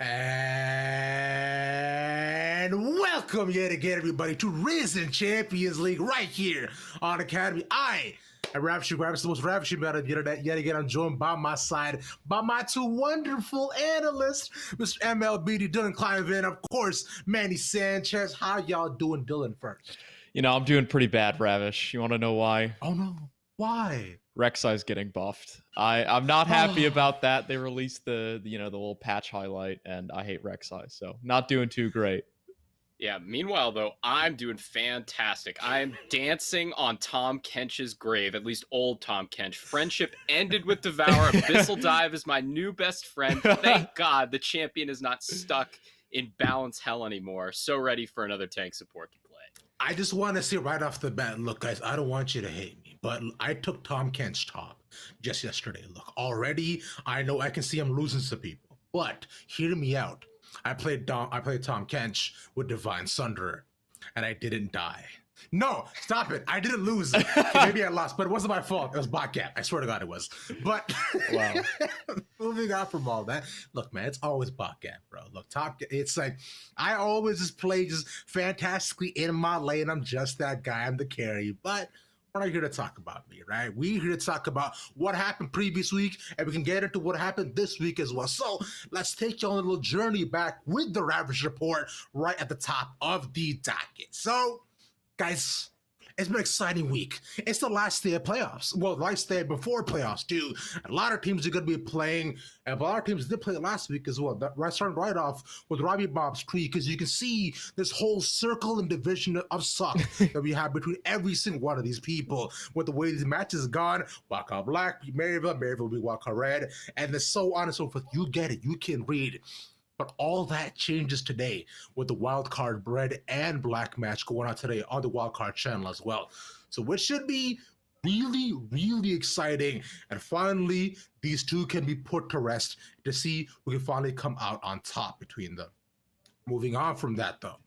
And welcome yet again, everybody, to Risen Champions League right here on Academy. I am Ravishing Gravis, the most ravishing man on the internet. Yet again, I'm joined by my side by my two wonderful analysts, Mr. MLBD, Dylan Clive, of course, Manny Sanchez. How y'all doing, Dylan, first? You know, I'm doing pretty bad, Ravish. You want to know why? Oh, no. Why? Rek'Sai's getting buffed. I'm not happy about that. They released the little patch highlight, and I hate Rek'Sai, so not doing too great. Yeah, meanwhile, though, I'm doing fantastic. I'm dancing on Tom Kench's grave, at least old Tom Kench. Friendship ended with Devour. Abyssal Dive is my new best friend. Thank God the champion is not stuck in balance hell anymore. So ready for another tank support to play. I just want to say right off the bat, look, guys, I don't want you to hate me, but I took Tom Kent's top just yesterday. Look, already, I know I can see him losing to people, but hear me out. I played Tom Kench with Divine Sunderer, and I didn't die. No, stop it. I didn't lose. Maybe I lost, but it wasn't my fault. It was bot gap. I swear to God it was. But Wow. Moving on from all that, look, man, it's always bot gap, bro. Look, it's like I always just play just fantastically in my lane. I'm just that guy. I'm the carry. But we're not here to talk about me, right? We're here to talk about what happened previous week, and we can get into what happened this week as well. So let's take you on a little journey back with the Ravage Report right at the top of the docket. So, guys, it's been an exciting week. It's the last day of playoffs. Well, the last day before playoffs, too. A lot of teams are going to be playing, and a lot of teams did play last week as well. Starting right off with Robbie Bob's tree, because you can see this whole circle and division of suck that we have between every single one of these people. With the way these matches have gone, Wildcard Black, Maryville will be Wildcard Red, and then so on and so forth. You get it. You can read. But all that changes today with the wildcard red and black match going on today on the wildcard channel as well. So which should be really, really exciting. And finally, these two can be put to rest to see who can finally come out on top between them. Moving on from that, though,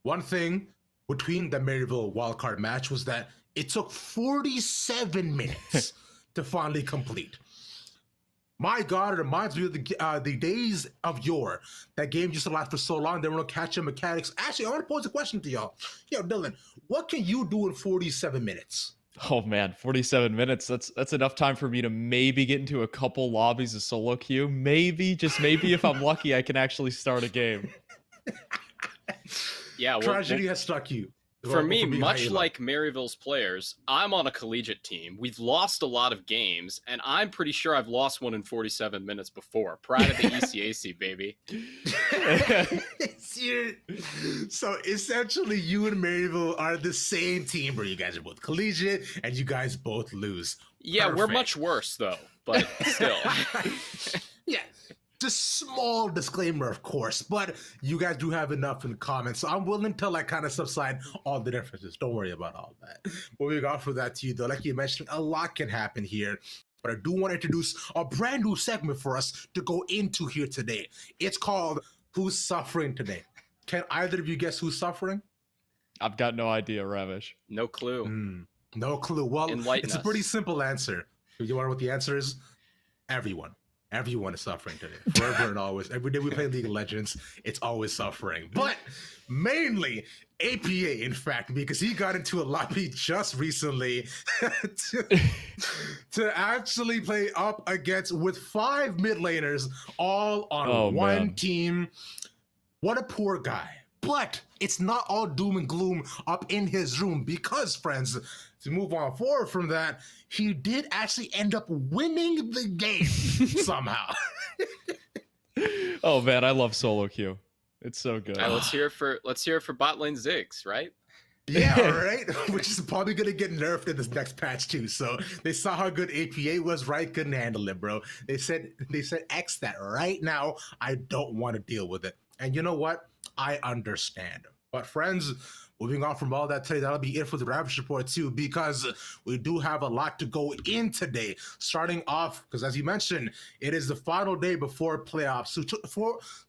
one thing between the Maryville wildcard match was that it took 47 minutes to finally complete. My God, it reminds me of the days of yore. That game used to last for so long, they were no catch-up mechanics. Actually, I want to pose a question to y'all. Yo, Dylan, what can you do in 47 minutes? Oh man, 47 minutes. That's enough time for me to maybe get into a couple lobbies of solo queue. Maybe, just maybe, if I'm lucky, I can actually start a game. Yeah, Tragedy has struck you. For me, much like Maryville's players, I'm on a collegiate team. We've lost a lot of games, and I'm pretty sure I've lost one in 47 minutes before. Proud of the ECAC, baby. So essentially, you and Maryville are the same team where you guys are both collegiate, and you guys both lose. Yeah, Perfect. We're much worse, though, but still. Yeah. Just small disclaimer, of course, but you guys do have enough in the comments, so I'm willing to like kind of subside all the differences. Don't worry about all that. Moving on from that to you, though, like you mentioned, a lot can happen here. But I do want to introduce a brand new segment for us to go into here today. It's called Who's Suffering Today? Can either of you guess who's suffering? I've got no idea, Ravish. No clue. No clue. Well, Enlighten it's us. a pretty simple answer. You want to know what the answer is? Everyone. Everyone is suffering today, forever and always. Every day we play League of Legends, it's always suffering. But mainly APA, in fact, because he got into a lobby just recently to actually play up against with 5 mid laners all on one team. What a poor guy. But it's not all doom and gloom up in his room because, friends, to move on forward from that, he did actually end up winning the game somehow. Oh man, I love solo queue. It's so good. Let's hear it for bot lane Ziggs, right? Yeah, right. Which is probably gonna get nerfed in this next patch too. So they saw how good APA was, right? Couldn't handle it, bro. They said X that right now. I don't want to deal with it. And you know what? I understand. But friends, moving on from all that today, that'll be it for the Ravage Report too, because we do have a lot to go in today. Starting off, because as you mentioned, it is the final day before playoffs.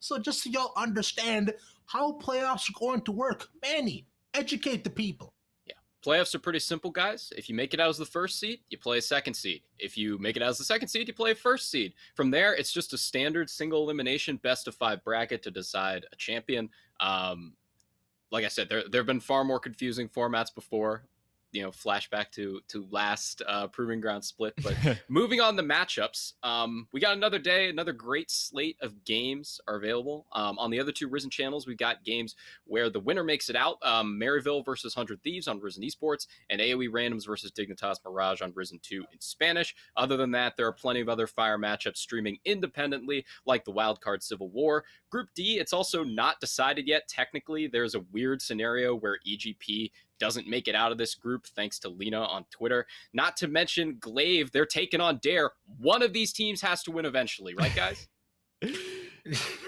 So just so y'all understand how playoffs are going to work, Manny, educate the people. Yeah. playoffs are pretty simple, guys. If you make it out as the first seed, you play a second seed. If you make it out as the second seed, you play a first seed. From there, it's just a standard single elimination best of 5 bracket to decide a champion. Like I said, there have been far more confusing formats before. Flashback to last Proving Ground split. But moving on to matchups, we got another day, another great slate of games are available. On the other 2 Risen channels, we've got games where the winner makes it out. Maryville versus 100 Thieves on Risen Esports, and AoE Randoms versus Dignitas Mirage on Risen 2 in Spanish. Other than that, there are plenty of other fire matchups streaming independently, like the Wildcard Civil War. Group D, it's also not decided yet. Technically, there's a weird scenario where EGP doesn't make it out of this group, thanks to Lena on Twitter. Not to mention Glaive, they're taking on Dare. One of these teams has to win eventually, right, guys?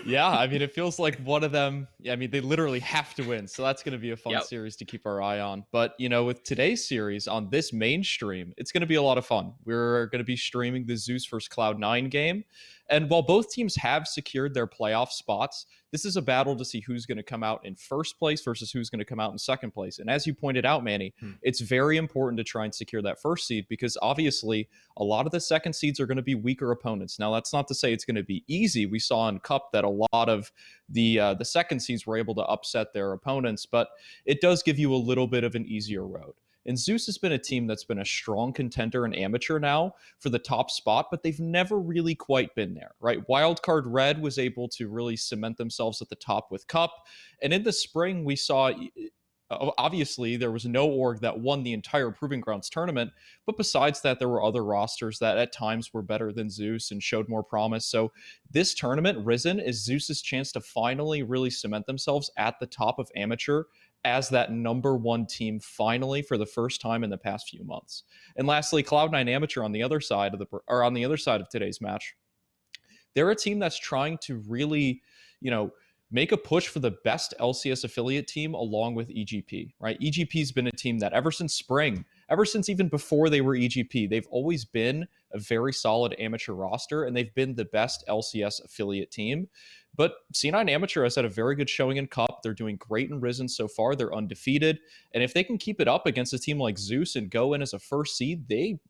Yeah, I mean, it feels like one of them, I mean, they literally have to win. So that's going to be a fun series to keep our eye on. But, with today's series on this main stream, it's going to be a lot of fun. We're going to be streaming the Zeus vs. Cloud9 game. And while both teams have secured their playoff spots, this is a battle to see who's going to come out in first place versus who's going to come out in second place. And as you pointed out, Manny, it's very important to try and secure that first seed because obviously a lot of the second seeds are going to be weaker opponents. Now, that's not to say it's going to be easy. We saw in Cup that a lot of the second seeds were able to upset their opponents, but it does give you a little bit of an easier road. And Zeus has been a team that's been a strong contender in amateur now for the top spot, but they've never really quite been there, right? Wildcard Red was able to really cement themselves at the top with Cup. And in the spring, we saw, obviously, there was no org that won the entire Proving Grounds tournament. But besides that, there were other rosters that at times were better than Zeus and showed more promise. So this tournament, Risen, is Zeus's chance to finally really cement themselves at the top of amateur as that number 1 team finally for the first time in the past few months. And lastly, Cloud9 Amateur on the other side of today's match. They're a team that's trying to really, make a push for the best LCS affiliate team along with EGP, right? EGP's been a team that ever since spring, ever since even before they were EGP, they've always been a very solid amateur roster and they've been the best LCS affiliate team. But C9 Amateur has had a very good showing in Cup. They're doing great in Risen so far. They're undefeated. And if they can keep it up against a team like Zeus and go in as a first seed, they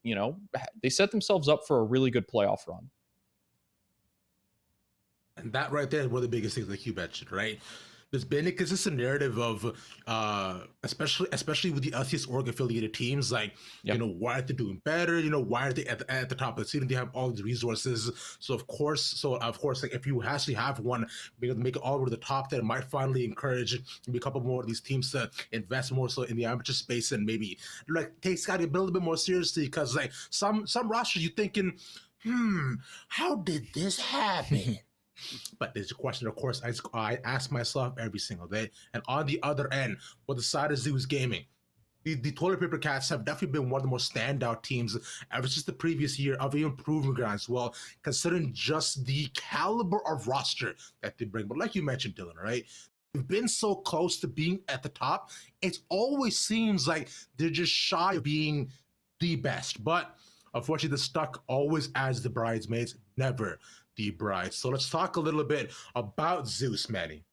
set themselves up for a really good playoff run. And that right there is one of the biggest things like you mentioned, right? There's been a consistent narrative of, especially with the LCS org affiliated teams, like, why are they doing better? Why are they at the top of the season? They have all the resources. So of course, like if you actually have one, make it all over the top, that might finally encourage maybe a couple more of these teams to invest more so in the amateur space and maybe like take Scotty a little bit more seriously. Because like some rosters, you're thinking, how did this happen? But there's a question, of course, I ask myself every single day. And on the other end, what the side of Zeus Gaming, the Toilet Paper Cats have definitely been one of the more standout teams ever since the previous year of even Proving Grounds as well, considering just the caliber of roster that they bring. But like you mentioned, Dylan, right? They've been so close to being at the top. It always seems like they're just shy of being the best. But unfortunately, the stuck always as the bridesmaids, never the bride. So let's talk a little bit about Zeus, Manny.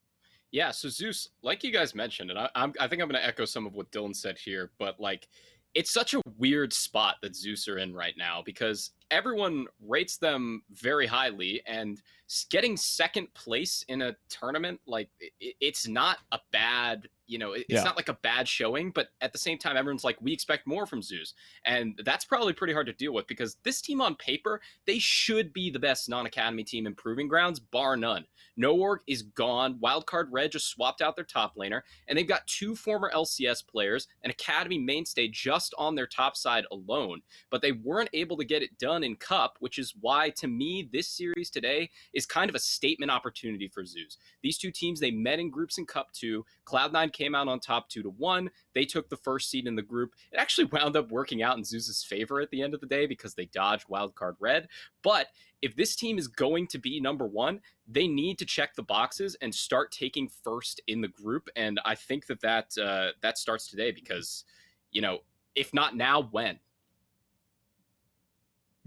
Yeah, so Zeus, like you guys mentioned, and I think I'm going to echo some of what Dylan said here, but like, it's such a weird spot that Zeus are in right now because everyone rates them very highly, and getting second place in a tournament, like, it's not a bad, it's not like a bad showing, but at the same time, everyone's like, we expect more from Zeus. And that's probably pretty hard to deal with because this team on paper, they should be the best non-academy team in Proving Grounds, bar none. No org is gone. Wildcard Red just swapped out their top laner, and they've got 2 former LCS players, an academy mainstay just on their top side alone, but they weren't able to get it done in Cup, which is why, to me, this series today is kind of a statement opportunity for Zeus. These 2 teams, they met in groups in Cup 2. Cloud9 came out on top 2-1. They took the first seed in the group. It actually wound up working out in Zeus's favor at the end of the day because they dodged Wildcard Red. But if this team is going to be number 1, they need to check the boxes and start taking first in the group. And I think that starts today because, if not now, when?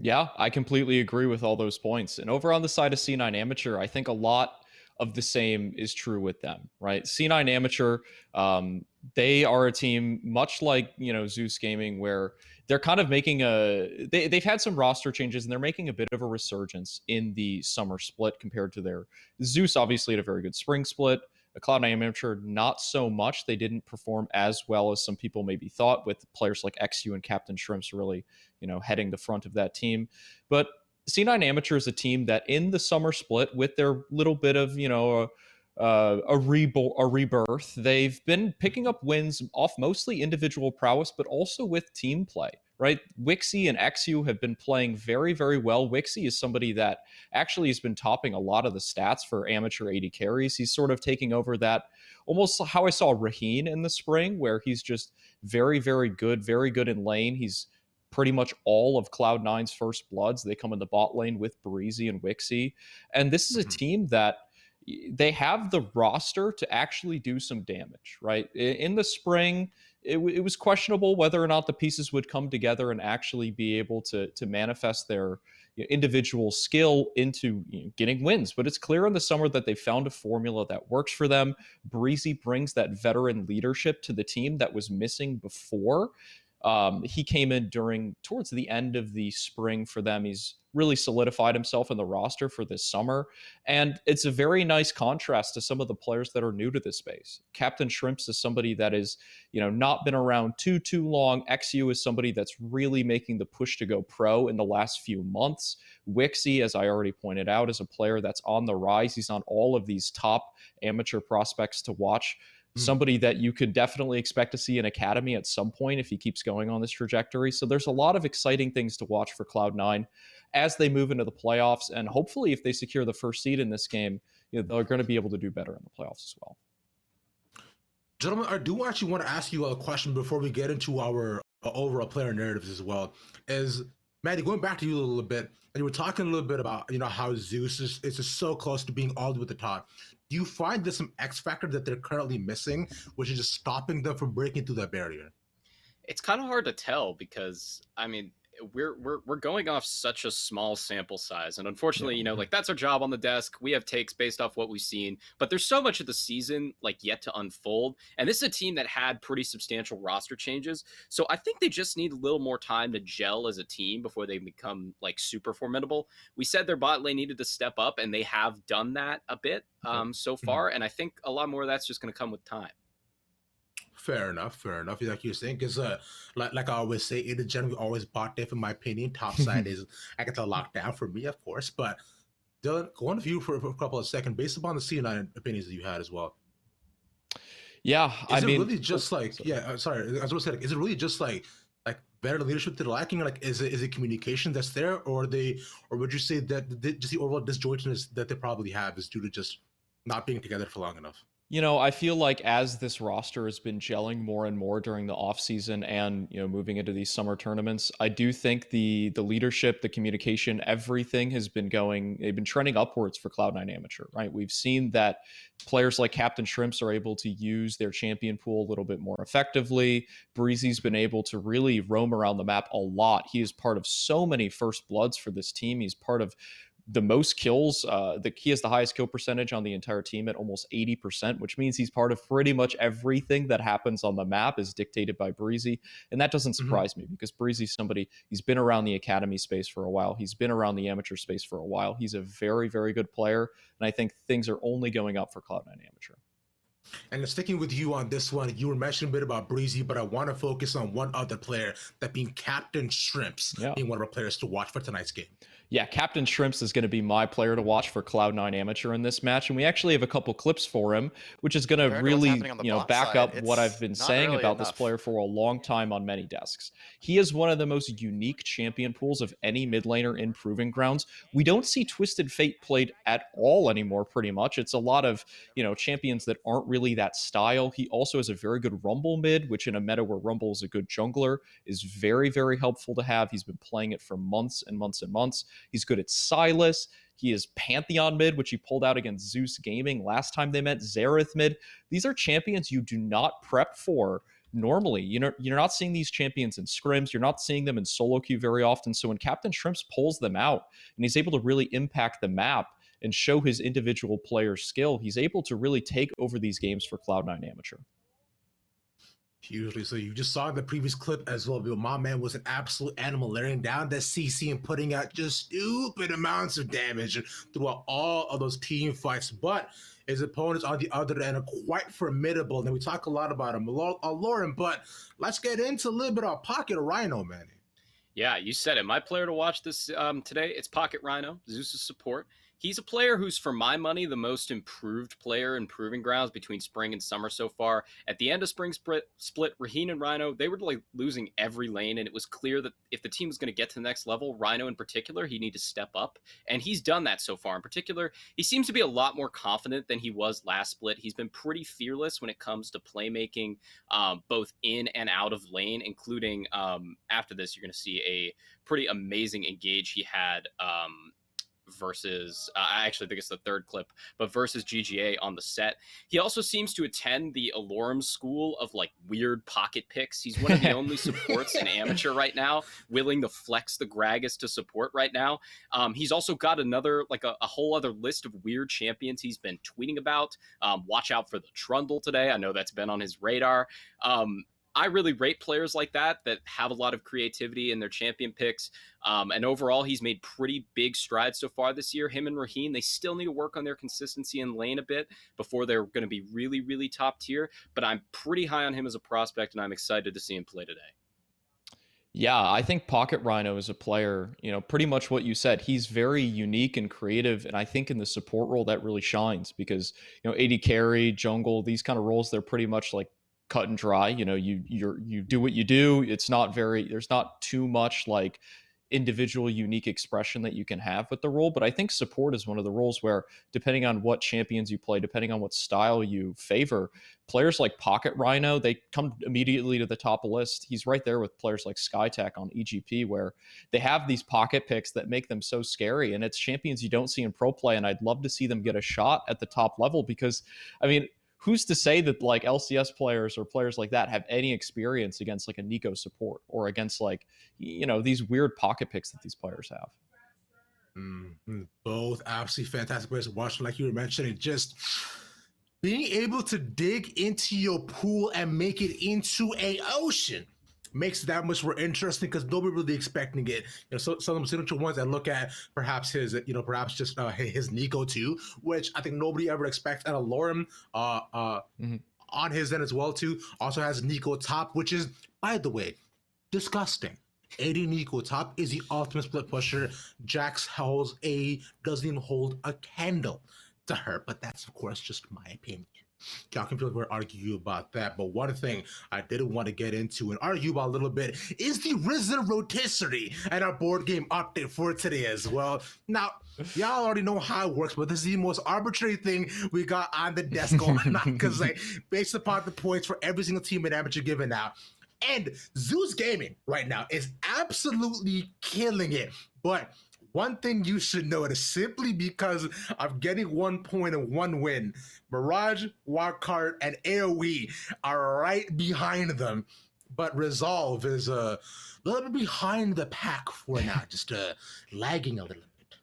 Yeah, I completely agree with all those points. And over on the side of C9 Amateur, I think a lot of the same is true with them, right? C9 Amateur, They are a team much like, Zeus Gaming, where they're kind of making they've had some roster changes and they're making a bit of a resurgence in the summer split compared to their Zeus. Obviously had a very good spring split. A Cloud9 Amateur, not so much. They didn't perform as well as some people maybe thought, with players like XU and Captain Shrimps really, heading the front of that team. But C9 Amateur is a team that in the summer split, with their little bit of, a rebirth, they've been picking up wins off mostly individual prowess, but also with team play. Right, Wixie and XU have been playing very, very well. Wixie is somebody that actually has been topping a lot of the stats for amateur AD carries. He's sort of taking over that, almost how I saw Raheen in the spring, where he's just very, very good in lane. He's pretty much all of Cloud9's first bloods. They come in the bot lane with Breezy and Wixie. And this is a team that they have the roster to actually do some damage, right? In the spring, it was questionable whether or not the pieces would come together and actually be able to manifest their individual skill into getting wins. But it's clear in the summer that they found a formula that works for them. Breezy brings that veteran leadership to the team that was missing before. He came in towards the end of the spring for them. He's really solidified himself in the roster for this summer. And it's a very nice contrast to some of the players that are new to this space. Captain Shrimps is somebody that is, not been around too long. XU is somebody that's really making the push to go pro in the last few months. Wixie, as I already pointed out, is a player that's on the rise. He's on all of these top amateur prospects to watch. Somebody that you could definitely expect to see in academy at some point if he keeps going on this trajectory. So there's a lot of exciting things to watch for Cloud9 as they move into the playoffs. And hopefully, if they secure the first seed in this game, they're going to be able to do better in the playoffs as well. Gentlemen, I do actually want to ask you a question before we get into our overall player narratives as well. Is Maddie, going back to you a little bit, and you were talking a little bit about how Zeus is just so close to being all the way at the top. Do you find there's some X factor that they're currently missing, which is just stopping them from breaking through that barrier? It's kind of hard to tell because we're going off such a small sample size, and unfortunately, that's our job on the desk. We have takes based off what we've seen, but there's so much of the season yet to unfold, and this is a team that had pretty substantial roster changes. So I think they just need a little more time to gel as a team before they become super formidable. We said their bot lane needed to step up, and they have done that a bit so far, and I think a lot more of that's just going to come with time. Fair enough. Like you're saying, because like I always say, it is generally always bot diff in my opinion. Top side is I get to lock down for me, of course. But Dylan, going to you for a couple of seconds, based upon the C9 opinions that you had as well. Yeah, is it really just sorry, I was going to say, is it really just like better leadership they're lacking? Like, is it communication that's there, or would you say that just the overall disjointedness that they probably have is due to just not being together for long enough? I feel like as this roster has been gelling more and more during the offseason and, moving into these summer tournaments, I do think the leadership, the communication, everything they've been trending upwards for Cloud9 Amateur, right? We've seen that players like Captain Shrimps are able to use their champion pool a little bit more effectively. Breezy's been able to really roam around the map a lot. He is part of so many first bloods for this team. He's part of the most kills. He has the highest kill percentage on the entire team at almost 80%, which means he's part of pretty much everything that happens on the map is dictated by Breezy. And that doesn't surprise me because Breezy's somebody, he's been around the academy space for a while. He's been around the amateur space for a while. He's a very, very good player. And I think things are only going up for Cloud9 Amateur. And sticking with you on this one, you were mentioning a bit about Breezy, but I want to focus on one other player, that being Captain Shrimps, being one of our players to watch for tonight's game. Yeah, Captain Shrimps is going to be my player to watch for Cloud9 Amateur in this match, and we actually have a couple clips for him, which is going to really, back up what I've been saying about this player for a long time on many desks. He is one of the most unique champion pools of any mid laner in Proving Grounds. We don't see Twisted Fate played at all anymore, pretty much. It's a lot of, champions that aren't really that style. He also has a very good Rumble mid, which in a meta where Rumble is a good jungler is very, very helpful to have. He's been playing it for months and months and months. He's good at Silas. He is Pantheon mid, which he pulled out against Zeus Gaming last time they met. Xerath mid. These are champions you do not prep for normally. You're not seeing these champions in scrims. You're not seeing them in solo queue very often. So when Captain Shrimps pulls them out and he's able to really impact the map and show his individual player skill, he's able to really take over these games for Cloud9 Amateur. Usually, so you just saw the previous clip as well. But my man was an absolute animal, laying down that CC and putting out just stupid amounts of damage throughout all of those team fights. But his opponents on the other end are quite formidable. And we talk a lot about him, Lauren. But let's get into a little bit of Pocket Rhino, man. Yeah, you said it. My player to watch this today, it's Pocket Rhino, Zeus's support. He's a player who's, for my money, the most improved player in Proving Grounds between spring and summer so far. At the end of spring split, Raheen and Rhino, they were like losing every lane, and it was clear that if the team was going to get to the next level, Rhino in particular, he needed to step up, and he's done that so far. In particular, he seems to be a lot more confident than he was last split. He's been pretty fearless when it comes to playmaking, both in and out of lane, including after this, you're going to see a pretty amazing engage he had versus I actually think it's the third clip, but versus GGA on the set. He also seems to attend the Alorum school of like weird pocket picks. He's one of the only supports in amateur right now willing to flex the Gragas to support right now. He's also got another like a whole other list of weird champions he's been tweeting about. Watch out for the Trundle today. I know that's been on his radar. I really rate players like that have a lot of creativity in their champion picks. And overall, he's made pretty big strides so far this year. Him and Raheen, they still need to work on their consistency in lane a bit before they're going to be really, really top tier. But I'm pretty high on him as a prospect, and I'm excited to see him play today. Yeah, I think Pocket Rhino is a player, pretty much what you said. He's very unique and creative. And I think in the support role that really shines because, AD carry, jungle, these kind of roles, they're pretty much like cut and dry. You do what you do. There's not too much like individual unique expression that you can have with the role. But I think support is one of the roles where, depending on what champions you play, depending on what style you favor, players like Pocket Rhino, they come immediately to the top of the list. He's right there with players like Skytech on EGP, where they have these pocket picks that make them so scary. And it's champions you don't see in pro play. And I'd love to see them get a shot at the top level because, I mean, who's to say that like LCS players or players like that have any experience against like a Nico support or against like, these weird pocket picks that these players have? Both absolutely fantastic players to watch. Like you were mentioning, just being able to dig into your pool and make it into a ocean makes it that much more interesting because nobody really expecting it. So some of the signature ones I look at, perhaps his, perhaps just his Nico too, which I think nobody ever expects. And Alorum on his end as well too, also has Nico top, which is, by the way, disgusting. 80 Nico top is the ultimate split pusher. Jax holds doesn't even hold a candle to her, but that's of course just my opinion. Y'all can feel free to argue about that, but one thing I didn't want to get into and argue about a little bit is the Risen Rotisserie and our board game update for today as well. Now, y'all already know how it works, but this is the most arbitrary thing we got on the desk going on because, like, based upon the points for every single team in amateur given out. And Zeus Gaming right now is absolutely killing it, but one thing you should know is simply because of getting 1 point and 1 win, Mirage, Wildcard, and AoE are right behind them. But Resolve is a little bit behind the pack for now, just lagging a little bit.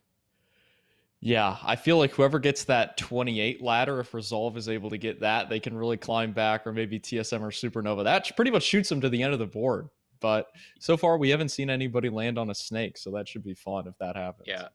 Yeah, I feel like whoever gets that 28 ladder, if Resolve is able to get that, they can really climb back, or maybe TSM or Supernova. That pretty much shoots them to the end of the board. But so far, we haven't seen anybody land on a snake, so that should be fun if that happens. Yeah.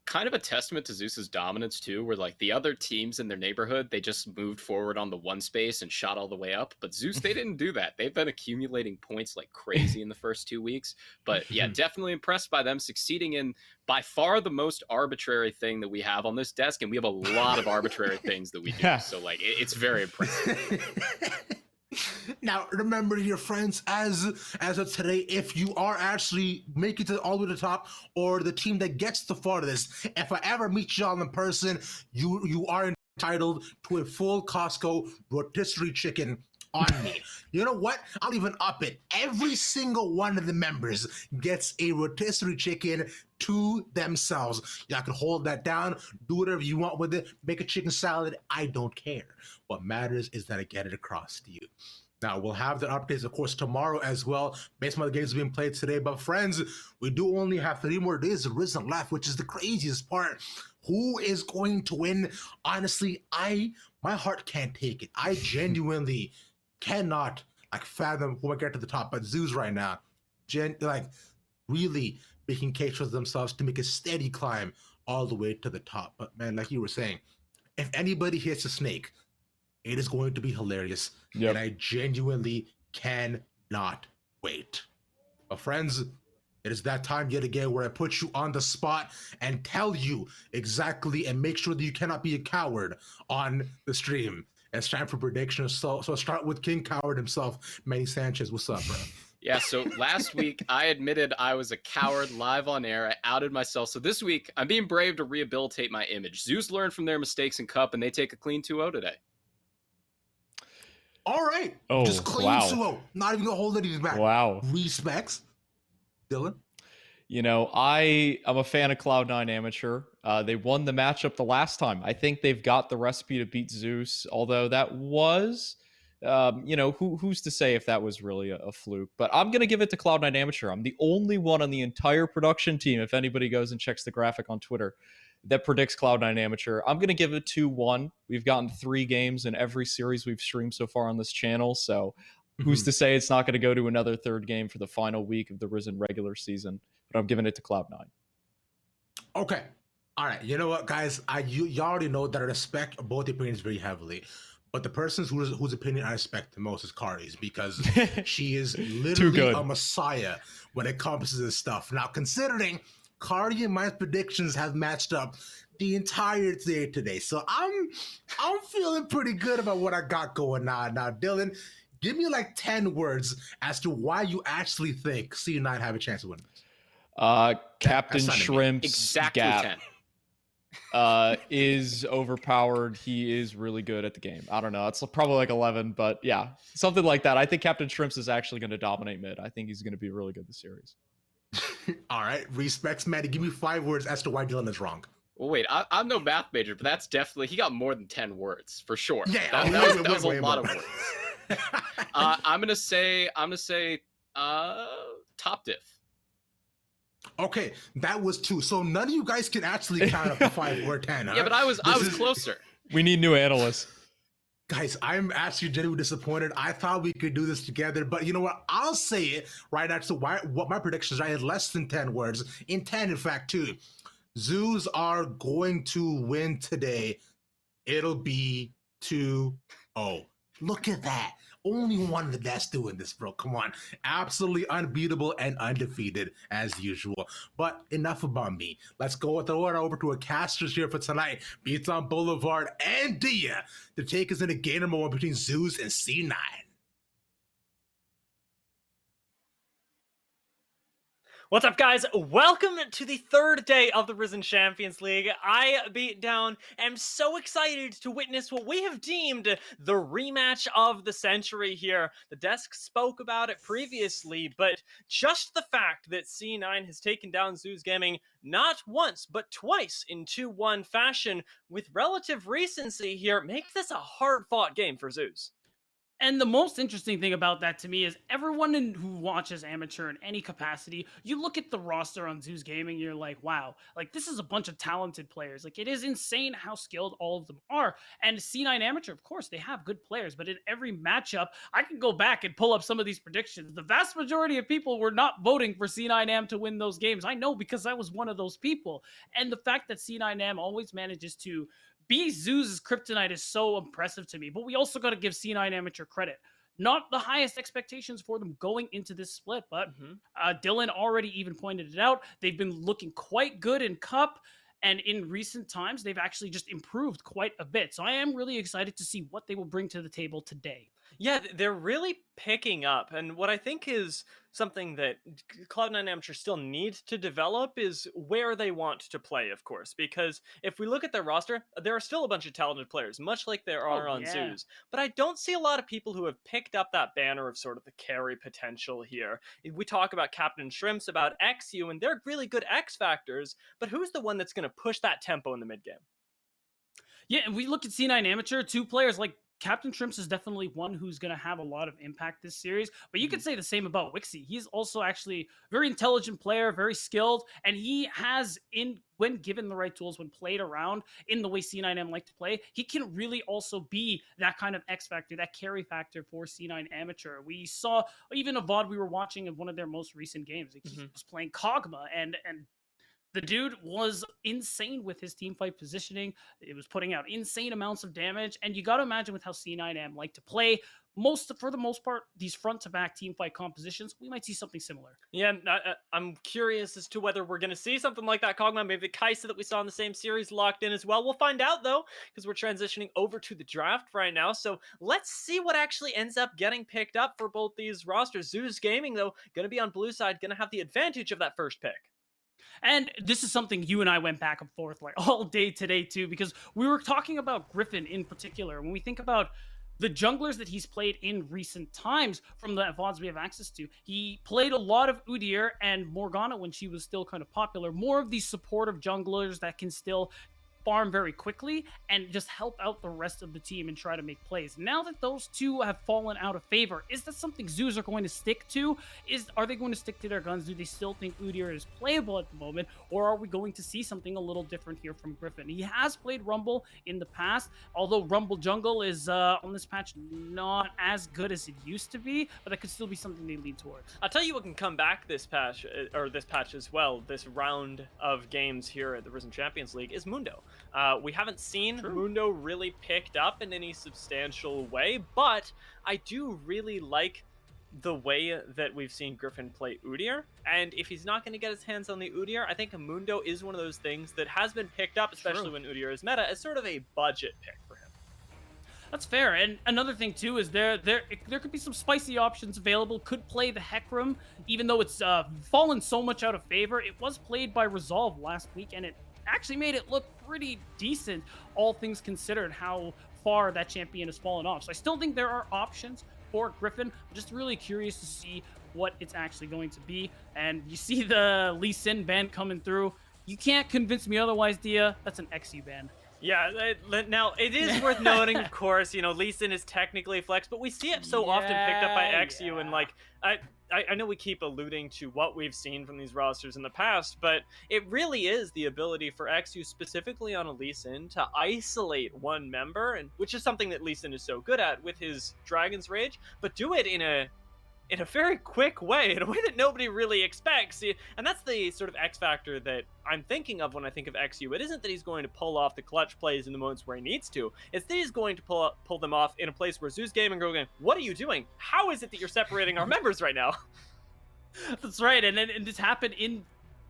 Kind of a testament to Zeus's dominance, too, where like the other teams in their neighborhood, they just moved forward on the one space and shot all the way up. But Zeus, they didn't do that. They've been accumulating points like crazy in the first 2 weeks. But yeah, definitely impressed by them succeeding in by far the most arbitrary thing that we have on this desk. And we have a lot of arbitrary things that we do. Yeah. So like, it's very impressive. Now, remember, your friends, as of today, if you are actually making it all the way to the top, or the team that gets the farthest, if I ever meet y'all in person, you are entitled to a full Costco rotisserie chicken on me. You know what? I'll even up it. Every single one of the members gets a rotisserie chicken to themselves. Y'all can hold that down, do whatever you want with it, make a chicken salad. I don't care. What matters is that I get it across to you. Now, we'll have the updates, of course, tomorrow as well, based on the games being played today. But friends, we do only have 3 more days of Risen left, which is the craziest part. Who is going to win? Honestly, my heart can't take it. I genuinely cannot like fathom who might get to the top. But Zeus right now, really making case for themselves to make a steady climb all the way to the top. But man, like you were saying, if anybody hits a snake, it is going to be hilarious. Yep. And I genuinely cannot wait. But friends, it is that time yet again where I put you on the spot and tell you exactly and make sure that you cannot be a coward on the stream. It's time for predictions. So start with King Coward himself, Manny Sanchez. What's up, bro? Yeah, so last week I admitted I was a coward live on air. I outed myself. So this week I'm being brave to rehabilitate my image. Zeus learned from their mistakes in Cup, and they take a clean 2-0 today. All right. Oh, just clean wow. 2-0. Not even going to hold anything back. Wow. Respects. Dylan? You know, I'm a fan of Cloud9 Amateur. They won the matchup the last time. I think they've got the recipe to beat Zeus, although that was, who's to say if that was really a fluke? But I'm going to give it to Cloud9 Amateur. I'm the only one on the entire production team, if anybody goes and checks the graphic on Twitter, that predicts Cloud9 Amateur. I'm going to give it 2-1. We've gotten 3 games in every series we've streamed so far on this channel, so who's to say it's not going to go to another third game for the final week of the Risen regular season? But I'm giving it to Cloud9. Okay. All right. You know what, guys? You already know that I respect both opinions very heavily. But the person whose opinion I respect the most is Kari's, because she is literally a messiah when it comes to this stuff. Now, considering Kari and my predictions have matched up the entire day today, so I'm feeling pretty good about what I got going on. Now, Dylan, give me like 10 words as to why you actually think C9 have a chance to win this. Captain Shrimp's exactly gap 10. Is overpowered. He is really good at the game. I don't know. It's probably like 11, but yeah, something like that. I think Captain Shrimps is actually going to dominate mid. I think he's going to be really good this series. All right. Respects, Maddie. Give me 5 words as to why Dylan is wrong. Well, wait, I'm no math major, but that's definitely, he got more than 10 words, for sure. Yeah, that was a lot of words. I'm gonna say top diff. Okay, that was 2. So none of you guys can actually count up to 5 or 10. Huh? Yeah, but I was closer. We need new analysts. Guys, I'm actually genuinely disappointed. I thought we could do this together, but you know what? I'll say it right now. So what my predictions are, I had less than 10 words. In 10, in fact, 2. Zoos are going to win today. It'll be 2-0. Look at that. Only one of the best doing this, bro. Come on. Absolutely unbeatable and undefeated as usual. But enough about me. Let's go throw it over to a casters here for tonight. Beats on Boulevard and Dia to take us in a game number 1 between Zeus and C9. What's up, guys? Welcome to the 3rd day of the Risen Champions League. I beat down. Am so excited to witness what we have deemed the rematch of the century here. The desk spoke about it previously, but just the fact that C9 has taken down Zeus Gaming not once, but twice in 2-1 fashion with relative recency here makes this a hard-fought game for Zeus. And the most interesting thing about that to me is everyone who watches amateur in any capacity, you look at the roster on Zeus Gaming, you're like, wow, like this is a bunch of talented players. Like it is insane how skilled all of them are. And C9 Amateur, of course, they have good players, but in every matchup, I can go back and pull up some of these predictions. The vast majority of people were not voting for C9 Am to win those games. I know because I was one of those people. And the fact that C9 Am always manages to be Zeus's kryptonite is so impressive to me, but we also got to give C9 Amateur credit. Not the highest expectations for them going into this split, but Dylan already even pointed it out. They've been looking quite good in Cup, and in recent times, they've actually just improved quite a bit. So I am really excited to see what they will bring to the table today. Yeah, they're really picking up. And what I think is something that Cloud9 Amateur still needs to develop is where they want to play, of course. Because if we look at their roster, there are still a bunch of talented players, much like there are on Zeus. But I don't see a lot of people who have picked up that banner of sort of the carry potential here. We talk about Captain Shrimps, about XU, and they're really good X factors. But who's the one that's going to push that tempo in the mid game? Yeah, and we look at C9 Amateur, 2 players like Captain Shrimps is definitely one who's going to have a lot of impact this series. But you could say the same about Wixie. He's also actually a very intelligent player, very skilled, and he has when given the right tools, when played around in the way C9M like to play, he can really also be that kind of X factor, that carry factor for C9 Amateur. We saw even a VOD we were watching of one of their most recent games. Like, he was playing Kog'Maw, and the dude was insane with his team fight positioning. It was putting out insane amounts of damage. And you got to imagine with how C9M like to play, for the most part, these front to back team fight compositions, we might see something similar. Yeah, I'm curious as to whether we're going to see something like that. Kog'Maw, maybe the Kaisa that we saw in the same series locked in as well. We'll find out, though, because we're transitioning over to the draft right now. So let's see what actually ends up getting picked up for both these rosters. Zeus Gaming, though, going to be on blue side, going to have the advantage of that first pick. And this is something you and I went back and forth like all day today too, because we were talking about Griffin in particular. When we think about the junglers that he's played in recent times from the VODs we have access to, he played a lot of Udyr and Morgana when she was still kind of popular. More of these supportive junglers that can still farm very quickly and just help out the rest of the team and try to make plays. Now that those two have fallen out of favor, is that something Zoos are going to stick to? Are they going to stick to their guns? Do they still think Udyr is playable at the moment? Or are we going to see something a little different here from Griffin? He has played Rumble in the past, although Rumble Jungle is on this patch not as good as it used to be, but that could still be something they lean towards. I'll tell you what can come back this patch, as well, this round of games here at the Risen Champions League, is Mundo. We haven't seen Mundo really picked up in any substantial way, but I do really like the way that we've seen Griffin play Udyr, and if he's not going to get his hands on the Udyr, I think Mundo is one of those things that has been picked up, especially when Udyr is meta, as sort of a budget pick for him. That's fair. And another thing too is there could be some spicy options available. Could play the Hecarim, even though it's fallen so much out of favor. It was played by Resolve last week, and it actually made it look pretty decent, all things considered, how far that champion has fallen off. So I still think there are options for Griffin. I'm just really curious to see what it's actually going to be. And you see the Lee Sin ban coming through. You can't convince me otherwise, Dia. That's an XU ban. Yeah, now it is worth noting, of course, Lee Sin is technically flex, but we see it so often picked up by XU, and like, I know we keep alluding to what we've seen from these rosters in the past, but it really is the ability for XU, specifically on a Lee Sin, to isolate one member, and which is something that Lee Sin is so good at with his Dragon's Rage, but do it in a very quick way, in a way that nobody really expects. And that's the sort of X factor that I'm thinking of when I think of XU. It isn't that he's going to pull off the clutch plays in the moments where he needs to. It's that he's going to pull them off in a place where Zeus Gaming are going, what are you doing? How is it that you're separating our members right now? That's right. And this happened in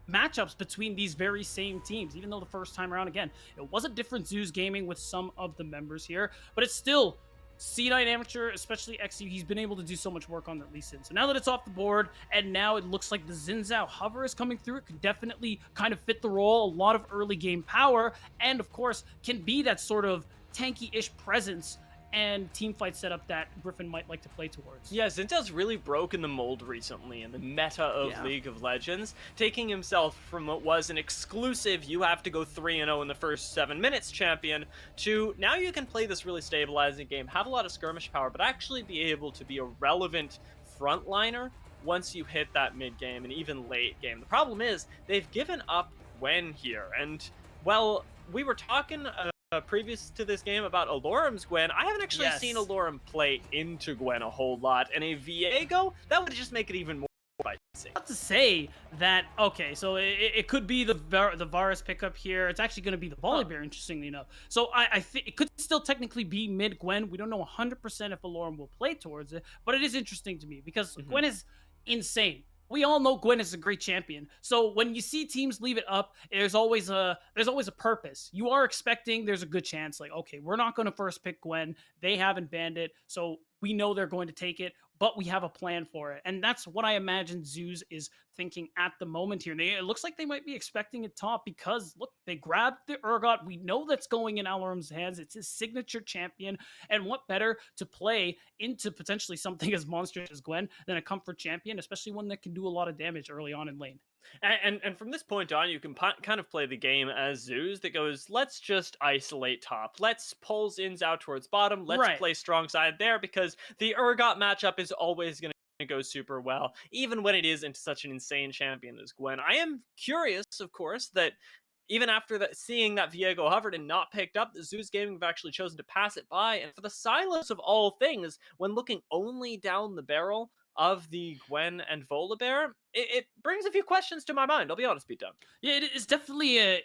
matchups between these very same teams, even though the first time around, again, it was a different Zeus Gaming with some of the members here, but it's still C9 Amateur, especially XU, he's been able to do so much work on that Lee Sin. So now that it's off the board, and now it looks like the Xin Zhao hover is coming through, it could definitely kind of fit the role, a lot of early game power, and of course, can be that sort of tanky-ish presence and team fight setup that Griffin might like to play towards. Yeah, Xin Zhao's really broken the mold recently in the meta of League of Legends, taking himself from what was an exclusive, you have to go 3-0 in the first 7 minutes champion, to now you can play this really stabilizing game, have a lot of skirmish power, but actually be able to be a relevant frontliner once you hit that mid game and even late game. The problem is, they've given up Gwen here, and, well, we were talking previous to this game about Alorum's Gwen. I haven't actually seen Alorum play into Gwen a whole lot, and a Viego, that would just make it even more spicy. Not to say that, okay, so it could be the Varus pickup here. It's actually going to be the Volibear, interestingly enough. So I think it could still technically be mid-Gwen. We don't know 100% if Alorum will play towards it, but it is interesting to me because Gwen is insane. We all know Gwen is a great champion. So when you see teams leave it up, there's always a purpose. You are expecting there's a good chance, like, okay, we're not going to first pick Gwen. They haven't banned it, so we know they're going to take it, but we have a plan for it. And that's what I imagine Zeus is thinking at the moment here. It looks like they might be expecting it top because, look, they grabbed the Urgot. We know that's going in Alorum's hands. It's his signature champion. And what better to play into potentially something as monstrous as Gwen than a comfort champion, especially one that can do a lot of damage early on in lane. And from this point on, you can kind of play the game as Zeus that goes, let's just isolate top. Let's pull Zins out towards bottom. Let's Right. play strong side there because the Urgot matchup is always going to go super well, even when it is into such an insane champion as Gwen. I am curious, of course, that even after that, seeing that Viego hovered and not picked up, the Zeus Gaming have actually chosen to pass it by. And for the Silos of all things, when looking only down the barrel of the Gwen and Volibear, it brings a few questions to my mind. I'll be honest, Pete Dunn. Yeah, it is definitely it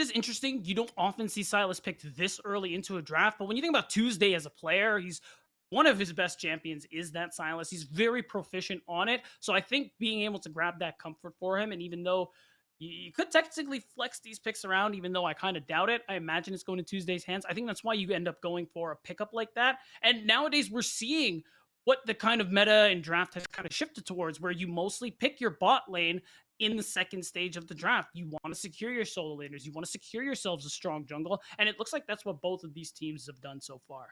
is interesting. You don't often see Silas picked this early into a draft, but when you think about Tuesday as a player, he's one of his best champions is that Silas. He's very proficient on it. So I think being able to grab that comfort for him, and even though you could technically flex these picks around, even though I kind of doubt it. I imagine it's going to Tuesday's hands. I think that's why you end up going for a pickup like that. And nowadays we're seeing what the kind of meta and draft has kind of shifted towards, where you mostly pick your bot lane in the second stage of the draft. You want to secure your solo laners. You want to secure yourselves a strong jungle. And it looks like that's what both of these teams have done so far.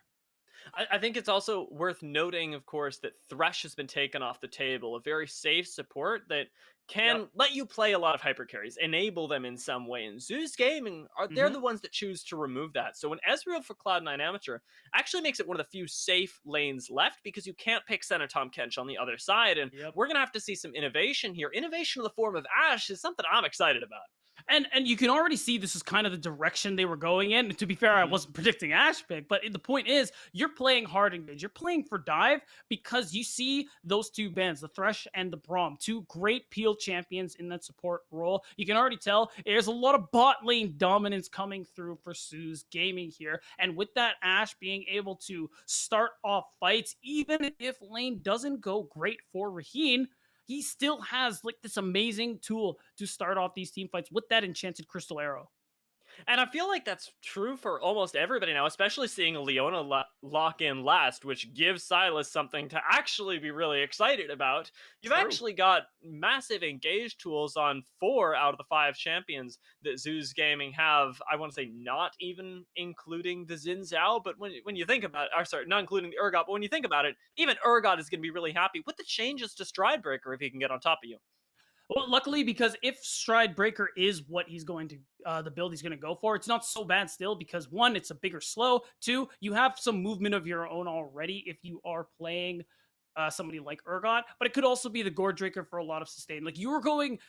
I think it's also worth noting, of course, that Thresh has been taken off the table, a very safe support that can let you play a lot of hyper carries, enable them in some way. And Zeus Gaming, they're the ones that choose to remove that. So when Ezreal for Cloud9 Amateur actually makes it one of the few safe lanes left because you can't pick Senna Tom Kench on the other side. And we're going to have to see some innovation here. Innovation in the form of Ashe is something I'm excited about. And you can already see this is kind of the direction they were going in. To be fair, I wasn't predicting Ash pick, but the point is you're playing hard engage. You're playing for dive because you see those two bands, the Thresh and the Braum, two great peel champions in that support role. You can already tell there's a lot of bot lane dominance coming through for Zeus Gaming here. And with that Ash being able to start off fights, even if lane doesn't go great for Raheen, he still has like this amazing tool to start off these team fights with that enchanted crystal arrow. And I feel like that's true for almost everybody now, especially seeing Leona lock in last, which gives Silas something to actually be really excited about. You've actually got massive engage tools on 4 out of the 5 champions that Zeus Gaming have. I want to say not even including the Xin Zhao, but when you think about it, or sorry, not including the Urgot, but when you think about it, even Urgot is going to be really happy with the changes to Stridebreaker if he can get on top of you. Well, luckily, because if Stride Breaker is what he's going to, the build he's going to go for, it's not so bad still because one, it's a bigger slow. Two, you have some movement of your own already if you are playing somebody like Urgot, but it could also be the Gourd Drinker for a lot of sustain. Like you were going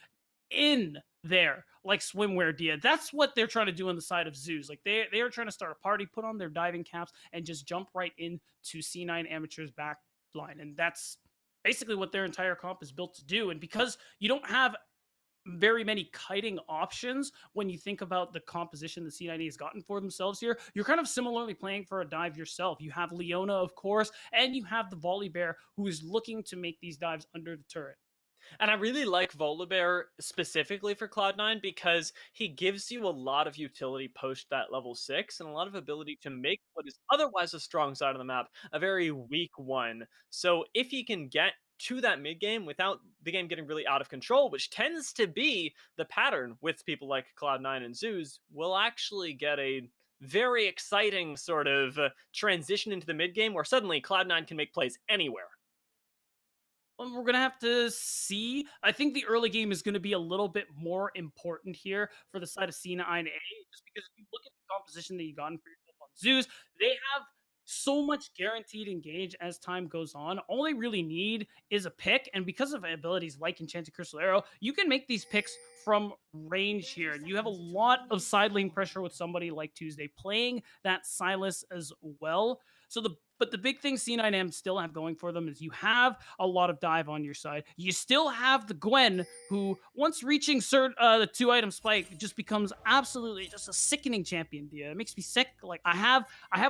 in there like swimwear Dia. That's what they're trying to do on the side of Zeus. Like they are trying to start a party, put on their diving caps, and just jump right into C9 Amateur's back line. And that's basically what their entire comp is built to do. And because you don't have very many kiting options when you think about the composition the C90 has gotten for themselves here, you're kind of similarly playing for a dive yourself. You have Leona, of course, and you have the Volibear who is looking to make these dives under the turret. And I really like Volibear specifically for Cloud9 because he gives you a lot of utility post that level 6 and a lot of ability to make what is otherwise a strong side of the map a very weak one. So if he can get to that mid game without the game getting really out of control, which tends to be the pattern with people like Cloud9 and Zeus, we'll actually get a very exciting sort of transition into the mid game where suddenly Cloud9 can make plays anywhere. We're going to have to see. I think the early game is going to be a little bit more important here for the side of C9A, just because if you look at the composition that you gotten for yourself on Zeus, they have so much guaranteed engage as time goes on. All they really need is a pick, and because of abilities like Enchanted Crystal Arrow, you can make these picks from range here. And you have a lot of side lane pressure with somebody like Tuesday playing that Silas as well. But the big thing C9M still have going for them is you have a lot of dive on your side. You still have the Gwen, who once reaching the 2-item spike just becomes absolutely just a sickening champion. Dia. It makes me sick. Like I have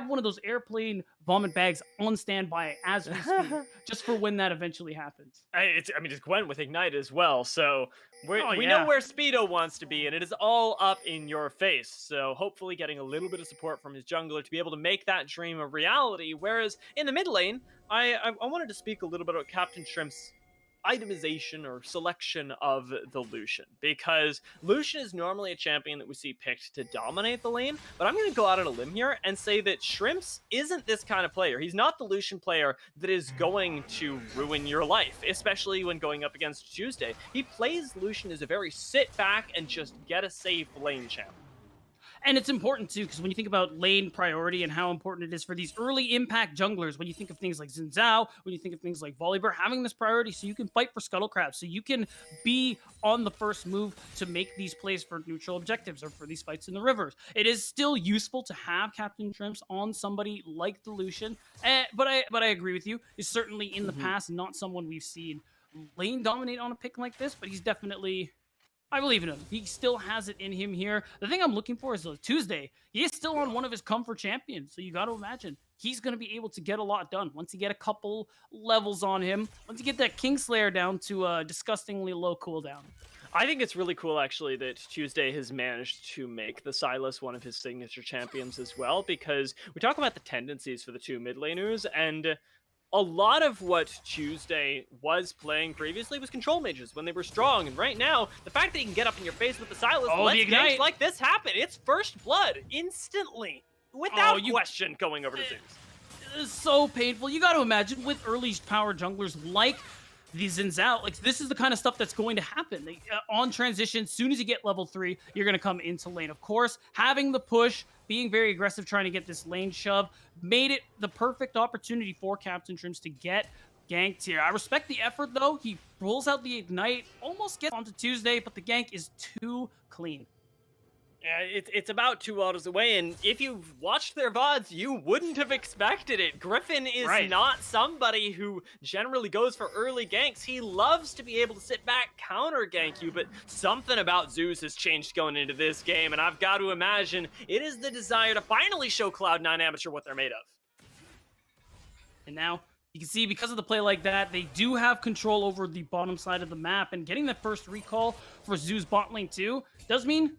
one of those airplane vomit bags on standby as we speak, just for when that eventually happens. It's Gwen with Ignite as well, so we know where Speedo wants to be, and it is all up in your face. So hopefully getting a little bit of support from his jungler to be able to make that dream a reality. Whereas in the mid lane, I wanted to speak a little bit about Captain Shrimp's. itemization or selection of the Lucian, because Lucian is normally a champion that we see picked to dominate the lane, but I'm going to go out on a limb here and say that Shrimps isn't this kind of player. He's not the Lucian player that is going to ruin your life, especially when going up against Tuesday. He plays Lucian as a very sit back and just get a safe lane champ. And it's important too, because when you think about lane priority and how important it is for these early impact junglers, when you think of things like Xin Zhao, when you think of things like Volibear, having this priority so you can fight for Scuttle Crab, so you can be on the first move to make these plays for neutral objectives or for these fights in the rivers. It is still useful to have Captain Shrimps on somebody like the Lucian, but I agree with you. Is certainly in the past not someone we've seen lane dominate on a pick like this, but he's definitely... I believe in him. He still has it in him here. The thing I'm looking for is Tuesday. He is still on one of his comfort champions, so you got to imagine he's going to be able to get a lot done once you get a couple levels on him. Once you get that Kingslayer down to a disgustingly low cooldown. I think it's really cool, actually, that Tuesday has managed to make the Sylas one of his signature champions as well, because we talk about the tendencies for the two mid laners, and a lot of what Tuesday was playing previously was control mages when they were strong, and right now, the fact that he can get up in your face with the Sylas lets ganks like this happen. It's first blood, instantly, without question, going over to Zeus. It's so painful. You got to imagine, with early power junglers like the Xin Zhao, like, this is the kind of stuff that's going to happen. On transition, as soon as you get level 3, you're going to come into lane. Of course, having the push, being very aggressive, trying to get this lane shove, made it the perfect opportunity for Captain Shrimps to get ganked here. I respect the effort, though. He rolls out the Ignite, almost gets onto Tuesday, but the gank is too clean. Yeah, it's about 2 autos away, and if you've watched their VODs, you wouldn't have expected it. Griffin is not somebody who generally goes for early ganks. He loves to be able to sit back, counter gank you, but something about Zeus has changed going into this game, and I've got to imagine it is the desire to finally show Cloud9 Amateur what they're made of. And now, you can see, because of the play like that, they do have control over the bottom side of the map, and getting the first recall for Zeus bot lane too does mean...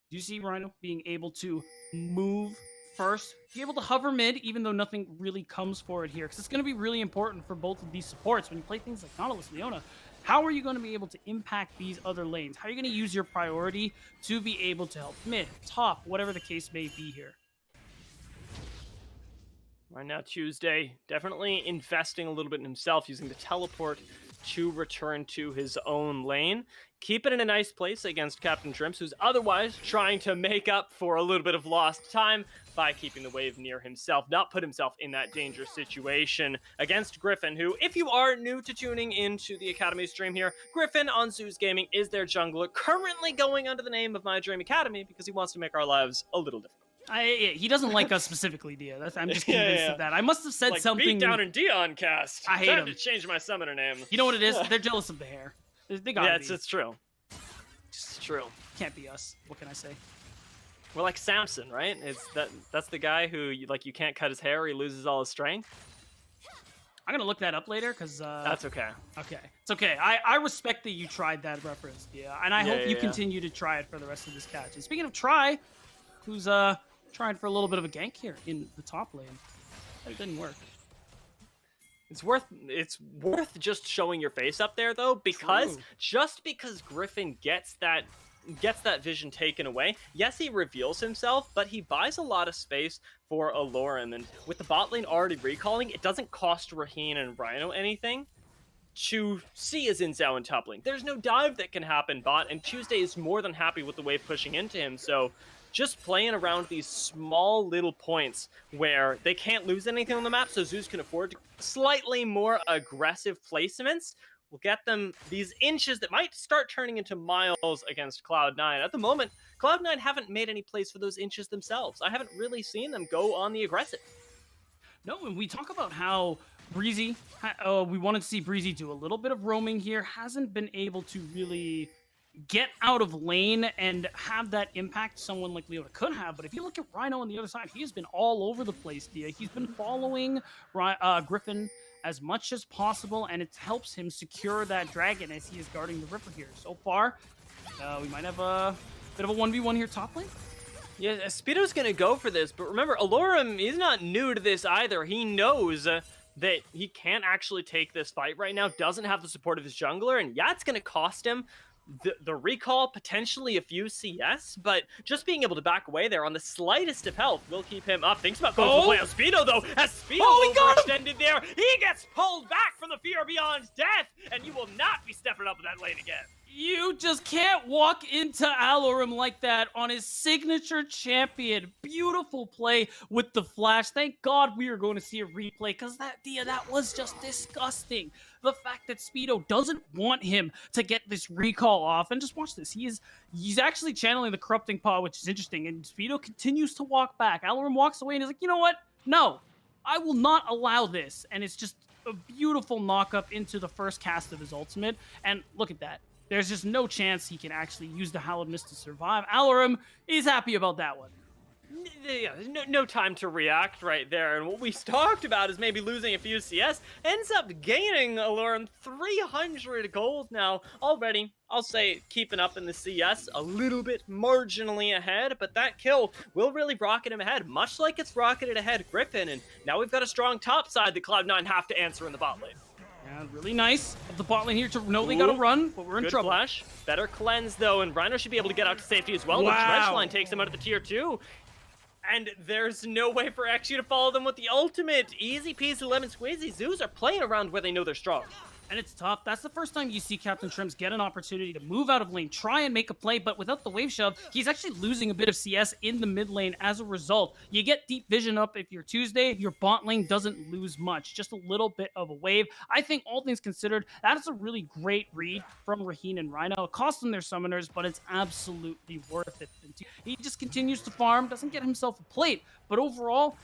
Do you see Rhino being able to move first, be able to hover mid, even though nothing really comes for it here? Because it's going to be really important for both of these supports. When you play things like Nautilus, Leona, how are you going to be able to impact these other lanes? How are you going to use your priority to be able to help mid, top, whatever the case may be here? Right now, Tuesday definitely investing a little bit in himself, using the teleport to return to his own lane. Keep it in a nice place against Captain Shrimps, who's otherwise trying to make up for a little bit of lost time by keeping the wave near himself, not put himself in that dangerous situation against Griffin, who, if you are new to tuning into the Academy stream here, Griffin on Zeus Gaming is their jungler, currently going under the name of My Dream Academy because he wants to make our lives a little difficult. He doesn't like us specifically, Dia. I'm just convinced of that. I must have said something. Beat down in Dion cast. I hate him. To change my summoner name. You know what it is? They're jealous of the hair. They gotta be. It's true. It's true. Can't be us. What can I say? We're like Samson, right? That's the guy who you can't cut his hair, or he loses all his strength. I'm gonna look that up later because that's okay. Okay, it's okay. I respect that you tried that reference, and I hope you continue to try it for the rest of this catch. And speaking of try, who's trying for a little bit of a gank here in the top lane? That didn't work. It's worth just showing your face up there, though, because just because Griffin gets that vision taken away, yes, he reveals himself, but he buys a lot of space for Alorum, and with the bot lane already recalling, it doesn't cost Raheen and Rhino anything to see a Xin Zhao in top lane. There's no dive that can happen bot, and Tuesday is more than happy with the wave pushing into him, so just playing around these small little points where they can't lose anything on the map, so Zeus can afford slightly more aggressive placements will get them these inches that might start turning into miles against Cloud9. At the moment, Cloud9 haven't made any plays for those inches themselves. I haven't really seen them go on the aggressive. No, when we talk about how Breezy, we wanted to see Breezy do a little bit of roaming here, hasn't been able to really get out of lane and have that impact someone like Leona could have. But if you look at Rhino on the other side, he has been all over the place, Dia. He's been following Griffin as much as possible, and it helps him secure that dragon as he is guarding the river here. So far, we might have a bit of a 1v1 here top lane. Yeah, Speedo's going to go for this, but remember, Alorum is not new to this either. He knows that he can't actually take this fight right now, doesn't have the support of his jungler, and yeah, it's going to cost him the recall, potentially a few CS, but just being able to back away there on the slightest of health will keep him up. Thinks about going for play on Speedo, though, as Speedo overextended there. He gets pulled back from the Fear Beyond Death, and you will not be stepping up in that lane again. You just can't walk into Alorum like that on his signature champion. Beautiful play with the flash. Thank God we are going to see a replay, because that was just disgusting. The fact that Speedo doesn't want him to get this recall off. And just watch this. He's actually channeling the corrupting paw, which is interesting. And Speedo continues to walk back. Alorum walks away and is like, you know what? No, I will not allow this. And it's just a beautiful knock-up into the first cast of his ultimate. And look at that. There's just no chance he can actually use the Hallowed Mist to survive. Alorum is happy about that one. Yeah, no time to react right there. And what we talked about is maybe losing a few CS. Ends up gaining Alorum 300 gold now already. I'll say keeping up in the CS, a little bit marginally ahead, but that kill will really rocket him ahead, much like it's rocketed ahead Griffin. And now we've got a strong top side that Cloud9 have to answer in the bot lane. Yeah, really nice of the bot lane here to know they gotta run, but we're in trouble. Flash. Better cleanse, though, and Rhino should be able to get out to safety as well. Wow. The Dredge line takes him out of the tier 2. And there's no way for XU to follow them with the ultimate. Easy peasy lemon squeezy. Zoos are playing around where they know they're strong. And it's tough. That's the first time you see Captain Trims get an opportunity to move out of lane, try and make a play, but without the wave shove, he's actually losing a bit of CS in the mid lane as a result. You get deep vision up if you're Tuesday, your bot lane doesn't lose much, just a little bit of a wave. I think all things considered, that is a really great read from Raheen and Rhino. It cost them their summoners, but it's absolutely worth it. He just continues to farm, doesn't get himself a plate, but overall,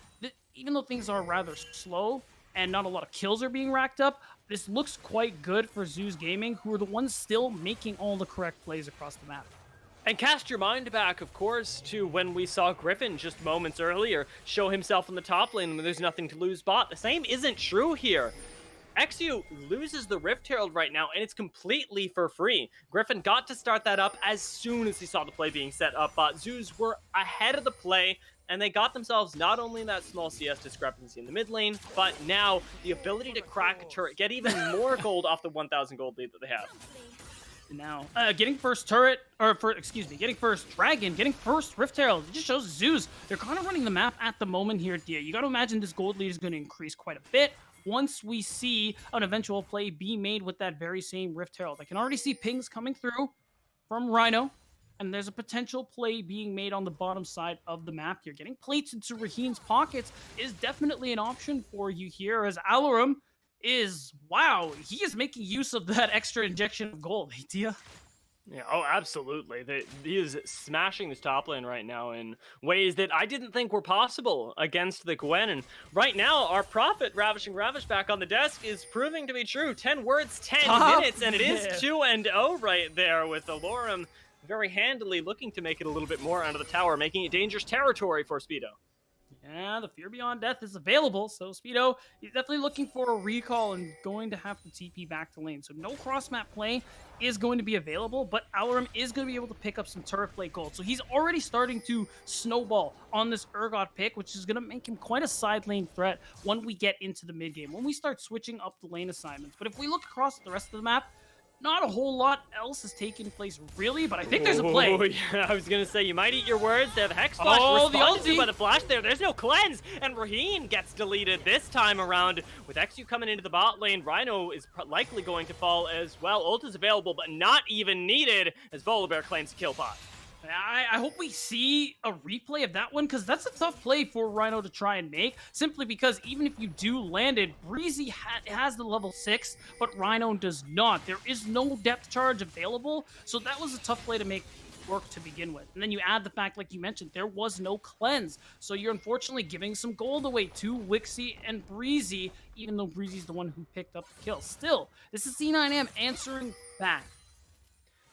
even though things are rather slow, and not a lot of kills are being racked up, this looks quite good for Zeus Gaming, who are the ones still making all the correct plays across the map. And cast your mind back, of course, to when we saw Griffin just moments earlier show himself in the top lane when there's nothing to lose bot. The same isn't true here. XU loses the Rift Herald right now, and it's completely for free. Griffin got to start that up as soon as he saw the play being set up, but Zeus were ahead of the play, and they got themselves not only that small CS discrepancy in the mid lane, but now the ability to crack a turret, get even more gold off the 1,000 gold lead that they have. Now, getting first turret, getting first dragon, getting first Rift Herald, it just shows Zeus. They're kind of running the map at the moment here, Dia. You got to imagine this gold lead is going to increase quite a bit once we see an eventual play be made with that very same Rift Herald. I can already see pings coming through from Rhino, and there's a potential play being made on the bottom side of the map here. Getting plates into Raheen's pockets is definitely an option for you here, as Alorum is, wow, he is making use of that extra injection of gold. Hey, Tia? Yeah, oh, absolutely. He is smashing this top lane right now in ways that I didn't think were possible against the Gwen. And right now, our prophet, Ravishing Ravish, back on the desk is proving to be true. 10 words, 10 minutes, and it is 2-0 right there with Alorum very handily looking to make it a little bit more under the tower, making it dangerous territory for Speedo. Yeah, the Fear Beyond Death is available, so Speedo is definitely looking for a recall and going to have to TP back to lane. So no cross-map play is going to be available, but Alorum is going to be able to pick up some turret play gold. So he's already starting to snowball on this Urgot pick, which is going to make him quite a side lane threat when we get into the mid game, when we start switching up the lane assignments. But if we look across the rest of the map, not a whole lot else is taking place, really, but I think there's a play. Oh, yeah, I was going to say, you might eat your words. They have Hex Flash responded to by the flash there. There's no cleanse, and Raheen gets deleted this time around. With XU coming into the bot lane, Rhino is likely going to fall as well. Ult is available, but not even needed, as Volibear claims kill pot. I hope we see a replay of that one, because that's a tough play for Rhino to try and make, simply because even if you do land it, Breezy has the level 6, but Rhino does not. There is no depth charge available, so that was a tough play to make work to begin with. And then you add the fact, like you mentioned, there was no cleanse, so you're unfortunately giving some gold away to Wixie and Breezy, even though Breezy's the one who picked up the kill. Still, this is C9M answering back.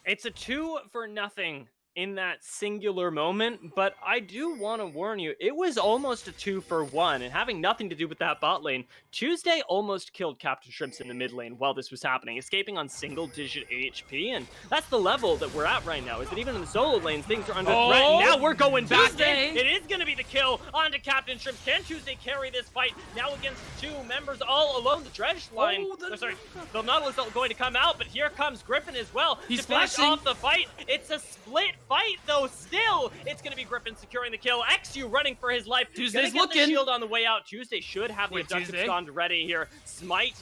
It's a 2-0 in that singular moment, but I do want to warn you, it was almost a 2-for-1, and having nothing to do with that bot lane, Tuesday almost killed Captain Shrimps in the mid lane while this was happening, escaping on single-digit HP, and that's the level that we're at right now, is that even in the solo lanes, things are under threat, and now we're going back in. It is going to be the kill onto Captain Shrimps. Can Tuesday carry this fight now against two members all alone? The Dredge line, the Nautilus is going to come out, but here comes Griffin as well. He's to finish flashing off the fight. It's a split fight, though. Still, it's going to be Griffin securing the kill. XU running for his life. Tuesday's gonna get looking. the shield on the way out. Tuesday should have the abductive Tuesday. abscond ready here. Smite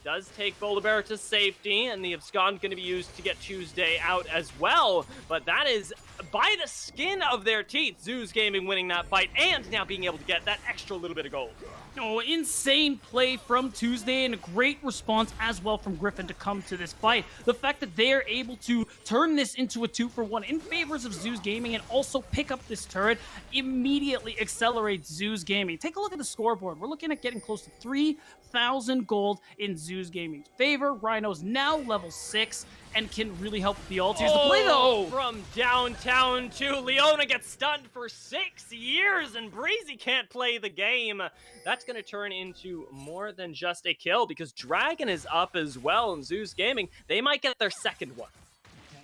does take Volibear to safety, and the abscond going to be used to get Tuesday out as well. But that is by the skin of their teeth. Zeus Gaming winning that fight, and now being able to get that extra little bit of gold. Oh, insane play from Tuesday and a great response as well from Griffin to come to this fight. The fact that they are able to turn this into a 2-for-1 in favors of Zeus Gaming and also pick up this turret immediately accelerates Zeus Gaming. Take a look at the scoreboard. We're looking at getting close to 3,000 gold in Zeus Gaming's favor. Rhino's now level 6 and can really help with the ult. Here's the play though. From downtown to Leona gets stunned for 6 years, and Breezy can't play the game. That's going to turn into more than just a kill, because Dragon is up as well, and Zeus Gaming, they might get their second one.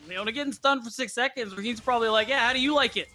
Leona getting stunned for 6 seconds. He's probably like, yeah, how do you like it?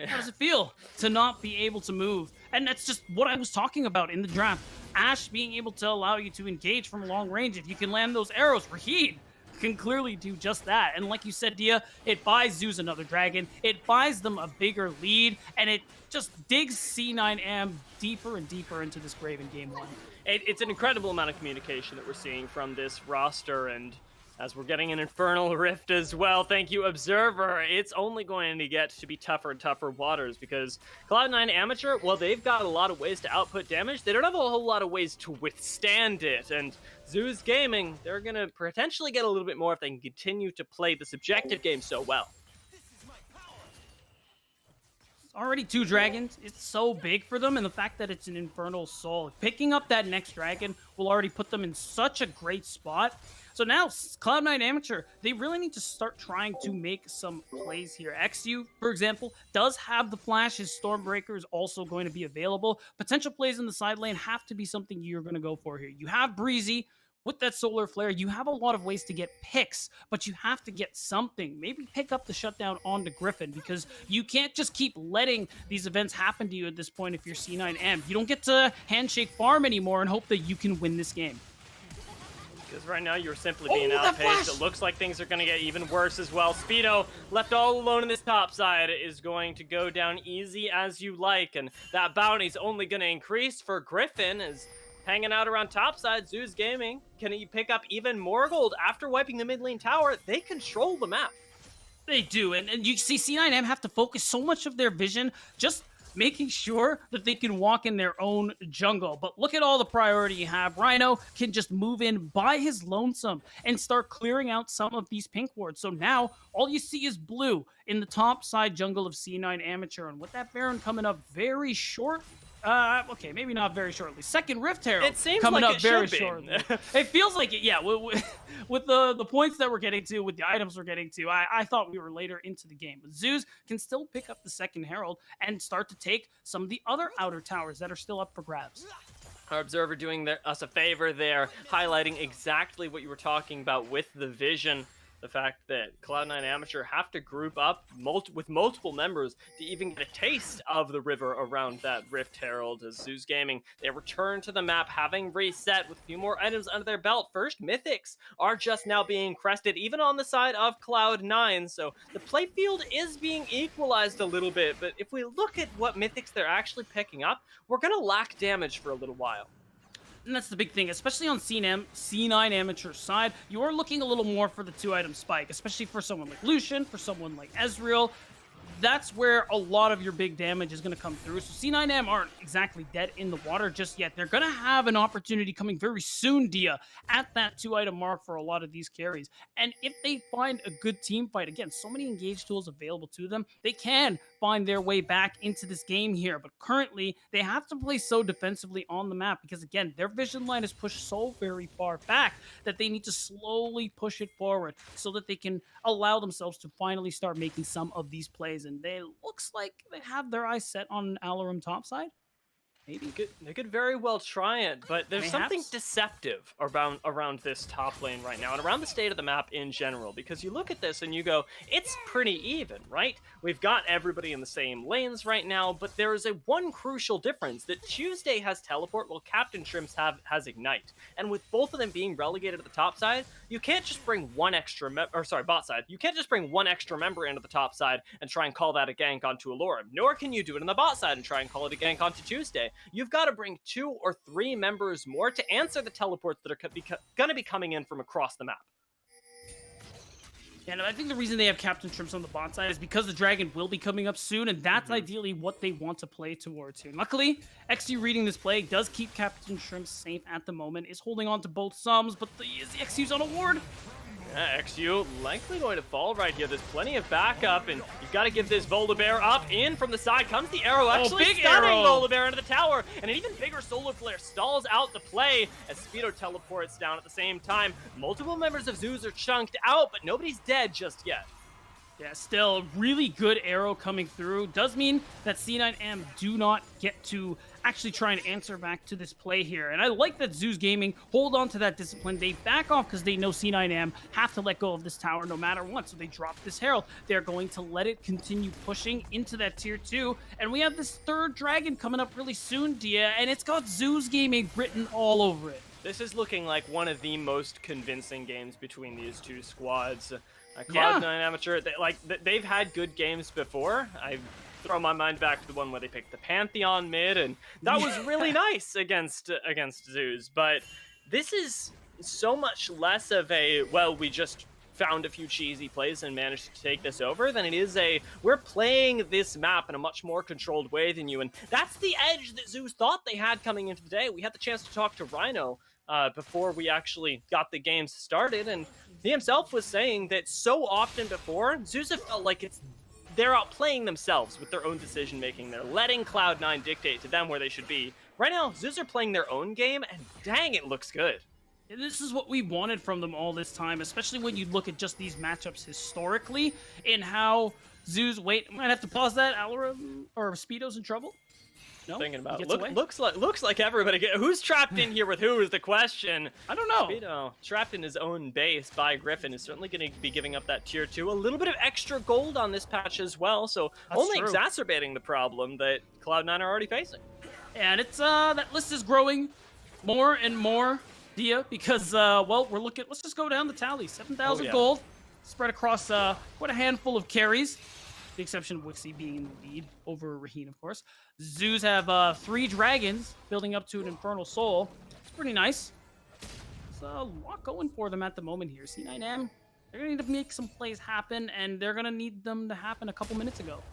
How does it feel to not be able to move? And that's just what I was talking about in the draft. Ashe being able to allow you to engage from long range. If you can land those arrows, Raheed can clearly do just that. And like you said, Dia, it buys Zeus another dragon. It buys them a bigger lead, and it just digs C9M deeper and deeper into this grave in game 1. It's an incredible amount of communication that we're seeing from this roster, and as we're getting an Infernal Rift as well, thank you, Observer, it's only going to get to be tougher and tougher waters, because Cloud9 Amateur, well, they've got a lot of ways to output damage. They don't have a whole lot of ways to withstand it, and Zeus Gaming, they're going to potentially get a little bit more if they can continue to play this objective game so well. Already 2 dragons. It's so big for them, and the fact that it's an Infernal Soul, picking up that next dragon will already put them in such a great spot. So now, Cloud9 Amateur, they really need to start trying to make some plays here. XU, for example, does have the flash. His Stormbreaker is also going to be available. Potential plays in the side lane have to be something you're going to go for here. You have Breezy. With that Solar Flare, you have a lot of ways to get picks, but you have to get something. Maybe pick up the shutdown onto Griffin, because you can't just keep letting these events happen to you at this point if you're C9M. You don't get to handshake farm anymore and hope that you can win this game. Because right now you're simply being outpaced. It looks like things are going to get even worse as well. Speedo, left all alone in this top side, is going to go down easy as you like, and that bounty's only going to increase for Griffin as hanging out around topside. Zeus Gaming, can he pick up even more gold after wiping the mid lane tower? They control the map. They do, and you see C9M have to focus so much of their vision just making sure that they can walk in their own jungle. But look at all the priority you have. Rhino can just move in by his lonesome and start clearing out some of these pink wards. So now all you see is blue in the top side jungle of C9 Amateur, and with that Baron coming up very short. Okay, maybe not very shortly. Second Rift Herald it seems coming like up very shortly. It feels like it, yeah. With the points that we're getting to, with the items we're getting to, I thought we were later into the game. But Zeus can still pick up the second Herald and start to take some of the other outer towers that are still up for grabs. Our Observer doing us a favor there, highlighting exactly what you were talking about with the vision. The fact that Cloud9 Amateur have to group up with multiple members to even get a taste of the river around that Rift Herald. As Zeus Gaming, they return to the map, having reset with a few more items under their belt. First, Mythics are just now being crested, even on the side of Cloud9. So the playfield is being equalized a little bit, but if we look at what Mythics they're actually picking up, we're going to lack damage for a little while. And that's the big thing, especially on C9 Amateur side. You are looking a little more for the 2-item spike, especially for someone like Lucian, for someone like Ezreal. That's where a lot of your big damage is going to come through. So C9M aren't exactly dead in the water just yet. They're going to have an opportunity coming very soon, Dia, at that 2-item mark for a lot of these carries. And if they find a good team fight, again, so many engage tools available to them, they can find their way back into this game here. But currently, they have to play so defensively on the map because, again, their vision line is pushed so very far back that they need to slowly push it forward so that they can allow themselves to finally start making some of these plays. And they looks like they have their eyes set on Alarum topside. Maybe. They could very well try it, but there's something Mayhaps. deceptive around this top lane right now, and around the state of the map in general, because you look at this and you go, it's pretty even, right? We've got everybody in the same lanes right now, but there is one crucial difference, that Tuesday has teleport while Captain Shrimps has ignite. And with both of them being relegated at the top side, you can't just bring one extra bot side. You can't just bring one extra member into the top side and try and call that a gank onto Alorum, nor can you do it on the bot side and try and call it a gank onto Tuesday. You've got to bring 2 or 3 members more to answer the teleports that are going to be coming in from across the map. And I think the reason they have Captain Shrimps on the bot side is because the dragon will be coming up soon, and that's ideally what they want to play towards here. Luckily, XU reading this play does keep Captain Shrimps safe at the moment, is holding on to both sums, but the XU's on a ward. Yeah, XU likely going to fall right here. There's plenty of backup, and you've got to give this Volibear up. In from the side comes the arrow, actually big stunning arrow. Volibear into the tower, and an even bigger solar flare stalls out the play as Speedo teleports down at the same time. Multiple members of Zeus are chunked out, but nobody's dead just yet. Yeah, still a really good arrow coming through. Does mean that C9M do not get to actually try and answer back to this play here. And I like that Zeus Gaming hold on to that discipline. They back off because they know C9M have to let go of this tower no matter what. So they drop this Herald. They're going to let it continue pushing into that tier 2. And we have this third dragon coming up really soon, Dia, and it's got Zeus Gaming written all over it. This is looking like one of the most convincing games between these two squads. Cloud9 Amateur, they've had good games before. I throw my mind back to the one where they picked the Pantheon mid, and that was really nice against Zeus. But this is so much less of a, well, we just found a few cheesy plays and managed to take this over, than it is a, we're playing this map in a much more controlled way than you. And that's the edge that Zeus thought they had coming into the day. We had the chance to talk to Rhino before we actually got the games started, and he himself was saying that so often before, Zeus have felt like they're outplaying themselves with their own decision making. They're letting Cloud9 dictate to them where they should be. Right now, Zeus are playing their own game, and dang, it looks good. This is what we wanted from them all this time, especially when you look at just these matchups historically, and how Zeus, wait, I might have to pause that, Alarum or Speedo's in trouble? No? Thinking about He it. gets away? Looks like everybody who's trapped in here with who is the question. I don't know. Speedo, trapped in his own base by Griffin, is certainly going to be giving up that tier 2. A little bit of extra gold on this patch as well, so That's only true. exacerbating the problem that Cloud9 are already facing. And it's that list is growing more and more, Dia, because well, let's just go down the tally. 7,000 gold spread across quite a handful of carries. The exception of Wixie being in the lead over Raheen, of course. Zeus have 3 dragons building up to an Infernal Soul. It's pretty nice. There's a lot going for them at the moment here. C9M, they're going to need to make some plays happen, and they're going to need them to happen a couple minutes ago.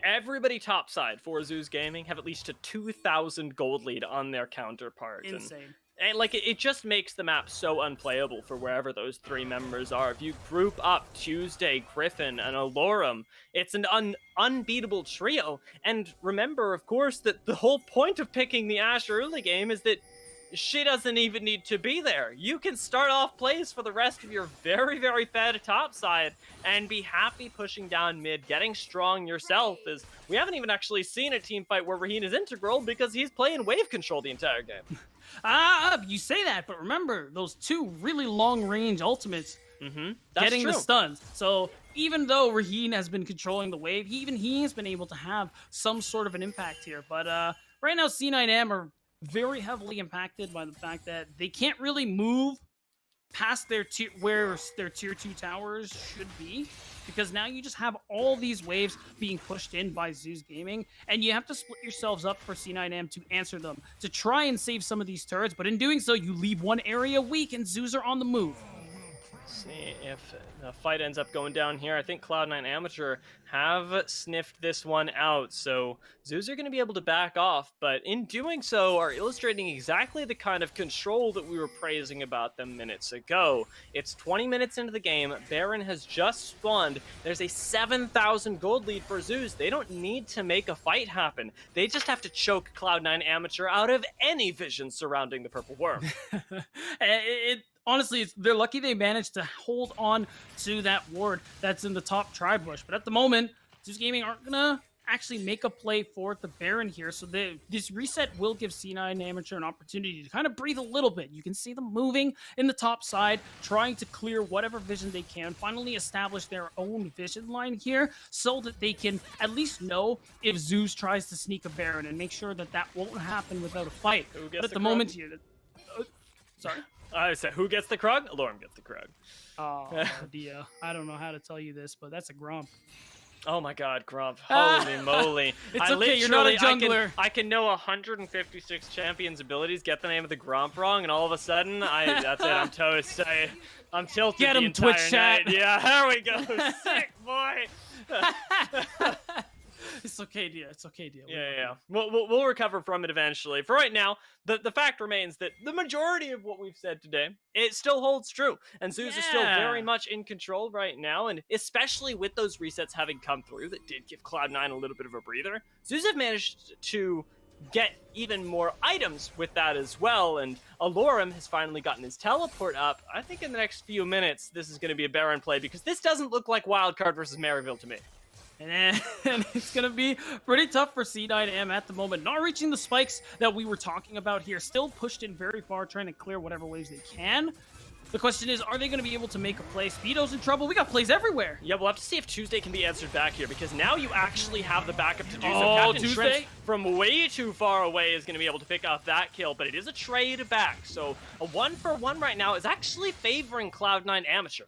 Everybody topside for Zeus Gaming have at least a 2,000 gold lead on their counterpart. Insane. And like, it just makes the map so unplayable for wherever those 3 members are. If you group up Tuesday, Griffin, and Alorum, it's an unbeatable trio. And remember, of course, that the whole point of picking the Ashe early game is that she doesn't even need to be there. You can start off plays for the rest of your very, very fed topside and be happy pushing down mid, getting strong yourself. As we haven't even actually seen a team fight where Raheen is integral because he's playing wave control the entire game. You say that, but remember, those 2 really long-range ultimates getting true. the stuns. So even though Raheen has been controlling the wave, even he has been able to have some sort of an impact here. But right now, C9M are very heavily impacted by the fact that they can't really move past where their tier 2 towers should be, because now you just have all these waves being pushed in by Zeus Gaming, and you have to split yourselves up for C9M to answer them, to try and save some of these turrets, but in doing so, you leave one area weak, and Zeus are on the move. See if the fight ends up going down here. I think Cloud9 Amateur have sniffed this one out, so Zoos are going to be able to back off, but in doing so are illustrating exactly the kind of control that we were praising about them minutes ago. It's 20 minutes into the game, Baron has just spawned, there's a 7,000 gold lead for Zoos. They don't need to make a fight happen. They just have to choke Cloud9 Amateur out of any vision surrounding the Purple Worm. Honestly, they're lucky they managed to hold on to that ward that's in the top tribe bush. But at the moment, Zeus Gaming aren't going to actually make a play for the Baron here. So this reset will give C9 Amateur an opportunity to kind of breathe a little bit. You can see them moving in the top side, trying to clear whatever vision they can, finally establish their own vision line here so that they can at least know if Zeus tries to sneak a Baron and make sure that that won't happen without a fight. But at the moment here... sorry? I said, who gets the Krug? Alorm gets the Krug. Oh, Dia. I don't know how to tell you this, but that's a Grump. Oh my god, Grump. Holy moly. It's okay, you're not a jungler. I can know 156 champions' abilities, get the name of the Grump wrong, and all of a sudden, that's it, I'm toast. I'm tilted Get him, the entire Twitch night. chat. Yeah, there we go. Sick, boy. It's okay, Dia. It's okay, Dia. Yeah. We'll recover from it eventually. For right now, the fact remains that the majority of what we've said today, it still holds true. And Zeus is still very much in control right now, and especially with those resets having come through that did give Cloud9 a little bit of a breather, Zeus have managed to get even more items with that as well, and Alorm has finally gotten his teleport up. I think in the next few minutes, this is going to be a Baron play, because this doesn't look like Wildcard versus Maryville to me. And it's going to be pretty tough for C9M at the moment. Not reaching the spikes that we were talking about here. Still pushed in very far, trying to clear whatever waves they can. The question is, are they going to be able to make a play? Speedo's in trouble. We got plays everywhere. Yeah, we'll have to see if Tuesday can be answered back here, because now you actually have the backup to do so. Oh, Captain Tuesday? Shrimp from way too far away is going to be able to pick off that kill, but it is a trade back. So a 1-for-1 right now is actually favoring Cloud9 Amateur.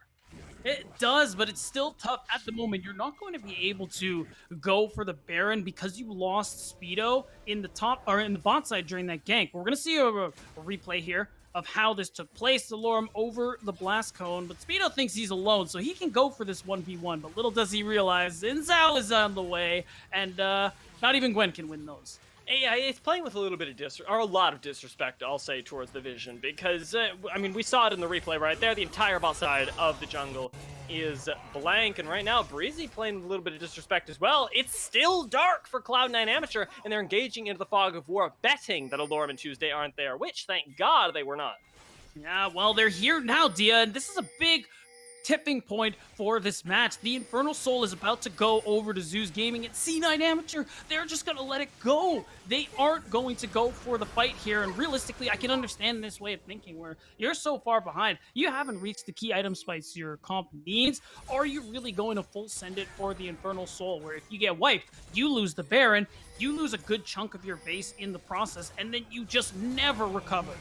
It does, but it's still tough at the moment. You're not going to be able to go for the Baron because you lost Speedo in the top or in the bot side during that gank. We're going to see a replay here of how this took place. Alorm over the blast cone, but Speedo thinks he's alone, so he can go for this 1v1. But little does he realize Inzao is on the way, and not even Gwen can win those. Yeah, it's playing with a little bit of a lot of disrespect, I'll say, towards the vision, because, I mean, we saw it in the replay right there. The entire bot side of the jungle is blank, and right now, Breezy playing with a little bit of disrespect as well. It's still dark for Cloud9 Amateur, and they're engaging into the fog of war, betting that Alorm and Tuesday aren't there, which, thank God, they were not. Yeah, well, they're here now, Dia, and this is a big tipping point for this match. The Infernal Soul is about to go over to Zeus Gaming, and C9 Amateur, they're just going to let it go. They aren't going to go for the fight here, and realistically, I can understand this way of thinking where you're so far behind, you haven't reached the key item spikes your comp needs. Are you really going to full send it for the Infernal Soul, where if you get wiped, you lose the Baron, you lose a good chunk of your base in the process, and then you just never recover.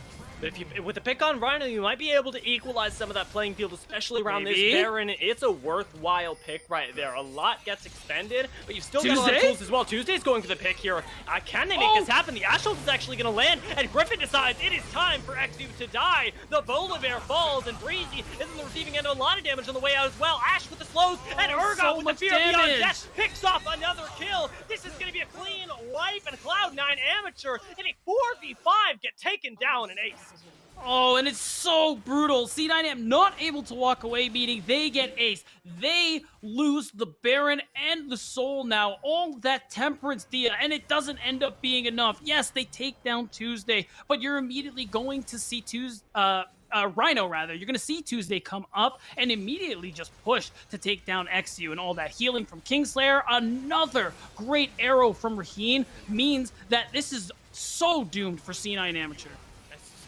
But with a pick on Rhino, you might be able to equalize some of that playing field, especially around this Baron. It's a worthwhile pick right there. A lot gets expended, but you've still got a lot of tools as well. Tuesday's going for the pick here. Can they make this happen? The Ash ult is actually going to land, and Griffin decides it is time for XU to die. The Volibear falls, and Breezy is in the receiving end of a lot of damage on the way out as well. Ash with the slows, and Urgot with the fear beyond death picks off another kill. This is going to be a clean wipe, and Cloud9 Amateur in a 4v5 get taken down an ace. Oh, and it's so brutal. C9M not able to walk away, meaning they get ace. They lose the Baron and the Soul now. All that Temperance, Dia, and it doesn't end up being enough. Yes, they take down Tuesday, but you're immediately going to see Rhino, rather. You're going to see Tuesday come up and immediately just push to take down XU, and all that healing from Kingslayer. Another great arrow from Raheen means that this is so doomed for C9 Amateur.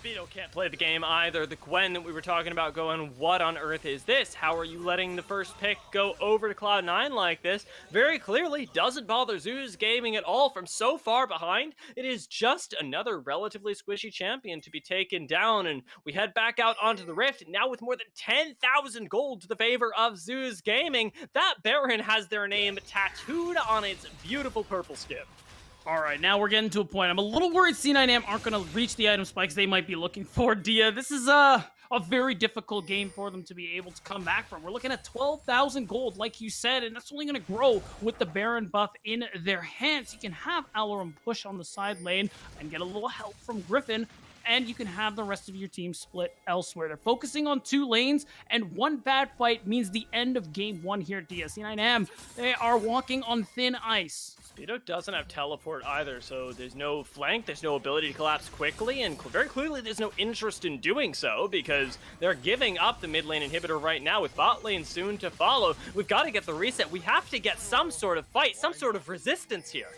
Speedo can't play the game either. The Gwen that we were talking about going, what on earth is this? How are you letting the first pick go over to Cloud9 like this? Very clearly doesn't bother Zeus Gaming at all from so far behind. It is just another relatively squishy champion to be taken down, and we head back out onto the Rift, now with more than 10,000 gold to the favor of Zeus Gaming. That Baron has their name tattooed on its beautiful purple skin. All right, now we're getting to a point. I'm a little worried C9M aren't going to reach the item spikes they might be looking for, Dia. This is, a very difficult game for them to be able to come back from. We're looking at 12,000 gold, like you said, and that's only going to grow with the Baron buff in their hands. You can have Alarum push on the side lane and get a little help from Griffin, and you can have the rest of your team split elsewhere. They're focusing on 2 lanes, and one bad fight means the end of game 1 here at DSC9M. They are walking on thin ice. Speedo doesn't have teleport either, so there's no flank, there's no ability to collapse quickly, and very clearly there's no interest in doing so because they're giving up the mid lane inhibitor right now with bot lane soon to follow. We've got to get the reset. We have to get some sort of fight, some sort of resistance here.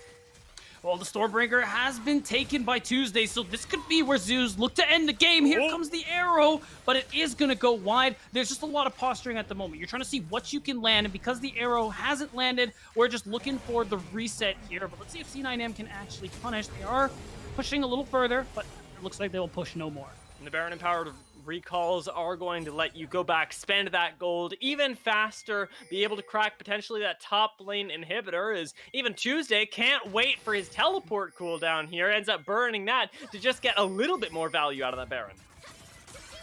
Well, the Stormbreaker has been taken by Tuesday, so this could be where Zeus look to end the game. Here comes the arrow, but it is going to go wide. There's just a lot of posturing at the moment. You're trying to see what you can land, and because the arrow hasn't landed, we're just looking for the reset here. But let's see if C9M can actually punish. They are pushing a little further, but it looks like they will push no more. And the Baron Empowered recalls are going to let you go back, spend that gold even faster, be able to crack potentially that top lane inhibitor, as even Tuesday can't wait for his teleport cooldown here, ends up burning that to just get a little bit more value out of that Baron.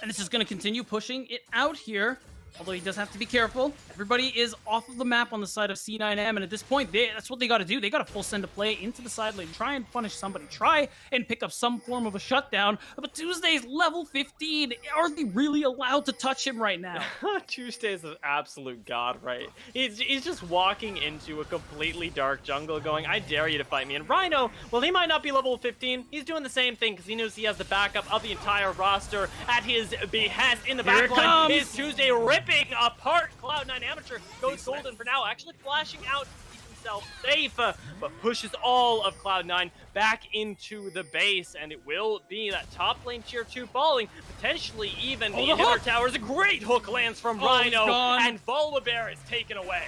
And this is going to continue pushing it out here, although he does have to be careful. Everybody is off of the map on the side of C9M, and at this point, that's what they got to do. They got to full send a play into the side lane, try and punish somebody, try and pick up some form of a shutdown. But Tuesday's level 15. Are they really allowed to touch him right now? Tuesday's an absolute god, right? He's just walking into a completely dark jungle going, I dare you to fight me. And Rhino, well, he might not be level 15. He's doing the same thing because he knows he has the backup of the entire roster at his behest. In the backline is Tuesday ripping apart Cloud9 Amateur. Goes golden for now, actually flashing out to keep himself safe, but pushes all of Cloud9 back into the base, and it will be that top lane tier 2 falling, potentially even the inhibitor towers. A great hook lands from Rhino, and Volibear is taken away.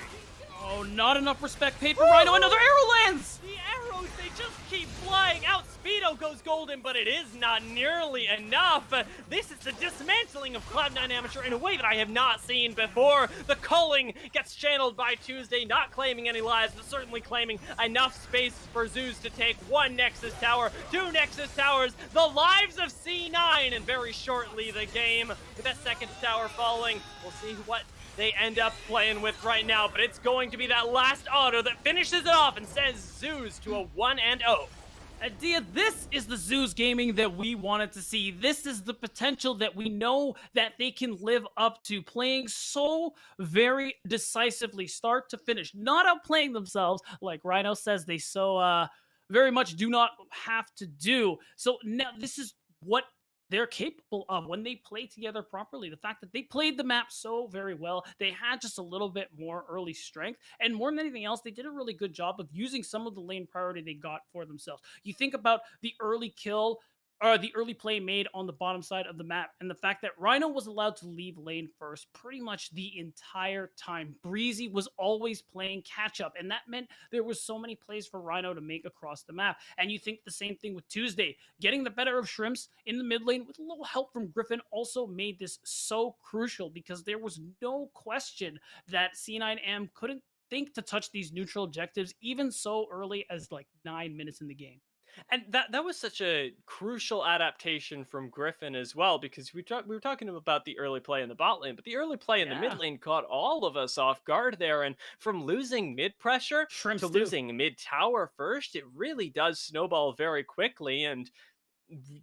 Oh, not enough respect paid for Rhino. Another arrow lands! The arrows, they just keep flying out. Speedo goes golden, but it is not nearly enough. This is the dismantling of Cloud9 Amateur in a way that I have not seen before. The culling gets channeled by Tuesday, not claiming any lives, but certainly claiming enough space for Zeus to take 1 Nexus Tower, 2 Nexus Towers, the lives of C9, and very shortly the game with that 2nd tower falling. We'll see what they end up playing with right now, but it's going to be that last auto that finishes it off and sends Zeus to a 1-0. Dia, this is the Zeus gaming that we wanted to see. This is the potential that we know that they can live up to, playing so very decisively, start to finish, not outplaying themselves, like Rhino says they so very much do not have to do. So now this is what they're capable of when they play together properly. The fact that they played the map so very well, they had just a little bit more early strength, and more than anything else, they did a really good job of using some of the lane priority they got for themselves. You think about the early kill, or the early play made on the bottom side of the map, and the fact that Rhino was allowed to leave lane first pretty much the entire time. Breezy was always playing catch up, and that meant there was so many plays for Rhino to make across the map. And you think the same thing with Tuesday. Getting the better of Shrimps in the mid lane with a little help from Griffin also made this so crucial, because there was no question that C9M couldn't think to touch these neutral objectives even so early as like 9 minutes in the game. And that was such a crucial adaptation from Griffin as well, because we were talking about the early play in the bot lane, but the early play in the mid lane caught all of us off guard there. And from losing mid pressure to losing mid tower first, it really does snowball very quickly. And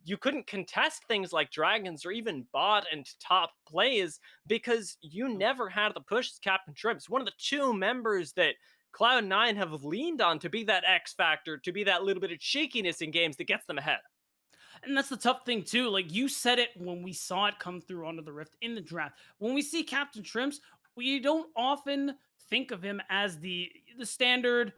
you couldn't contest things like dragons or even bot and top plays because you never had the push as Captain Shrimps, one of the 2 members that Cloud9 have leaned on to be that X factor, to be that little bit of cheekiness in games that gets them ahead. And that's the tough thing too. Like, you said it when we saw it come through onto the Rift in the draft. When we see Captain Shrimps, we don't often think of him as the standard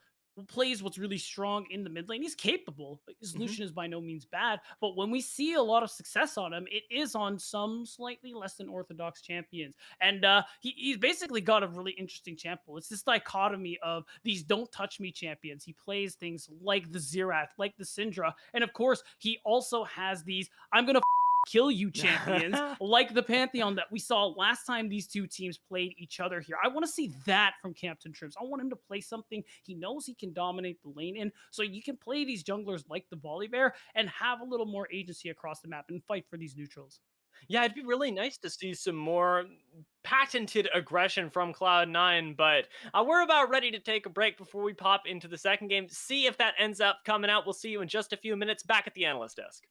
plays what's really strong in the mid lane. He's capable. His Lucian is by no means bad, but when we see a lot of success on him, it is on some slightly less than orthodox champions. And he's basically got a really interesting champion. It's this dichotomy of these don't touch me champions. He plays things like the Xerath, like the Syndra, and of course he also has these I'm gonna kill you champions like the Pantheon that we saw last time these 2 teams played each other here. I want to see that from Captain Shrimps. I want him to play something he knows he can dominate the lane in, so you can play these junglers like the Volibear and have a little more agency across the map and fight for these neutrals. Yeah, it'd be really nice to see some more patented aggression from Cloud9, but we're about ready to take a break before we pop into the second game. See if that ends up coming out. We'll see you in just a few minutes back at the analyst desk.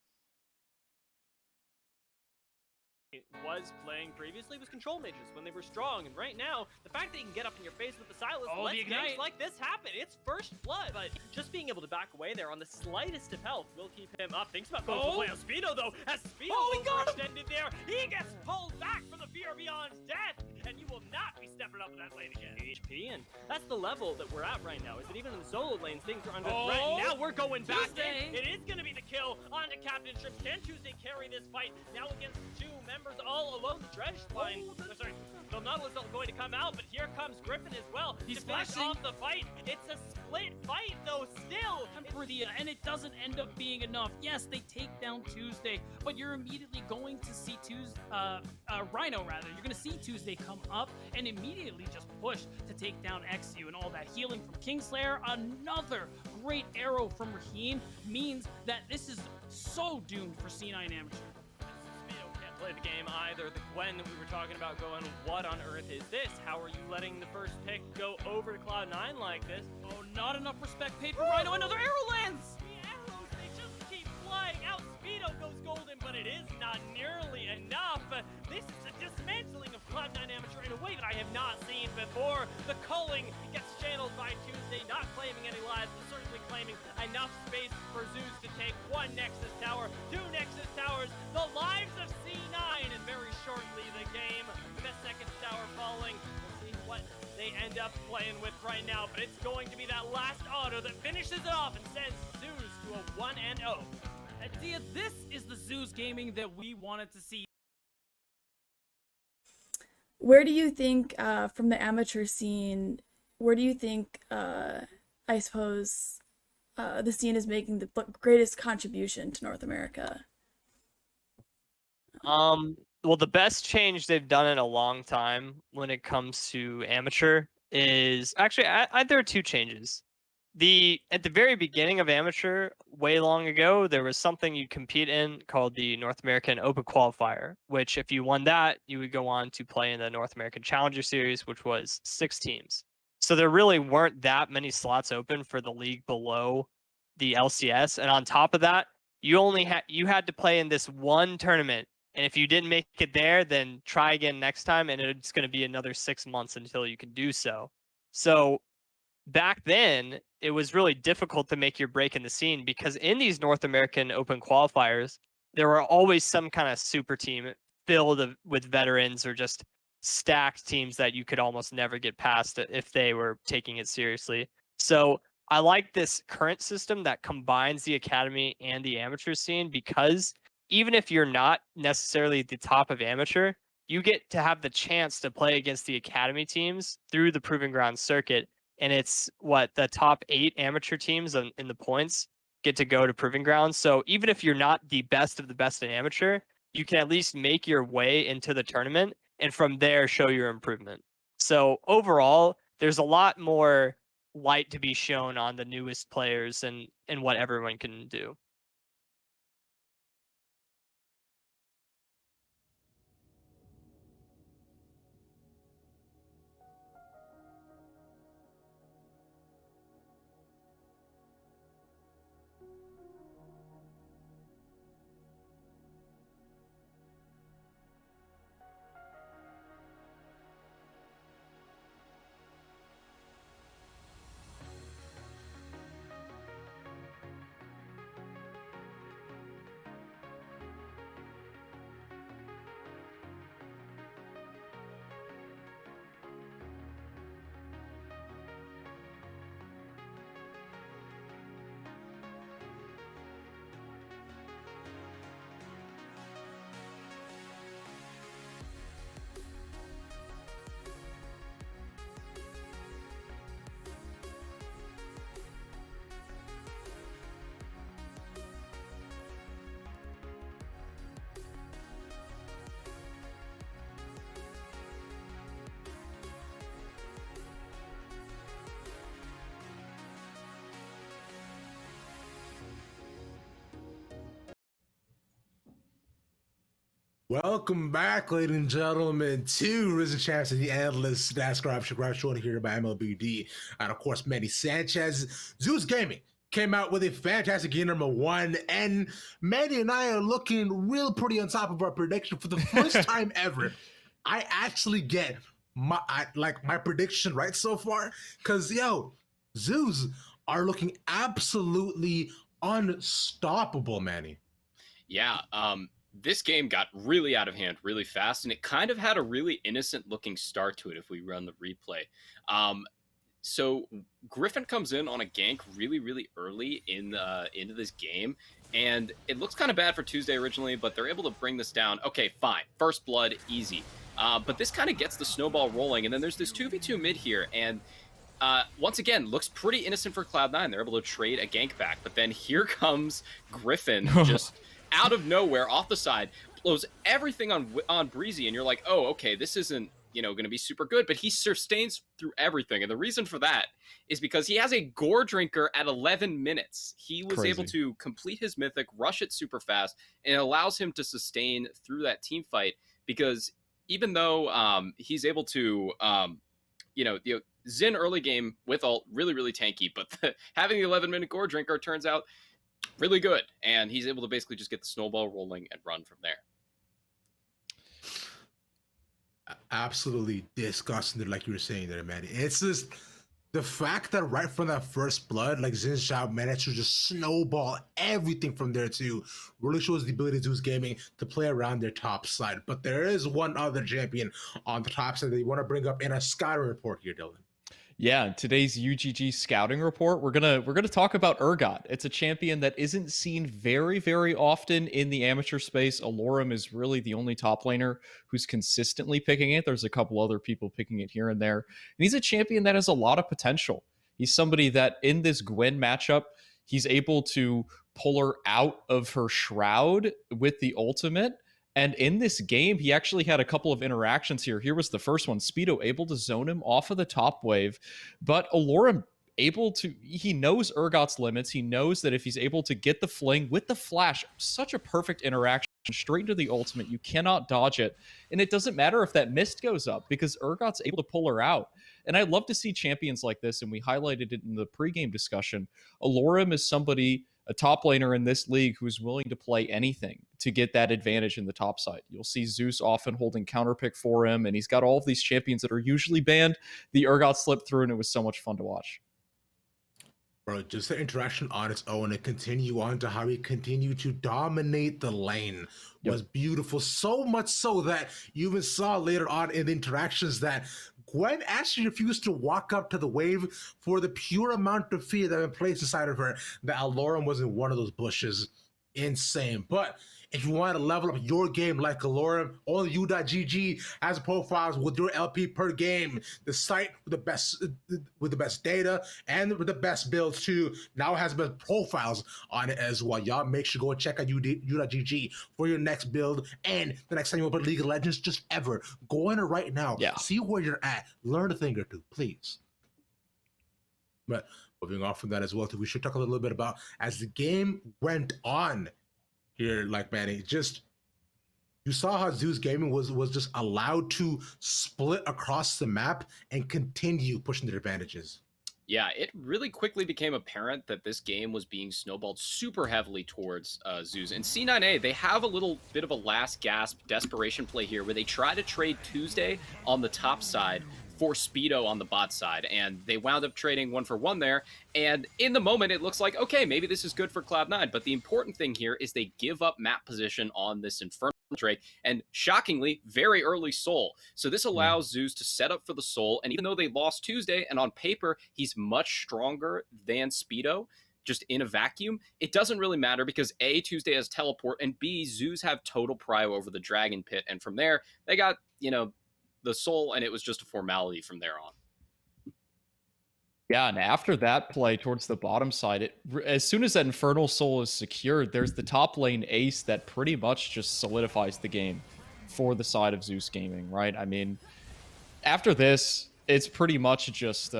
Was playing previously was control mages when they were strong, and right now the fact that he can get up in your face with the Silas lets games like this happen. It's first blood, but just being able to back away there on the slightest of health will keep him up. Thinks about going for play on Speedo though, as Speedo overextended there. He gets pulled back from the fear beyond death, and you will not be stepping up in that lane again. HP, and that's the level that we're at right now. Is that even in the solo lanes things are under threat? Now we're going back in. It is going to be the kill onto Captain Trips. Can Tuesday carry this fight now against two members all alone? The dredge line. Sorry, the Nautilus is going to come out, but here comes Griffin as well. He's flashing off the fight. It's a split fight though. Still, and it doesn't end up being enough. Yes, they take down Tuesday, but you're immediately going to see Rhino rather. You're going to see Tuesday come up and immediately just push to take down XU, and all that healing from Kingslayer. Another great arrow from Raheem means that this is so doomed for C9 Amateur. Can't play the game either. The Gwen that we were talking about going, what on earth is this? How are you letting the first pick go over to Cloud9 like this? Oh, not enough respect paid for Rhino. Another arrow lands! The arrows, they just keep flying out. Speedo goes golden, but it is not nearly enough. This is a dismantling of Cloud9 Amateur in a way that I have not seen before. The culling gets channeled by Tuesday, not claiming any lives, but certainly claiming enough space for Zeus to take one Nexus Tower, two Nexus Towers, the lives of C9, and very shortly the game, with the second tower falling. We'll see what they end up playing with right now, but it's going to be that last auto that finishes it off and sends Zeus to a 1-0. Dia, this is the Zeus gaming that we wanted to see. Where do you think, from the amateur scene, where do you think, I suppose, the scene is making the greatest contribution to North America? Well, the best change they've done in a long time when it comes to amateur is actually there are two changes. At the very beginning of amateur, way long ago, there was something you'd compete in called the North American Open Qualifier, which if you won that, you would go on to play in the North American Challenger Series, which was 6 teams. So there really weren't that many slots open for the league below the LCS, and on top of that, you had to play in this one tournament, and if you didn't make it there, then try again next time, and it's going to be another 6 months until you can do so. So back then, it was really difficult to make your break in the scene because in these North American Open qualifiers, there were always some kind of super team filled with veterans or just stacked teams that you could almost never get past if they were taking it seriously. So I like this current system that combines the academy and the amateur scene because even if you're not necessarily at the top of amateur, you get to have the chance to play against the academy teams through the Proving Ground circuit. And it's the top 8 amateur teams in the points get to go to Proving Grounds. So even if you're not the best of the best in amateur, you can at least make your way into the tournament and from there show your improvement. So overall, there's a lot more light to be shown on the newest players and what everyone can do. Welcome back, ladies and gentlemen, to Risen Champs and the Endless NASCAR shown here by MLBD. And of course, Manny Sanchez. Zeus Gaming came out with a fantastic game number 1, and Manny and I are looking real pretty on top of our prediction for the first time ever. I actually get my prediction right so far, because Zeus are looking absolutely unstoppable, Manny. Yeah, this game got really out of hand really fast, and it kind of had a really innocent looking start to it if we run the replay. So Griffin comes in on a gank really, really early into this game, and it looks kind of bad for Tuesday originally, but they're able to bring this down. Okay, fine. First blood, easy. But this kind of gets the snowball rolling, and then there's this 2v2 mid here, and once again, looks pretty innocent for Cloud9. They're able to trade a gank back, but then here comes Griffin just out of nowhere, off the side, blows everything on Breezy, and you're like, oh, okay, this isn't, going to be super good, but he sustains through everything, and the reason for that is because he has a gore drinker at 11 minutes. He was able to complete his mythic, rush it super fast, and it allows him to sustain through that team fight, because even though he's able to, Xin early game with ult, really, really tanky, but having the 11-minute gore drinker turns out really good, and he's able to basically just get the snowball rolling and run from there. Absolutely disgusting, like you were saying there, man. It's just the fact that right from that first blood, like Xin Xiao managed to just snowball everything from there too, really shows the ability to Zeus Gaming to play around their top side. But there is one other champion on the top side that you want to bring up in a scouting report here, Dylan. Yeah, in today's UGG scouting report, we're gonna talk about Urgot. It's a champion that isn't seen very, very often in the amateur space. Alorum is really the only top laner who's consistently picking it. There's a couple other people picking it here and there. And he's a champion that has a lot of potential. He's somebody that in this Gwen matchup, he's able to pull her out of her shroud with the ultimate. And in this game, he actually had a couple of interactions here. Here was the first one. Speedo able to zone him off of the top wave, but Alorum he knows Urgot's limits. He knows that if he's able to get the fling with the flash, such a perfect interaction, straight into the ultimate, you cannot dodge it. And it doesn't matter if that mist goes up because Urgot's able to pull her out. And I'd love to see champions like this, and we highlighted it in the pregame discussion. Alorum is somebody, a top laner in this league, who's willing to play anything to get that advantage in the top side. You'll see Zeus often holding counterpick for him, and he's got all of these champions that are usually banned. The Urgot slipped through, and it was so much fun to watch. Bro, just the interaction on its own and continue on to how he continued to dominate the lane was beautiful. So much so that you even saw later on in the interactions that Gwen actually refused to walk up to the wave for the pure amount of fear that had been placed inside of her that Alorum was in one of those bushes. Insane. But if you want to level up your game like Alorum, only U.GG has profiles with your LP per game. The site with the best data and with the best builds too now has best profiles on it as well. Y'all make sure to go and check out U.GG for your next build and the next time you want to play League of Legends, just ever. Go in it right now. Yeah. See where you're at. Learn a thing or two, please. But moving off from that as well, too, we should talk a little bit about as the game went on here, like Manny, just you saw how Zeus Gaming was just allowed to split across the map and continue pushing their advantages. Yeah, it really quickly became apparent that this game was being snowballed super heavily towards Zeus. And C9A, they have a little bit of a last gasp desperation play here where they try to trade Tuesday on the top side for Speedo on the bot side, and they wound up trading 1-for-1 there, and in the moment it looks like, okay, maybe this is good for Cloud9, but the important thing here is they give up map position on this Infernal Drake, and shockingly, very early Soul. So this allows Zeus to set up for the Soul, and even though they lost Tuesday, and on paper, he's much stronger than Speedo, just in a vacuum, it doesn't really matter because A, Tuesday has teleport, and B, Zeus have total prio over the Dragon Pit, and from there, they got, the Soul, and it was just a formality from there on. Yeah, and after that play towards the bottom side, as soon as that Infernal Soul is secured, there's the top lane ace that pretty much just solidifies the game for the side of Zeus Gaming, right? I mean, after this, it's pretty much just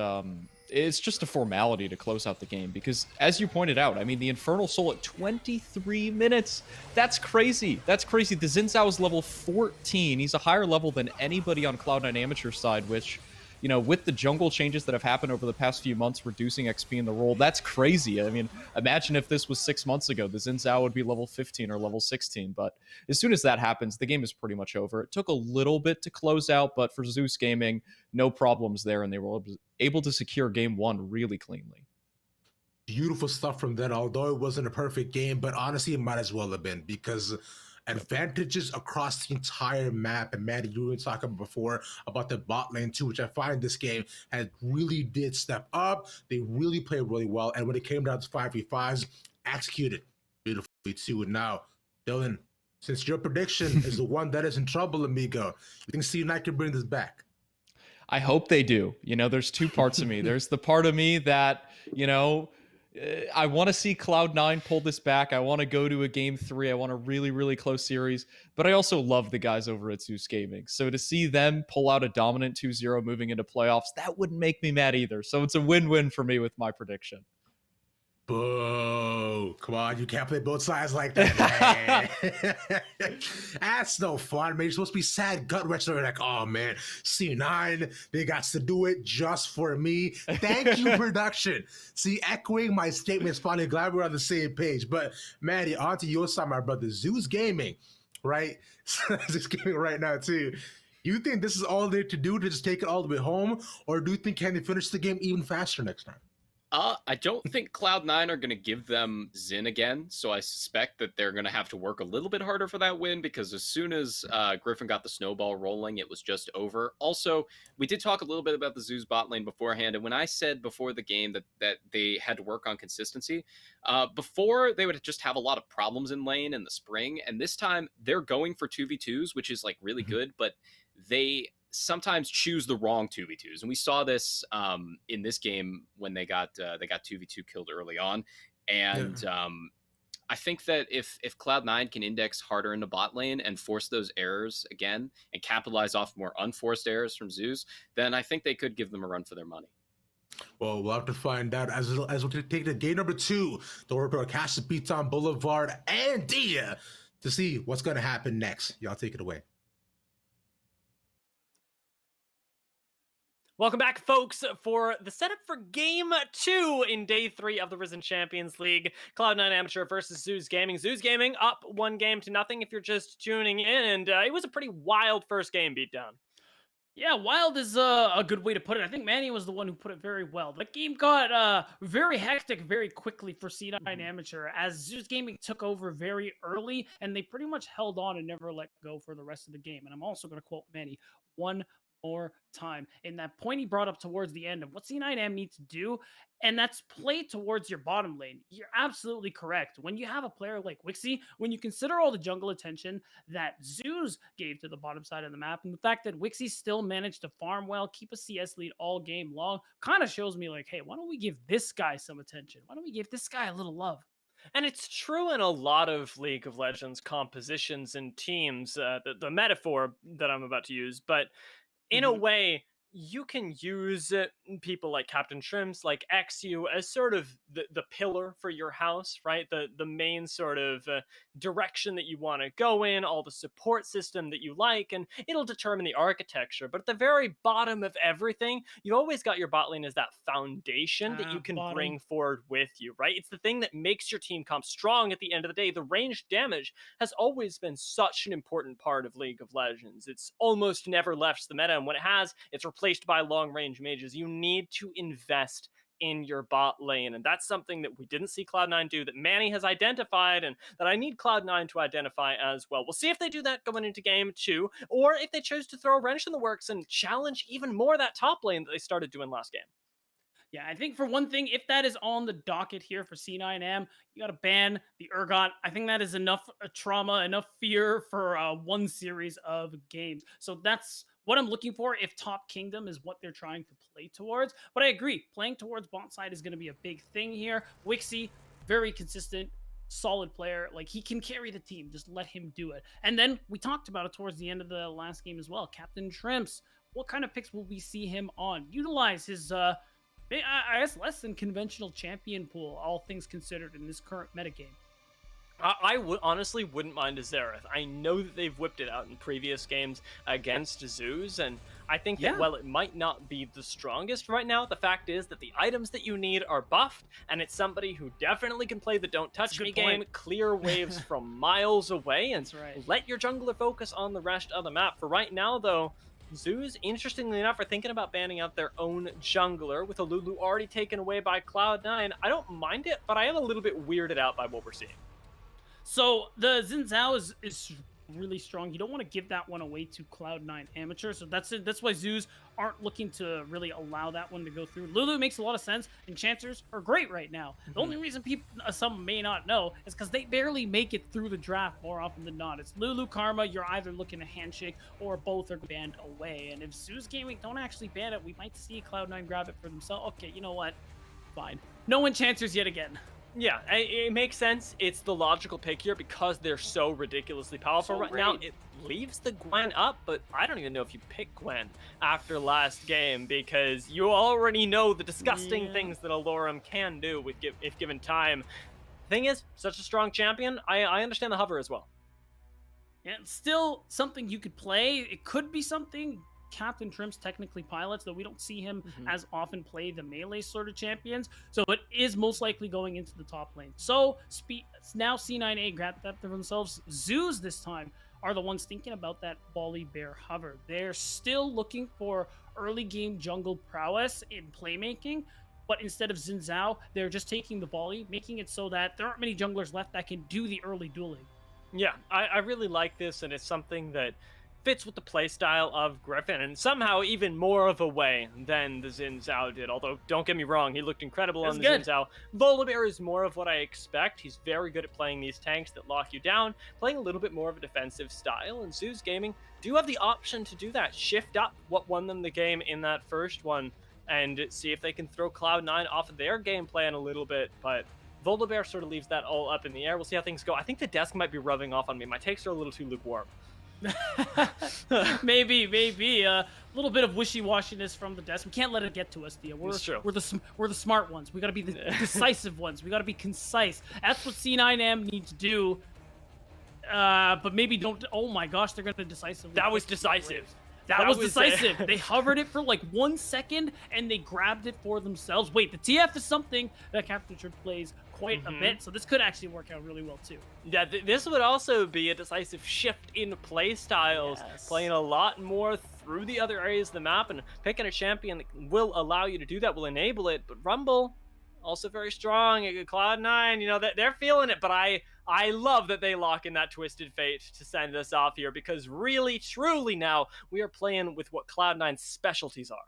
it's just a formality to close out the game because, as you pointed out, I mean, the Infernal Soul at 23 minutes, that's crazy. That's crazy. The Xin Zhao is level 14. He's a higher level than anybody on Cloud9 Amateur side, which, you know, with the jungle changes that have happened over the past few months, reducing XP in the role, that's crazy. I mean, imagine if this was 6 months ago, the Xin Zhao would be level 15 or level 16. But as soon as that happens, the game is pretty much over. It took a little bit to close out, but for Zeus Gaming, no problems there, and they were able to secure game one really cleanly. Beautiful stuff from that, although it wasn't a perfect game, but honestly, it might as well have been because advantages across the entire map. And Maddie, you were talking before about the bot lane too, which I find this game had really did step up. They really played really well. And when it came down to 5v5s, executed beautifully too. And now, Dylan, since your prediction is the one that is in trouble, amigo, you think C9 can bring this back? I hope they do. You know, there's two parts of me. There's the part of me that, you know, I want to see Cloud9 pull this back. I want to go to a game 3. I want a really, really close series. But I also love the guys over at Zeus Gaming. So to see them pull out a dominant 2-0 moving into playoffs, that wouldn't make me mad either. So it's a win-win for me with my prediction. Boo. Come on, you can't play both sides like that, man. That's no fun, man. You're supposed to be sad, gut-wrenching. Like, oh, man, C9, they got to do it just for me. Thank you, production. See, echoing my statements, finally glad we're on the same page. But, Maddie, on to your side, my brother. Zeus Gaming, right? Zeus Gaming right now, too. You think this is all there to do to just take it all the way home? Or do you think can they finish the game even faster next time? I don't think Cloud9 are going to give them Xin again, so I suspect that they're going to have to work a little bit harder for that win, because as soon as Griffin got the snowball rolling, it was just over. Also, we did talk a little bit about the Zeus bot lane beforehand, and when I said before the game that they had to work on consistency, before they would just have a lot of problems in lane in the spring, and this time they're going for 2v2s, which is like really good, but they sometimes choose the wrong 2v2s, and we saw this in this game when they got 2v2 killed early on. And I think that if Cloud9 can index harder in the bot lane and force those errors again and capitalize off more unforced errors from Zeus, then I think they could give them a run for their money. Well, we'll have to find out as we'll take the game number 2, the Orbital Castle Beaton Boulevard and Dia, to see what's going to happen next. Y'all take it away. Welcome back, folks, for the setup for Game 2 in Day 3 of the Risen Champions League. Cloud9 Amateur versus Zeus Gaming. Zeus Gaming up 1-0 if you're just tuning in, and it was a pretty wild first game beatdown. Yeah, wild is a good way to put it. I think Manny was the one who put it very well. The game got very hectic very quickly for C9 Amateur as Zeus Gaming took over very early, and they pretty much held on and never let go for the rest of the game. And I'm also going to quote Manny one more time in that point he brought up towards the end of what C9M needs to do, and that's play towards your bottom lane. You're absolutely correct. When you have a player like Wixie, when you consider all the jungle attention that Zeus gave to the bottom side of the map, and the fact that Wixie still managed to farm well, keep a CS lead all game long, kind of shows me like, hey, why don't we give this guy some attention? Why don't we give this guy a little love? And it's true in a lot of League of Legends compositions and teams, the metaphor that I'm about to use, but in a way, you can use people like Captain Shrimps, like XU, as sort of the pillar for your house, right? The main sort of direction that you want to go in, all the support system that you like, and it'll determine the architecture. But at the very bottom of everything, you've always got your bot lane as that foundation that you can bring forward with you, right? It's the thing that makes your team comp strong at the end of the day. The ranged damage has always been such an important part of League of Legends. It's almost never left the meta, and when it has, it's replaced by long-range mages. You need to invest in your bot lane, and that's something that we didn't see Cloud9 do, that Manny has identified, and that I need Cloud9 to identify as well. We'll see if they do that going into Game 2, or if they choose to throw a wrench in the works and challenge even more that top lane that they started doing last game. Yeah, I think for one thing, if that is on the docket here for C9M, you got to ban the Urgot. I think that is enough trauma, enough fear for one series of games. So that's what I'm looking for if Top Kingdom is what they're trying to play towards. But I agree, playing towards bot side is going to be a big thing here. Wixie, very consistent, solid player. Like, he can carry the team. Just let him do it. And then we talked about it towards the end of the last game as well. Captain Shrimps, what kind of picks will we see him on? Utilize his I guess less than conventional champion pool, all things considered, in this current metagame. I would honestly wouldn't mind a Xerath. I know that they've whipped it out in previous games against Zeus, and I think that while it might not be the strongest right now, the fact is that the items that you need are buffed, and it's somebody who definitely can play the don't touch me game, clear waves from miles away, and let your jungler focus on the rest of the map. For right now, though, Zeus, interestingly enough, are thinking about banning out their own jungler with a Lulu already taken away by Cloud9. I don't mind it, but I am a little bit weirded out by what we're seeing. So the Xin Zhao is really strong. You don't want to give that one away to Cloud9 Amateur. So that's it. That's why Zoos aren't looking to really allow that one to go through. Lulu makes a lot of sense. Enchanters are great right now. The only reason people, some may not know, is because they barely make it through the draft more often than not. It's Lulu, Karma, you're either looking to handshake or both are banned away. And if Zeus Gaming don't actually ban it, we might see Cloud9 grab it for themselves. Okay, you know what? Fine. No enchanters yet again. Yeah, it makes sense. It's the logical pick here because they're so ridiculously powerful right now. It leaves the Gwen up, but I don't even know if you pick Gwen after last game because you already know the disgusting things that Alorum can do if given time. Thing is, such a strong champion, I understand the hover as well. Yeah, it's still something you could play. It could be something Captain Trimps technically pilots, though we don't see him as often play the melee sort of champions. So it is most likely going into the top lane. So now C9A grabbed that for themselves. Zoos this time are the ones thinking about that Bali Bear hover. They're still looking for early game jungle prowess in playmaking. But instead of Xin Zhao, they're just taking the volley, making it so that there aren't many junglers left that can do the early dueling. Yeah, I really like this, and it's something that fits with the playstyle of Griffin, and somehow even more of a way than the Xin Zhao did. Although, don't get me wrong, he looked incredible on the Xin Zhao. Volibear is more of what I expect. He's very good at playing these tanks that lock you down, playing a little bit more of a defensive style, and Zeus Gaming do have the option to do that. Shift up what won them the game in that first one, and see if they can throw Cloud9 off of their game plan a little bit, but Volibear sort of leaves that all up in the air. We'll see how things go. I think the desk might be rubbing off on me. My takes are a little too lukewarm. maybe a little bit of wishy-washiness from the desk. We can't let it get to us, Thea. We're the smart ones. We got to be the decisive ones. We got to be concise. That's what C9M need to do. But maybe don't. Oh my gosh, they're gonna decisively. That was decisive. That was decisive. They hovered it for like 1 second and they grabbed it for themselves. Wait, the TF is something that Captain Trimps plays quite a bit, so this could actually work out really well too. Yeah, this would also be a decisive shift in play styles, playing a lot more through the other areas of the map, and picking a champion that will allow you to do that will enable it. But Rumble, also very strong. Cloud9, you know, they're feeling it, but I love that they lock in that Twisted Fate to send us off here, because really, truly now, we are playing with what Cloud9's specialties are.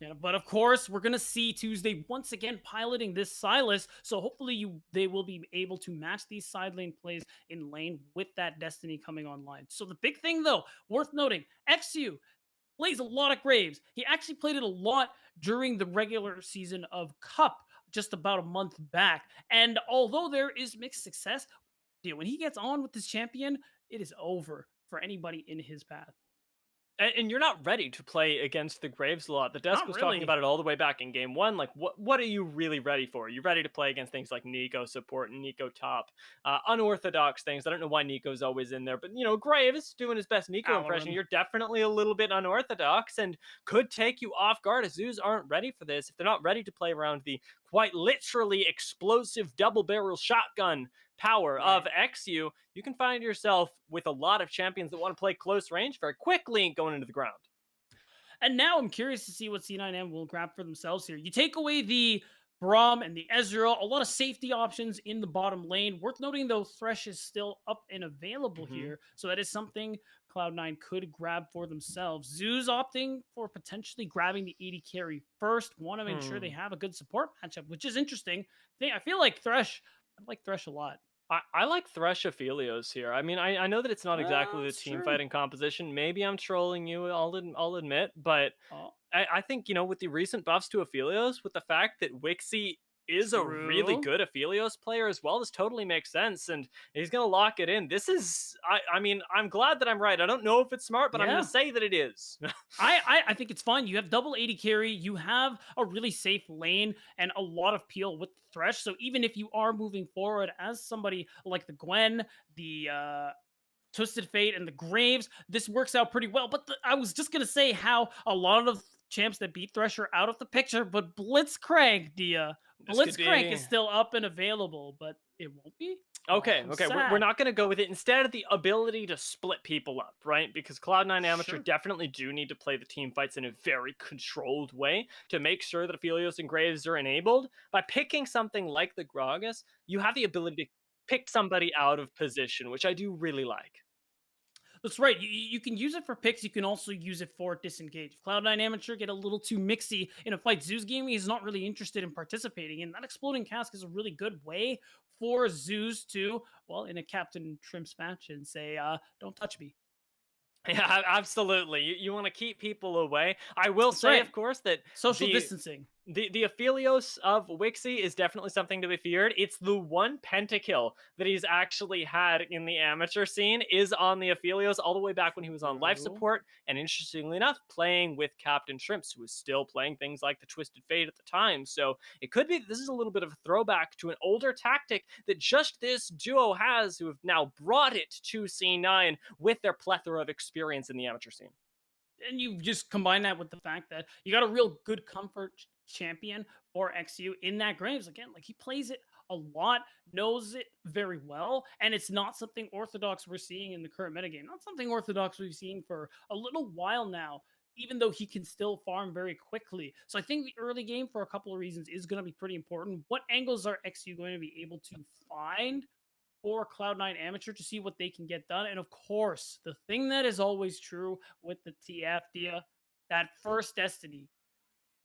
Yeah, but of course, we're going to see Tuesday once again piloting this Sylas, so hopefully they will be able to match these side lane plays in lane with that Destiny coming online. So the big thing, though, worth noting, XU plays a lot of Graves. He actually played it a lot during the regular season of Cup, just about a month back. And although there is mixed success, when he gets on with this champion, it is over for anybody in his path. And you're not ready to play against the Graves a lot. The desk was talking about it all the way back in game one. Like, what are you really ready for? You're ready to play against things like Nico support and Nico top, unorthodox things. I don't know why Nico's always in there, but you know, Graves doing his best Nico impression. You're definitely a little bit unorthodox and could take you off guard. Zoos aren't ready for this. If they're not ready to play around the quite literally explosive double barrel shotgun power of XU, you can find yourself with a lot of champions that want to play close range very quickly going into the ground. And now I'm curious to see what C9M will grab for themselves here. You take away the Braum and the Ezreal, a lot of safety options in the bottom lane. Worth noting, though, Thresh is still up and available here, so that is something Cloud9 could grab for themselves. Zeus opting for potentially grabbing the AD carry first. Want to make sure they have a good support matchup, which is interesting. I feel like Thresh, I like Thresh a lot. I like Thresh Aphelios here. I mean, I know that it's not exactly the team fighting composition. Maybe I'm trolling you, I'll admit, but I think, you know, with the recent buffs to Aphelios, with the fact that Wixie is a really True. good Aphelios player as well. This totally makes sense, and he's gonna lock it in. This is, I mean, I'm glad that I'm right. I don't know if it's smart, but I'm Yeah. gonna say that it is. I think it's fun. You have double 80 carry, you have a really safe lane and a lot of peel with the Thresh. So even if you are moving forward as somebody like the Gwen, the Twisted Fate, and the Graves, this works out pretty well. But I was just gonna say how a lot of champs that beat Thresh are out of the picture, but Blitzcrank, Dia. This could Blitzcrank be- is still up and available, but it won't be. Okay, I'm okay, we're sad. not going to go with it. Instead, the ability to split people up, right? Because Cloud9 Amateur Sure. definitely do need to play the team fights in a very controlled way to make sure that Aphelios and Graves are enabled. By picking something like the Gragas, you have the ability to pick somebody out of position, which I do really like. That's right. You can use it for picks. You can also use it for disengage. If Cloud9 Amateur get a little too mixy in a fight Zeus Gaming is not really interested in participating in, that Exploding Cask is a really good way for Zeus to, well, in a Captain Trimps match and say, don't touch me. Yeah, absolutely. You want to keep people away. I will That's say, right. of course, that Social the- distancing. The Aphelios of Wixie is definitely something to be feared. It's the one pentakill that he's actually had in the amateur scene is on the Aphelios all the way back when he was on life True. support, and interestingly enough, playing with Captain Shrimps, who was still playing things like the Twisted Fate at the time. So it could be that this is a little bit of a throwback to an older tactic that just this duo has, who have now brought it to C9 with their plethora of experience in the amateur scene. And you just combine that with the fact that you got a real good comfort champion for XU in that Graves. Again, like he plays it a lot, knows it very well, and it's not something orthodox we're seeing in the current metagame. Not something orthodox we've seen for a little while now, even though he can still farm very quickly. So I think the early game, for a couple of reasons, is going to be pretty important. What angles are XU going to be able to find for Cloud9 Amateur to see what they can get done? And of course, the thing that is always true with the TF, Dia, that first Destiny,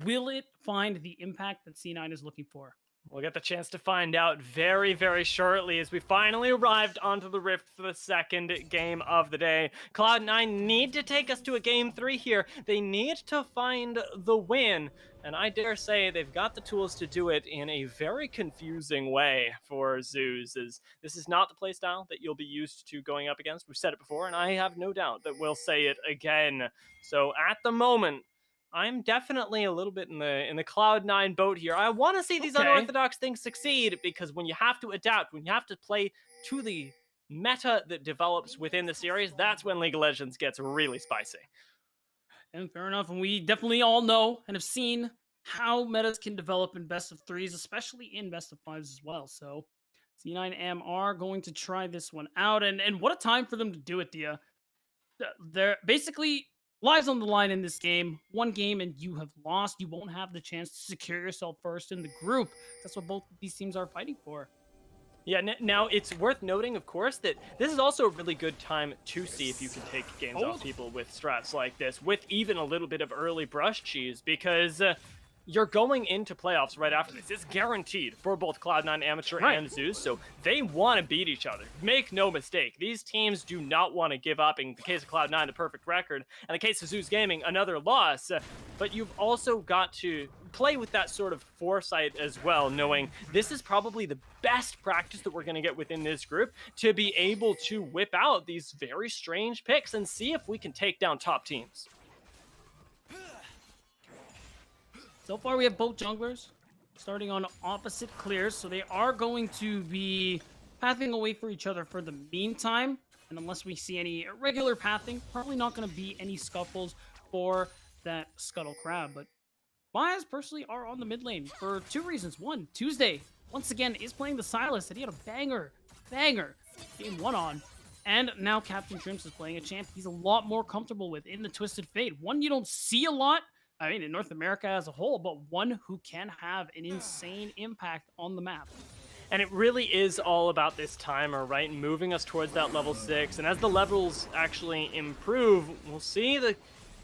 will it find the impact that C9 is looking for? We'll get the chance to find out very, very shortly as we finally arrived onto the Rift for the second game of the day. Cloud9 need to take us to a game 3 here. They need to find the win, and I dare say they've got the tools to do it in a very confusing way for Zeus, as this is not the playstyle that you'll be used to going up against. We've said it before, and I have no doubt that we'll say it again. So at the moment, I'm definitely a little bit in the Cloud9 boat here. I want to see these Okay. unorthodox things succeed, because when you have to adapt, when you have to play to the meta that develops within the series, that's when League of Legends gets really spicy. And fair enough. And we definitely all know and have seen how metas can develop in best of threes, especially in best of fives as well. So C9M are going to try this one out. And what a time for them to do it, Dia. They're basically lives on the line in this game. One game and you have lost. You won't have the chance to secure yourself first in the group. That's what both of these teams are fighting for. Yeah, now it's worth noting, of course, that this is also a really good time to see if you can take games off people with strats like this, with even a little bit of early brush cheese, because you're going into playoffs right after this. It's guaranteed for both Cloud9 Amateur and Zeus, so they want to beat each other. Make no mistake, these teams do not want to give up. In the case of Cloud9, the perfect record. In the case of Zeus Gaming, another loss. But you've also got to play with that sort of foresight as well, knowing this is probably the best practice that we're going to get within this group to be able to whip out these very strange picks and see if we can take down top teams. So far, we have both junglers starting on opposite clears, so they are going to be pathing away for each other for the meantime. And unless we see any irregular pathing, probably not going to be any scuffles for that Scuttle Crab. But my eyes personally are on the mid lane for two reasons. One, Tuesday, once again, is playing the Silas, and he had a banger game 1 on. And now Captain Trimps is playing a champ he's a lot more comfortable with in the Twisted Fate. One you don't see a lot, I mean, in North America as a whole, but one who can have an insane impact on the map. And it really is all about this timer, right? Moving us towards that level 6. And as the levels actually improve, we'll see the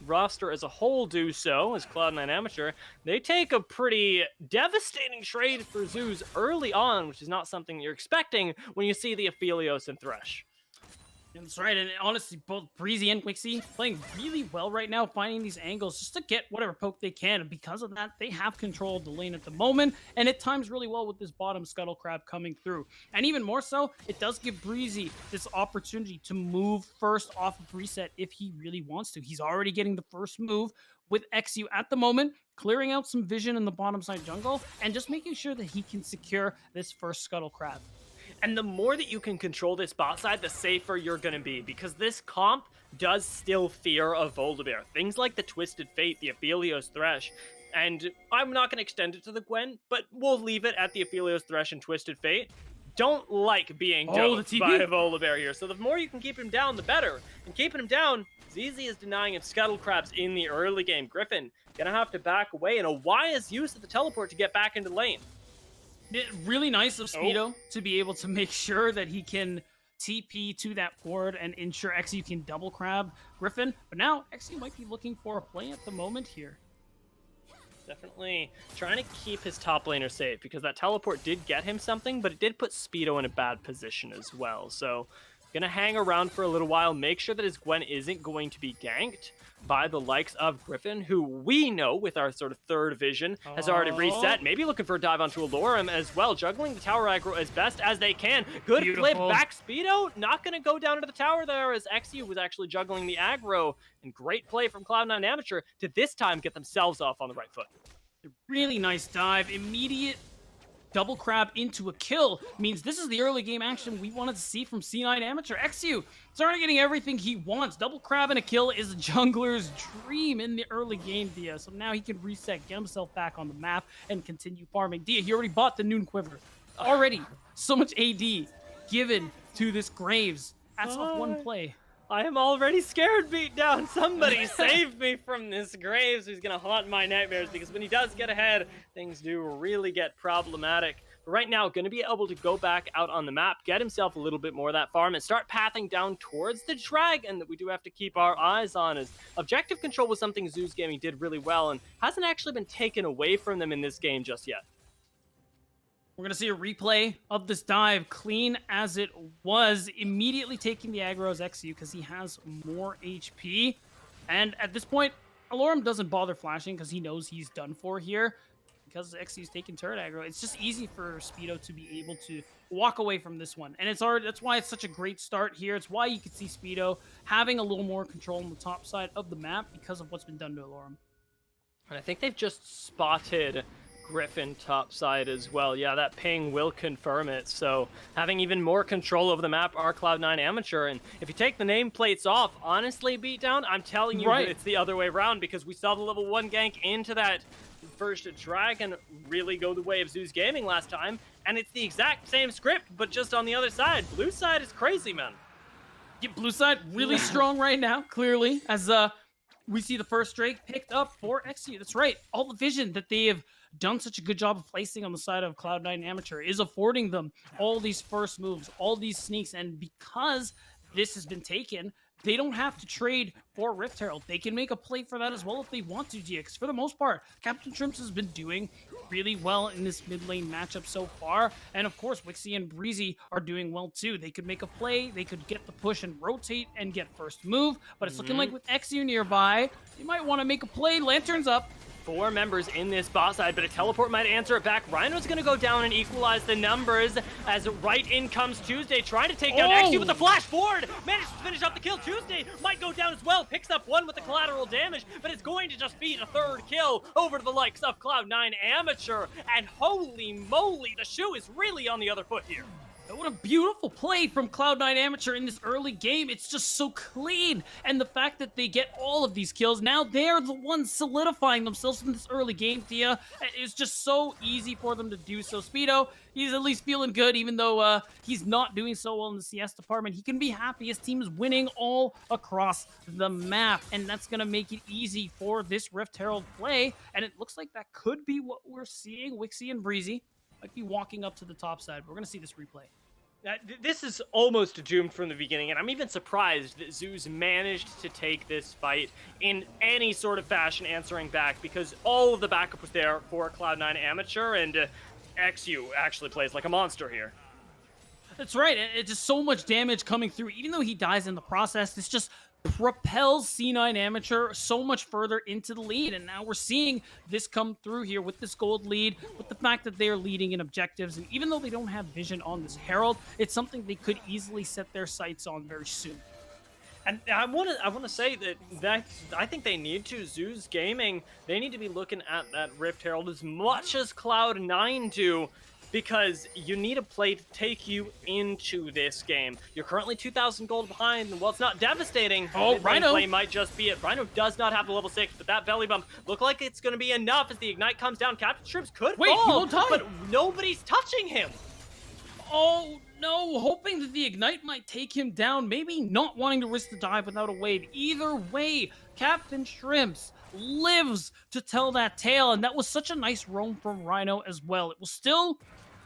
roster as a whole do so, as Cloud9 Amateur. They take a pretty devastating trade for Zeus early on, which is not something you're expecting when you see the Aphelios and Thresh. That's right, and honestly, both Breezy and Wixie playing really well right now, finding these angles just to get whatever poke they can, and because of that, they have control of the lane at the moment, and it times really well with this bottom Scuttle Crab coming through. And even more so, it does give Breezy this opportunity to move first off of reset if he really wants to. He's already getting the first move with XU at the moment, clearing out some vision in the bottom side jungle, and just making sure that he can secure this first Scuttle Crab. And the more that you can control this bot side, the safer you're going to be, because this comp does still fear a Volibear. Things like the Twisted Fate, the Aphelios Thresh, and I'm not going to extend it to the Gwen, but we'll leave it at the Aphelios Thresh and Twisted Fate. Don't like being doped by a Volibear here, so the more you can keep him down, the better. And keeping him down, ZZ is denying him Scuttle Crabs in the early game. Griffin gonna have to back away, and a wise use of the teleport to get back into lane. Really nice of Speedo to be able to make sure that he can TP to that ward and ensure XU can double crab Griffin. But now XU might be looking for a play at the moment here. Definitely trying to keep his top laner safe, because that teleport did get him something, but it did put Speedo in a bad position as well. So gonna hang around for a little while, make sure that his Gwen isn't going to be ganked by the likes of Griffin, who we know with our sort of third vision has already reset. Maybe looking for a dive onto Alorum as well, juggling the tower aggro as best as they can. Good flip back Speedo, not going to go down to the tower there, as XU was actually juggling the aggro. And great play from Cloud9 Amateur to this time get themselves off on the right foot. Really nice dive, immediate double crab into a kill means this is the early game action we wanted to see from C9 Amateur. XU starting getting everything he wants. Double crab and a kill is a jungler's dream in the early game, Dia. So now he can reset, get himself back on the map, and continue farming. Dia, he already bought the Noon Quiver. Already, so much AD given to this Graves. That's off one play. I am already scared, beat down. Somebody save me from this Graves who's going to haunt my nightmares, because when he does get ahead, things do really get problematic. But right now, going to be able to go back out on the map, get himself a little bit more of that farm, and start pathing down towards the dragon that we do have to keep our eyes on, as objective control was something Zeus Gaming did really well and hasn't actually been taken away from them in this game just yet. We're going to see a replay of this dive, clean as it was, immediately taking the aggro as XU because he has more HP. And at this point, Alorum doesn't bother flashing because he knows he's done for here. Because XU's taking turret aggro, it's just easy for Speedo to be able to walk away from this one. And that's why it's such a great start here. It's why you can see Speedo having a little more control on the top side of the map because of what's been done to Alorum. And I think they've just spotted Griffin topside as well. Yeah, that ping will confirm it. So having even more control over the map are Cloud9 Amateur. And if you take the nameplates off, honestly, Beatdown, I'm telling you it's the other way around, because we saw the level 1 gank into that first dragon really go the way of Zeus Gaming last time. And it's the exact same script, but just on the other side. Blue side is crazy, man. Yeah, blue side really strong right now, clearly, as we see the first Drake picked up for XU. That's right. All the vision that they have done such a good job of placing on the side of Cloud9 Amateur is affording them all these first moves, all these sneaks, and because this has been taken, they don't have to trade for Rift Herald. They can make a play for that as well if they want to, GX. For the most part, Captain Shrimps has been doing really well in this mid lane matchup so far, and of course, Wixie and Breezy are doing well too. They could make a play, they could get the push and rotate and get first move, but it's looking like with XU nearby, you might want to make a play. Lantern's up. 4 members in this bot side, but a teleport might answer it back. Rhino's going to go down and equalize the numbers as right in comes Tuesday, trying to take down XU with the flash forward. Manages to finish up the kill. Tuesday might go down as well. Picks up 1 with the collateral damage, but it's going to just feed a 3rd kill over to the likes of Cloud9 Amateur. And holy moly, the shoe is really on the other foot here. What a beautiful play from Cloud9 Amateur in this early game. It's just so clean. And the fact that they get all of these kills, now they're the ones solidifying themselves in this early game, Thea. It's just so easy for them to do so. Speedo, he's at least feeling good, even though he's not doing so well in the CS department. He can be happy. His team is winning all across the map. And that's going to make it easy for this Rift Herald play. And it looks like that could be what we're seeing. Wixie and Breezy might be walking up to the top side. We're going to see this replay. This is almost doomed from the beginning, and I'm even surprised that Zeus managed to take this fight in any sort of fashion, answering back, because all of the backup was there for Cloud9 Amateur, and XU actually plays like a monster here. That's right. It's just so much damage coming through. Even though he dies in the process, this just propels C9 Amateur so much further into the lead. And now we're seeing this come through here with this gold lead, with the fact that they're leading in objectives. And even though they don't have vision on this Herald, it's something they could easily set their sights on very soon. And I want to say that I think they need to. Zeus Gaming, they need to be looking at that Rift Herald as much as Cloud9 do, because you need a play to take you into this game. You're currently 2,000 gold behind, and while it's not devastating, oh, Rhino play might just be it. Rhino does not have the level 6, but that belly bump look like it's going to be enough as the Ignite comes down. Captain Shrimps could Wait, he fall, won't die. but nobody's touching him. Oh no, hoping that the Ignite might take him down, maybe not wanting to risk the dive without a wave. Either way, Captain Shrimps lives to tell that tale, and that was such a nice roam from Rhino as well. It will still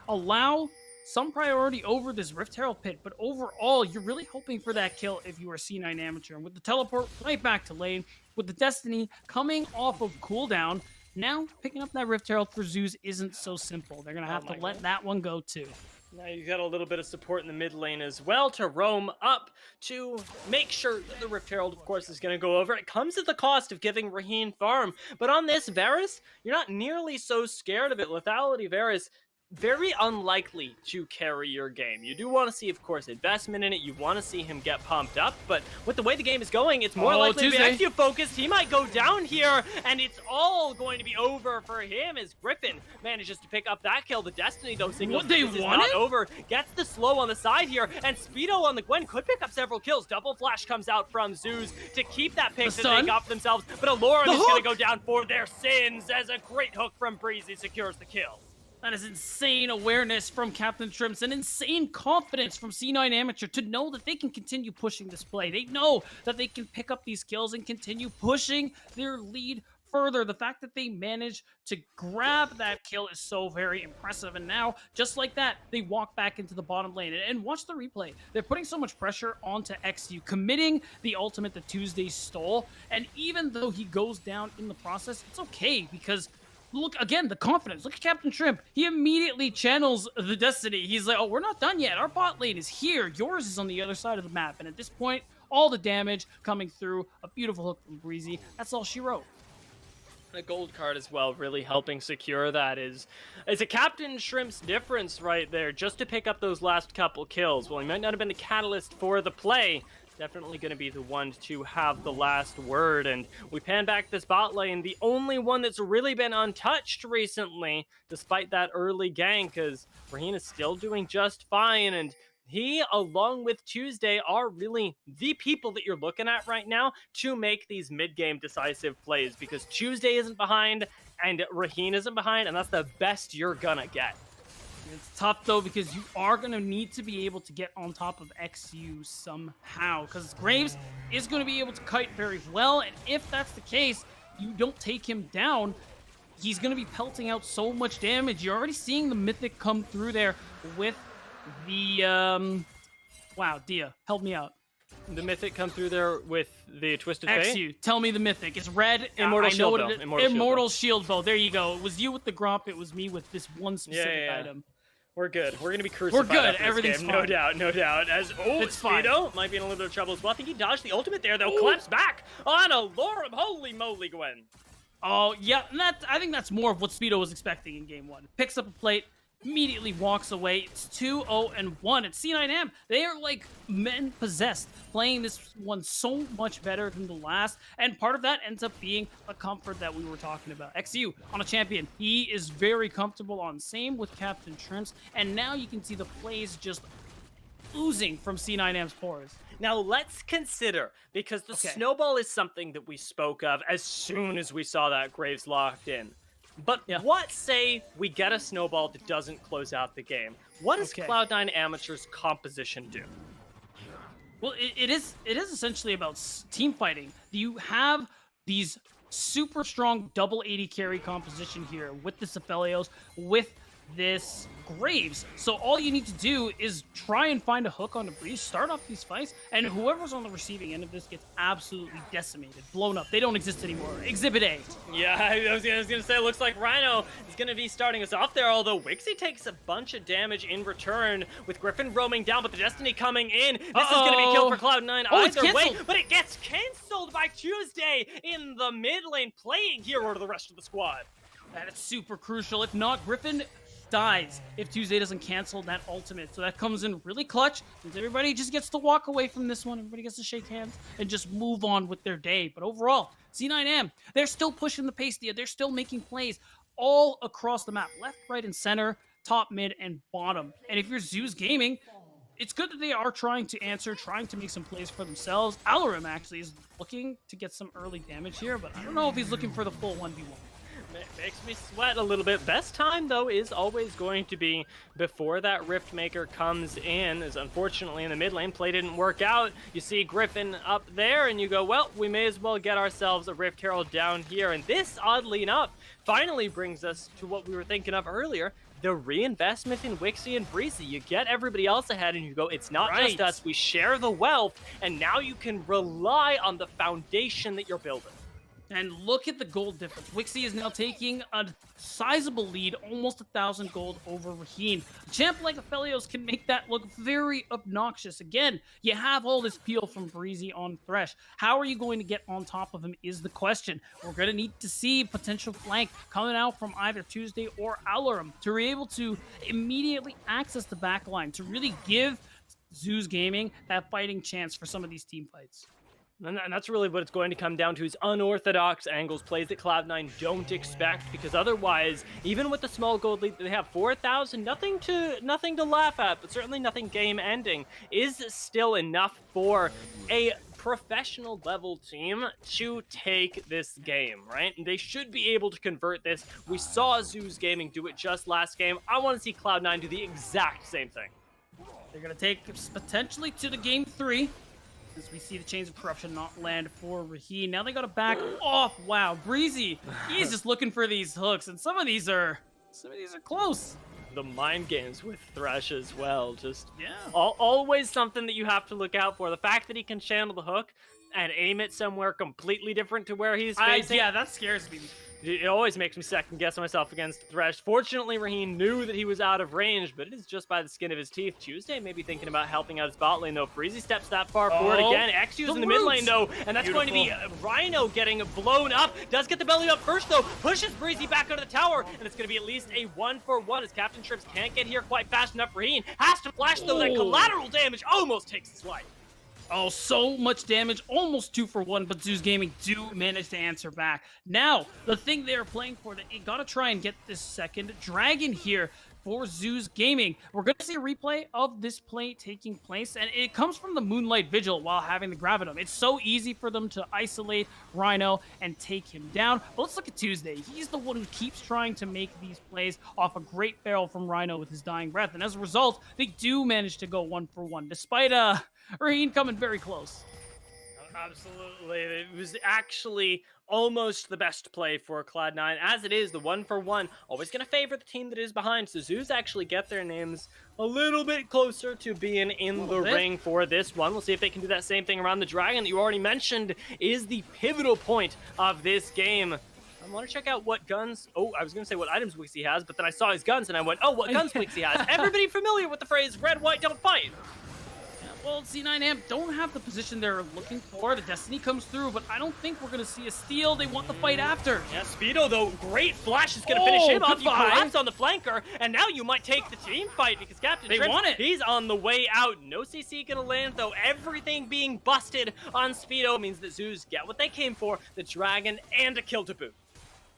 allow some priority over this Rift Herald pit, but overall, you're really hoping for that kill if you are C9 Amateur. And with the teleport right back to lane, with the Destiny coming off of cooldown, now picking up that Rift Herald for Zeus isn't so simple. They're going to have to let that one go too. Now you've got a little bit of support in the mid lane as well to roam up to make sure that the Rift Herald, of course, is going to go over. It comes at the cost of giving Raheen farm. But on this Varus, you're not nearly so scared of it. Lethality Varus, very unlikely to carry your game. You do want to see, of course, investment in it. You want to see him get pumped up, but with the way the game is going, it's more likely to be Exio focused. He might go down here, and it's all going to be over for him as Griffin manages to pick up that kill. The Destiny, though, signals this is not over. Gets the slow on the side here, and Speedo on the Gwen could pick up several kills. Double flash comes out from Zeus to keep that pick that they got for themselves, but Aloran is going to go down for their sins as a great hook from Breezy secures the kill. That is insane awareness from Captain Shrimps and insane confidence from C9 Amateur to know that they can continue pushing this play. They know that they can pick up these kills and continue pushing their lead further. The fact that they managed to grab that kill is so very impressive. And now, just like that, they walk back into the bottom lane. And watch the replay. They're putting so much pressure onto XU, committing the ultimate that Tuesday stole. And even though he goes down in the process, it's okay because look, again, the confidence. Look at Captain Shrimp. He immediately channels the Destiny. He's like, oh, we're not done yet. Our bot lane is here. Yours is on the other side of the map. And at this point, all the damage coming through. A beautiful hook from Breezy. That's all she wrote. A gold card as well, really helping secure that is a Captain Shrimp's difference right there, just to pick up those last couple kills. Well, he might not have been the catalyst for the play, definitely going to be the one to have the last word. And we pan back this bot lane, the only one that's really been untouched recently, despite that early gank, because Raheen is still doing just fine. And he, along with Tuesday, are really the people that you're looking at right now to make these mid-game decisive plays, because Tuesday isn't behind and Raheen isn't behind, and that's the best you're gonna get. It's tough, though, because you are going to need to be able to get on top of XU somehow, because Graves is going to be able to kite very well, and if that's the case, you don't take him down, he's going to be pelting out so much damage. You're already seeing the Mythic come through there with the, wow, Dia, help me out. The Mythic come through there with the Twisted Fate? XU, tell me the Mythic. It's red. Immortal Shield Bow. Immortal Shield Bow. There you go. It was you with the Gromp. It was me with this one specific item. We're good. We're going to be crucified. We're good. After Everything's this game. fine. No doubt, no doubt. As it's Speedo might be in a little bit of trouble as well. I think he dodged the ultimate there, though. Collapse back on a Lorem. Holy moly, Gwen. Oh, yeah. And I think that's more of what Speedo was expecting in game one. Picks up a plate, immediately walks away. It's 2-0-1. It's C9M. They are like men possessed, playing this one so much better than the last. And part of that ends up being a comfort that we were talking about. XU on a champion. He is very comfortable on. Same with Captain Shrimps. And now you can see the plays just oozing from C9M's pores. Now let's consider, because the snowball is something that we spoke of as soon as we saw that Graves locked in. But what say we get a snowball that doesn't close out the game? What does Cloud9 Amateur's composition do? Well, it is essentially about team fighting. You have these super strong double 80 carry composition here with the Cephalios, with this Graves. So all you need to do is try and find a hook on the breeze, start off these fights, and whoever's on the receiving end of this gets absolutely decimated, blown up. They don't exist anymore. Exhibit A. Yeah, I was gonna say, it looks like Rhino is gonna be starting us off there, although Wixie takes a bunch of damage in return with Griffin roaming down, but the Destiny coming in. This is gonna be a kill for Cloud9 either way, but it gets cancelled by Tuesday in the mid lane, playing hero to the rest of the squad. That is super crucial. If not, Griffin dies if Tuesday doesn't cancel that ultimate. So that comes in really clutch, since everybody just gets to walk away from this one. Everybody gets to shake hands and just move on with their day. But overall, C9M, they're still pushing the pace. They're still making plays all across the map, left, right, and center, top, mid, and bottom. And if you're Zeus Gaming, it's good that they are trying to answer, trying to make some plays for themselves. Alarim actually is looking to get some early damage here, but I don't know if he's looking for the full 1v1. Makes me sweat a little bit. Best time, though, is always going to be before that Rift Maker comes in, as unfortunately in the mid lane, play didn't work out. You see Griffin up there, and you go, well, we may as well get ourselves a Rift Herald down here. And this, oddly enough, finally brings us to what we were thinking of earlier, the reinvestment in Wixie and Breezy. You get everybody else ahead, and you go, it's not just us, we share the wealth, and now you can rely on the foundation that you're building. And look at the gold difference. Wixie is now taking a sizable lead, almost 1,000 gold over Raheen. A champ like Aphelios can make that look very obnoxious. Again, you have all this peel from Breezy on Thresh. How are you going to get on top of him is the question. We're going to need to see potential flank coming out from either Tuesday or Alarim to be able to immediately access the backline, to really give Zeus Gaming that fighting chance for some of these team fights. And that's really what it's going to come down to, is unorthodox angles, plays that Cloud9 don't expect, because otherwise, even with the small gold lead that they have, 4,000, nothing to laugh at, but certainly nothing game-ending, is still enough for a professional level team to take this game, right? And they should be able to convert this. We saw Zeus Gaming do it just last game. I want to see Cloud9 do the exact same thing. They're going to take potentially to the game 3. As we see the Chains of Corruption not land for Raheen. Now they got to back off. Wow, Breezy, he's just looking for these hooks, and some of these are close. The mind games with Thresh as well, just yeah, always something that you have to look out for. The fact that he can channel the hook and aim it somewhere completely different to where he's facing. Yeah, that scares me. It always makes me second guess myself against Thresh. Fortunately, Raheen knew that he was out of range, but it is just by the skin of his teeth. Tuesday may be thinking about helping out his bot lane, though. Breezy steps that far forward again. Xu's in the mid lane, though, and that's going to be Rhino getting blown up. Does get the belly up first, though. Pushes Breezy back under the tower, and it's going to be at least a 1-for-1 as Captain Trips can't get here quite fast enough. Raheen has to flash, though. That collateral damage almost takes his life. Oh, so much damage, almost 2-for-1, but Zeus Gaming do manage to answer back. Now, the thing they're playing for, they gotta try and get this second dragon here for Zeus Gaming. We're gonna see a replay of this play taking place, and it comes from the Moonlight Vigil while having the Gravitum. It's so easy for them to isolate Rhino and take him down. But let's look at Tuesday. He's the one who keeps trying to make these plays off a great barrel from Rhino with his dying breath, and as a result, they do manage to go 1-for-1, despite Raheen coming very close. Absolutely. It was actually almost the best play for Cloud9. As it is, the 1-for-1 always going to favor the team that is behind. So Zeus actually get their names a little bit closer to being in the ring for this one. We'll see if they can do that same thing around the dragon that you already mentioned is the pivotal point of this game. I want to check out what guns... Oh, I was going to say what items Wixie has, but then I saw his guns and I went, oh, what guns Wixie has? Everybody familiar with the phrase, red, white, don't fight? Well, C9M don't have the position they're looking for. The Destiny comes through, but I don't think we're going to see a steal. They want the fight after. Yeah, Speedo, though, great flash is going to finish him off. You collapse on the flanker, and now you might take the team fight because Captain Trips, want it. He's on the way out. No CC going to land, though. Everything being busted on Speedo means that Zeus get what they came for, the dragon and a kill to boot.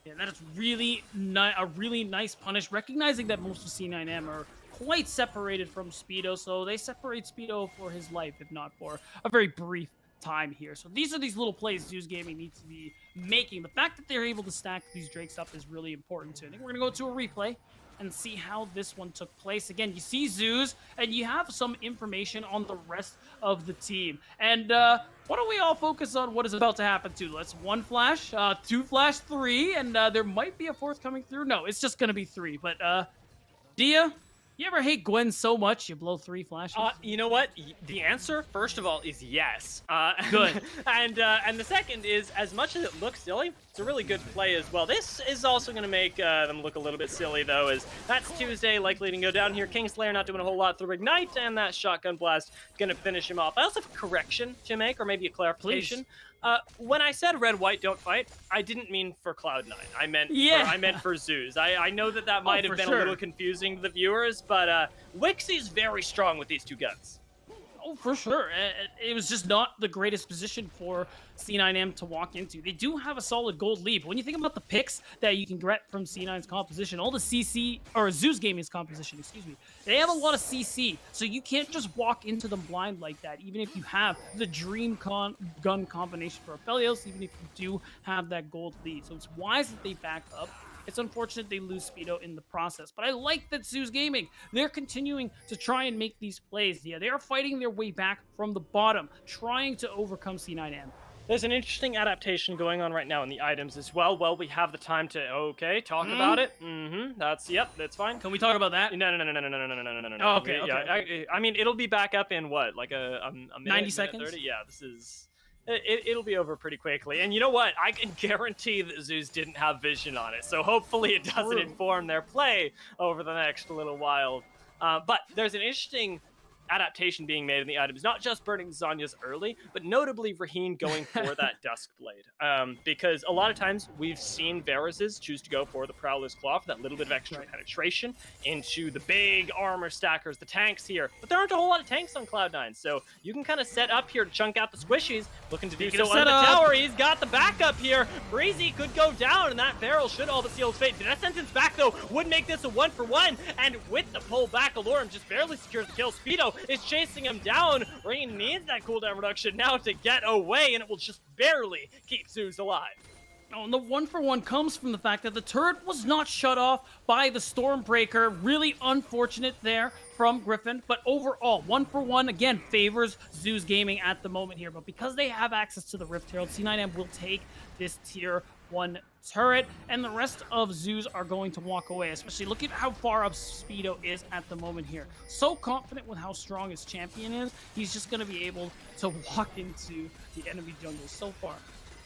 Yeah, that is really a really nice punish, recognizing that most of C9M are quite separated from Speedo, so they separate Speedo for his life, if not for a very brief time here. So these are these little plays Zeus Gaming needs to be making. The fact that they're able to stack these Drakes up is really important too. I think we're going to go to a replay and see how this one took place. Again, you see Zeus, and you have some information on the rest of the team. And why don't we all focus on what is about to happen too? Let's 1 flash, 2 flash, 3, and there might be a 4th coming through. No, it's just going to be 3, but Dia, you ever hate Gwen so much you blow 3 flashes? You know what? The answer, first of all, is yes. Good. And the second is, as much as it looks silly, it's a really good play as well. This is also going to make them look a little bit silly, though, as that's Tuesday likely to go down here. Kingslayer not doing a whole lot through Ignite, and that shotgun blast going to finish him off. I also have a correction to make, or maybe a clarification. Please. When I said red-white don't fight, I didn't mean for Cloud9. I meant for Zeus. I know that might have been a little confusing to the viewers, but Wixie's very strong with these two guns. Oh, for sure. It was just not the greatest position for C9M to walk into. They do have a solid gold lead. But when you think about the picks that you can get from C9's composition, all the CC, or Zeus Gaming's composition, excuse me, they have a lot of CC. So you can't just walk into them blind like that, even if you have the dream gun combination for Aphelios, even if you do have that gold lead. So it's wise that they back up. It's unfortunate they lose Speedo in the process, but I like that Zeus Gaming, they're continuing to try and make these plays. Yeah, they are fighting their way back from the bottom, trying to overcome C9M. There's an interesting adaptation going on right now in the items as well. Well, we have the time to, talk about it. That's fine. Can we talk about that? No. Oh, okay. Yeah, I mean, it'll be back up in what, like a minute, 90 seconds? 30? Yeah, this is... It'll be over pretty quickly. And you know what? I can guarantee that Zeus didn't have vision on it. So hopefully it doesn't inform their play over the next little while. But there's an interesting adaptation being made in the items, not just burning Zhonya's early, but notably Raheen going for that Duskblade. Because a lot of times we've seen Varus's choose to go for the Prowler's Claw for that little bit of extra penetration into the big armor stackers, the tanks here. But there aren't a whole lot of tanks on Cloud9, so you can kind of set up here to chunk out the squishies. Looking to do so on the tower. He's got the backup here. Breezy could go down, and that barrel should all but seal his fate. Death Sentence back, though, would make this a 1-for-1. And with the pull back, Alorum just barely secures the kill. Speedo is chasing him down. Rain needs that cooldown reduction now to get away, and it will just barely keep Zeus alive. Oh, and the 1-for-1 comes from the fact that the turret was not shut off by the Stormbreaker. Really unfortunate there from Griffin, but overall, 1-for-1 again favors Zeus Gaming at the moment here. But because they have access to the Rift Herald, C9M will take this tier 1 turret, and the rest of Zeus are going to walk away, especially look at how far up Speedo is at the moment here. So confident with how strong his champion is, he's just going to be able to walk into the enemy jungle so far.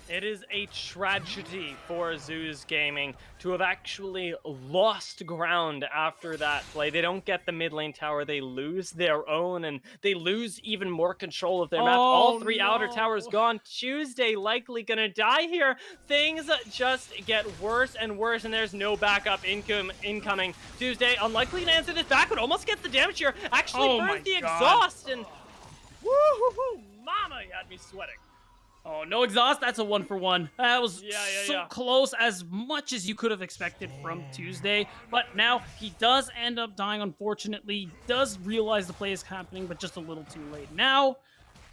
It is a tragedy for Zeus Gaming to have actually lost ground after that play. They don't get the mid lane tower, they lose their own, and they lose even more control of their map. All three outer towers gone. Tuesday likely gonna die here. Things just get worse and worse, and there's no backup incoming. Tuesday unlikely to answer this back, but almost gets the damage here. Actually burns the exhaust, and woo-hoo-hoo, mama, you had me sweating. Oh, no exhaust. That's a 1-for-1. That was so close, as much as you could have expected from Tuesday. But now he does end up dying, unfortunately. Does realize the play is happening, but just a little too late. Now,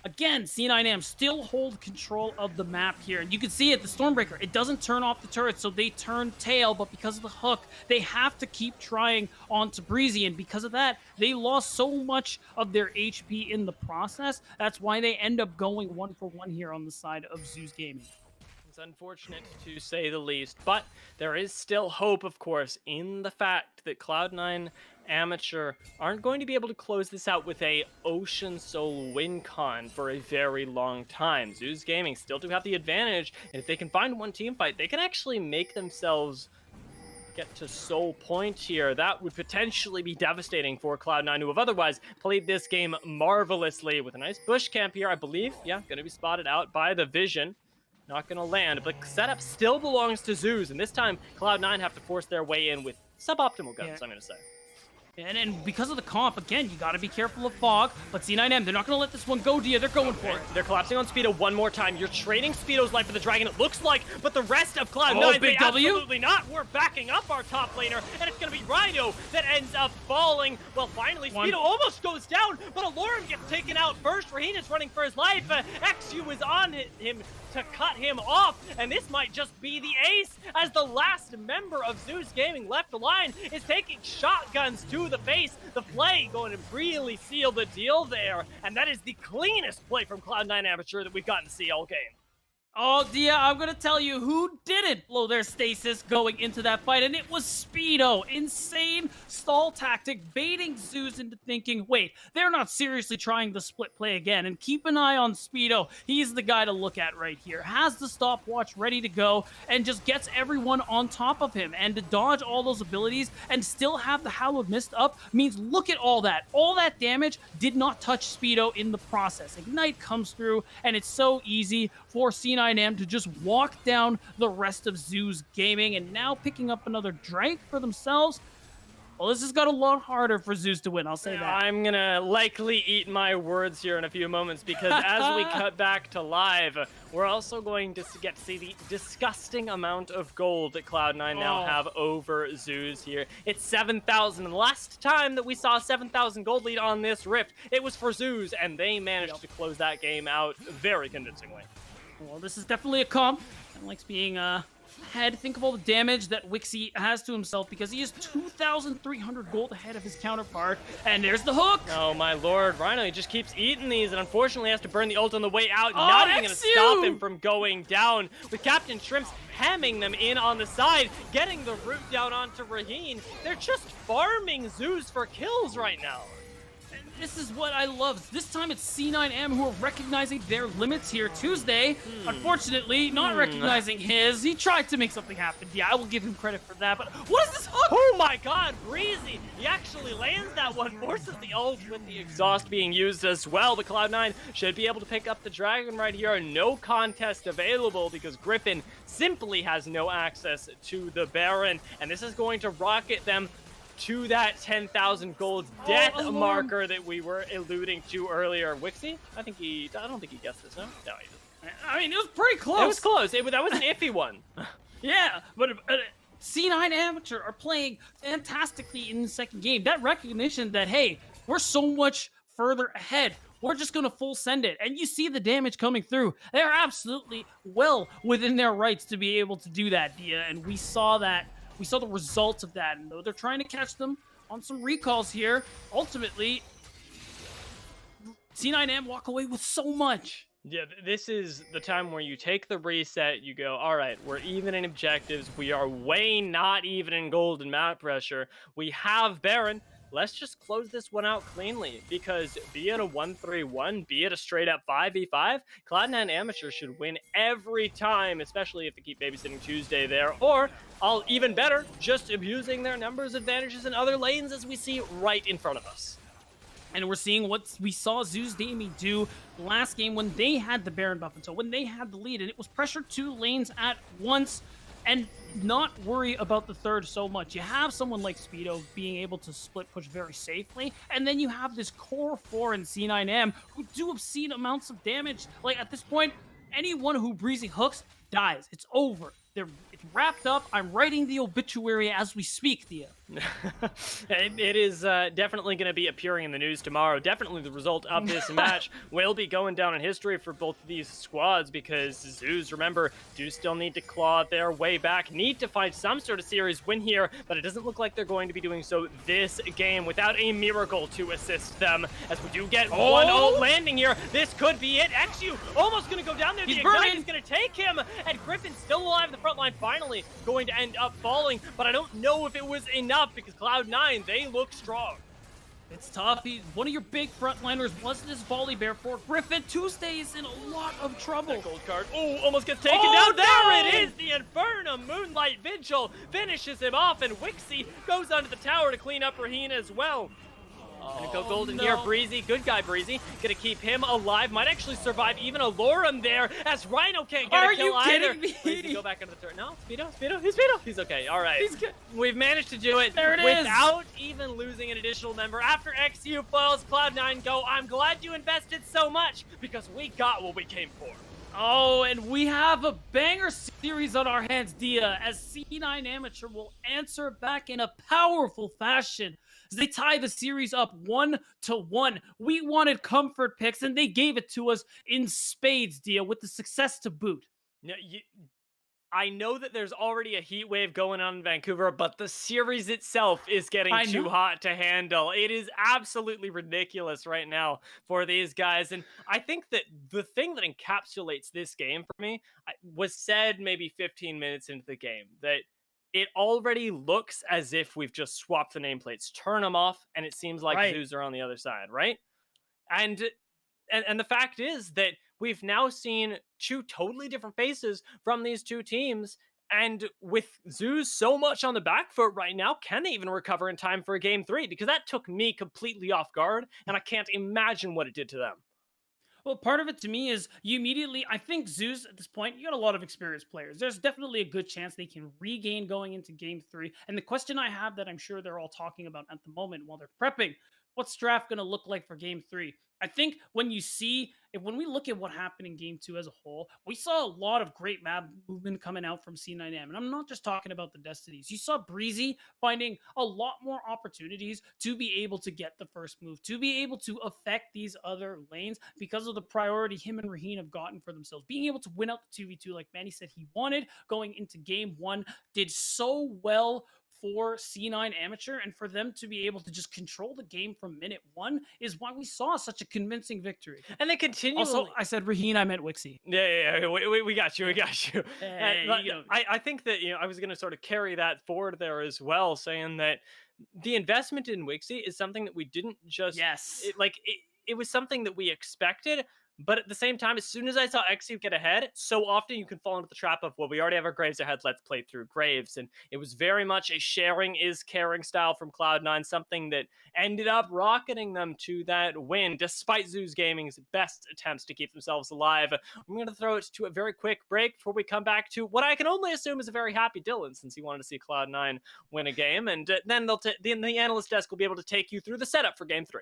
again, C9M still hold control of the map here. And you can see it, the Stormbreaker, it doesn't turn off the turret, so they turn tail. But because of the hook, they have to keep trying onto Breezy. And because of that, they lost so much of their HP in the process. That's why they end up going 1-for-1 here on the side of Zeus Gaming. It's unfortunate to say the least, but there is still hope, of course, in the fact that Cloud9 Amateur aren't going to be able to close this out with a Ocean Soul win con for a very long time. Zeus Gaming still do have the advantage, and if they can find one team fight, they can actually make themselves get to Soul Point here. That would potentially be devastating for Cloud9, who have otherwise played this game marvelously with a nice bush camp here, I believe. Yeah, going to be spotted out by the Vision. Not going to land, but setup still belongs to Zeus, and this time Cloud9 have to force their way in with suboptimal guns, I'm going to say. And because of the comp, again, you got to be careful of Fog. But C9M, they're not going to let this one go, Dia. They're going for it. They're collapsing on Speedo one more time. You're trading Speedo's life for the Dragon, it looks like. But the rest of Cloud9, big W? Absolutely not. We're backing up our top laner, and it's going to be Rhino that ends up falling. Well, finally, Speedo almost goes down, but Alorum gets taken out first. Raheen is running for his life. XU is on him to cut him off, and this might just be the ace, as the last member of Zeus Gaming left alive is taking shotguns to the face. The play going to really seal the deal there, and that is the cleanest play from Cloud9 Amateur that we've gotten to see all game. Oh, Dia, I'm going to tell you who didn't blow their stasis going into that fight, and it was Speedo. Insane stall tactic, baiting Zeus into thinking, wait, they're not seriously trying the split play again. And keep an eye on Speedo. He's the guy to look at right here. Has the stopwatch ready to go and just gets everyone on top of him. And to dodge all those abilities and still have the Hallowed Mist up means look at all that. All that damage did not touch Speedo in the process. Ignite comes through, and it's so easy for C9 to just walk down the rest of Zeus Gaming, and now picking up another Drake for themselves. Well, this has got a lot harder for Zeus to win, I'll say that. I'm gonna likely eat my words here in a few moments, because as we cut back to live, we're also going to get to see the disgusting amount of gold that Cloud9 now have over Zeus here. It's 7,000. The last time that we saw 7,000 gold lead on this Rift, it was for Zeus, and they managed to close that game out very convincingly. Well, this is definitely a comp. Kind of likes being ahead. Think of all the damage that Wixie has to himself, because he is 2,300 gold ahead of his counterpart. And there's the hook. Oh my lord, Rhino, he just keeps eating these, and unfortunately has to burn the ult on the way out. Not even gonna stop him from going down, with Captain Shrimps hamming them in on the side, getting the root down onto Raheen. They're just farming Zeus for kills right now. This is what I love. This time it's C9M who are recognizing their limits here. Tuesday, unfortunately, not recognizing his. He tried to make something happen. Yeah, I will give him credit for that. But what is this hook? Oh my god, Breezy! He actually lands that one, forces the ult with the exhaust being used as well. But Cloud9 should be able to pick up the dragon right here. No contest available because Griffin simply has no access to the Baron. And this is going to rocket them to that 10,000 gold death marker that we were alluding to earlier. Wixie? I don't think he guessed this, no? No, he didn't. I mean, it was pretty close. It was close. That was an iffy one. Yeah, but C9 Amateur are playing fantastically in the second game. That recognition that, hey, we're so much further ahead. We're just going to full send it. And you see the damage coming through. They're absolutely well within their rights to be able to do that, Dia. And we saw that. We saw the results of that, and though they're trying to catch them on some recalls here, ultimately, C9M walk away with so much. Yeah, this is the time where you take the reset, you go, all right, we're even in objectives, we are way not even in gold and map pressure, we have Baron, let's just close this one out cleanly, because be it a 1-3-1, be it a straight up 5v5, Cloud9 Amateur should win every time, especially if they keep babysitting Tuesday there, or, even better, just abusing their numbers advantages in other lanes as we see right in front of us. And we're seeing what we saw Zeus Dami do last game when they had the Baron buff, and so when they had the lead, and it was pressure 2 lanes at once, and not worry about the third so much. You have someone like Speedo being able to split push very safely, and then you have this core 4 in C9M who do obscene amounts of damage. Like, at this point, anyone who Breezy hooks dies. It's over. It's wrapped up. I'm writing the obituary as we speak, Thea. It is definitely going to be appearing in the news tomorrow. Definitely the result of this match will be going down in history for both of these squads, because Zeus, remember, do still need to claw their way back, need to find some sort of series win here, but it doesn't look like they're going to be doing so this game without a miracle to assist them, as we do get one ult landing here. This could be it. XU almost going to go down there. The Ignite is going to take him, and Griffin's still alive in the front line, finally going to end up falling, but I don't know if it was enough, because Cloud9, they look strong. It's tough. One of your big frontliners was this volley bear for Griffin. Tuesday is in a lot of trouble. That gold card. Oh, almost gets taken down. There it is. The Infernum Moonlight Vigil finishes him off, and Wixie goes onto the tower to clean up Raheen as well. Gonna go golden here, Breezy. Good guy, Breezy. Gonna keep him alive. Might actually survive even a Lorem there, as Rhino can't get a kill either. Are you kidding me? Breezy, go back into the turret. No, Speedo. He's okay. All right. He's good. We've managed to do it there without even losing an additional member. After XU falls, Cloud9 go, I'm glad you invested so much, because we got what we came for. Oh, and we have a banger series on our hands, Dia, as C9 Amateur will answer back in a powerful fashion. They tie the series up 1-1. We wanted comfort picks, and they gave it to us in spades, Dia, with the success to boot. Yeah, I know that there's already a heat wave going on in Vancouver, but the series itself is getting I too know. hot to handle. It is absolutely ridiculous right now for these guys. And I think that the thing that encapsulates this game for me was said maybe 15 minutes into the game, that it already looks as if we've just swapped the nameplates, turn them off, and it seems like Right. Zoos are on the other side, right? And the fact is that we've now seen two totally different faces from these two teams. And with Zoos so much on the back foot right now, can they even recover in time for a game 3? Because that took me completely off guard, and I can't imagine what it did to them. Well, part of it to me is you immediately, I think Zeus at this point, you got a lot of experienced players. There's definitely a good chance they can regain going into game 3. And the question I have that I'm sure they're all talking about at the moment while they're prepping, what's draft going to look like for game 3? I think when you see, when we look at what happened in game 2 as a whole, we saw a lot of great map movement coming out from C9M. And I'm not just talking about the Destinies. You saw Breezy finding a lot more opportunities to be able to get the first move, to be able to affect these other lanes because of the priority him and Raheen have gotten for themselves. Being able to win out the 2v2 like Manny said he wanted going into game 1 did so well for C9 Amateur, and for them to be able to just control the game from minute 1 is why we saw such a convincing victory. And they continually... Also, I said Raheen, I meant Wixie. Yeah. We got you. We got you. You know. I think that, I was going to sort of carry that forward there as well, saying that the investment in Wixie is something that we didn't just... Yes. It was something that we expected, but at the same time, as soon as I saw Exu get ahead, so often you can fall into the trap of, well, we already have our Graves ahead, let's play through Graves. And it was very much a sharing is caring style from Cloud9, something that ended up rocketing them to that win, despite Zeus Gaming's best attempts to keep themselves alive. I'm going to throw it to a very quick break before we come back to what I can only assume is a very happy Dylan, since he wanted to see Cloud9 win a game. And then the analyst desk will be able to take you through the setup for game 3.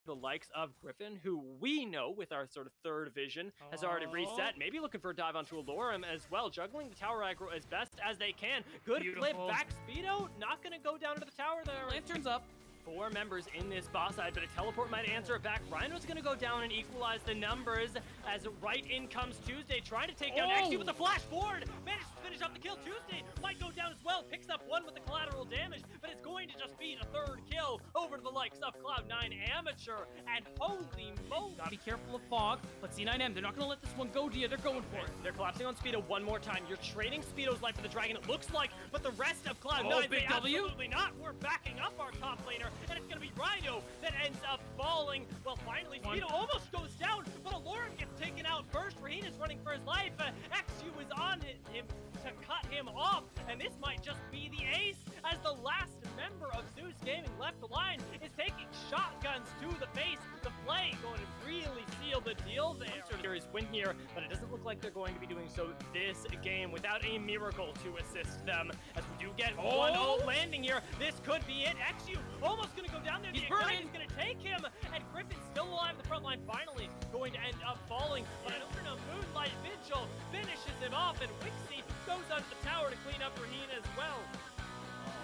The likes of Griffin, who we know with our sort of third vision has already reset, maybe looking for a dive onto Alorum as well, juggling the tower aggro as best as they can. Good flip back, Speedo, not going to go down to the tower there. Lantern's up. 4 members in this boss side, but a teleport might answer it back. Rhino's going to go down and equalize the numbers as right in comes Tuesday, trying to take down Exy with the flash forward. Manages to finish off the kill. Tuesday might go down as well, picks up 1 with the collateral damage, but it's going to just be a 3rd kill over to the likes of Cloud9 Amateur. And holy moly. Gotta be careful of Fog, but C9M, they're not going to let this one go to you. They're going for it. They're collapsing on Speedo one more time. You're trading Speedo's life for the dragon, it looks like, but the rest of Cloud9, big W? absolutely not. We're backing up our top laner, and it's going to be Rhino that ends up falling. Well, finally, Speedo almost goes down, but Alorum gets taken out first. Raheen is running for his life. XU is on him to cut him off, and this might just be the ace as the last member of Zeus Gaming left alive is taking shotguns to the face. The play going to really seal the deal there. Series win here, but it doesn't look like they're going to be doing so this game without a miracle to assist them. As we do get 1-0 landing here, this could be it. XU almost going to go down there. The Ignite is going to take him, and Griffin's still alive. The front line finally going to end up falling, but an Urna Moonlight Vigil finishes him off, and Wixie goes onto the tower to clean up Raheen as well.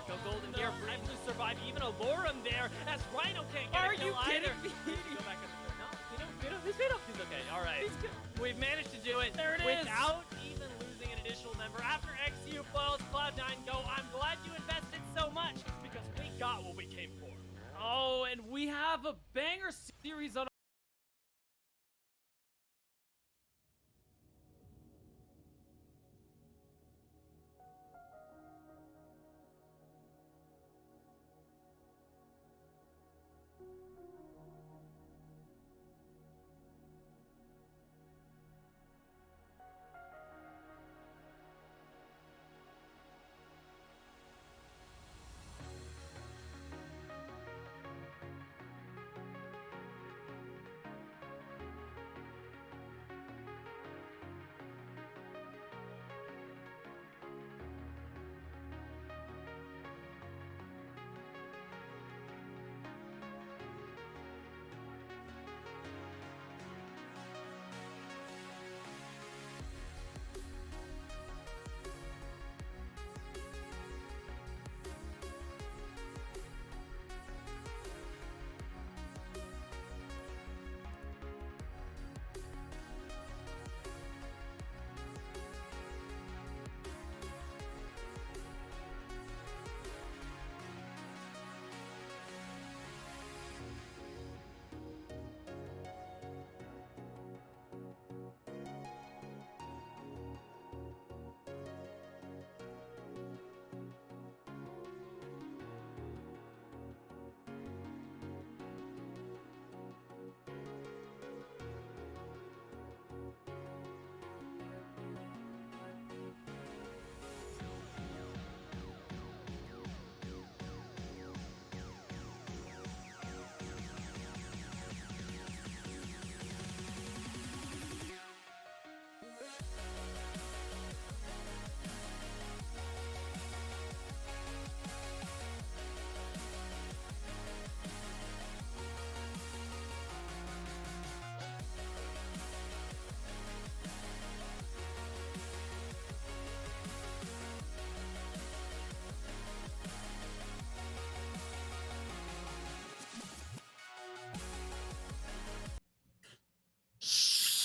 Go golden here, able to survive even Alorum there, as Rhino can't get a kill either. Go back up. No, he's okay. All right. We've managed to do it. There it is. Without even losing an additional member. After XU falls, Cloud9 go, I'm glad you invested so much because we got what we came for. Oh, and we have a banger series on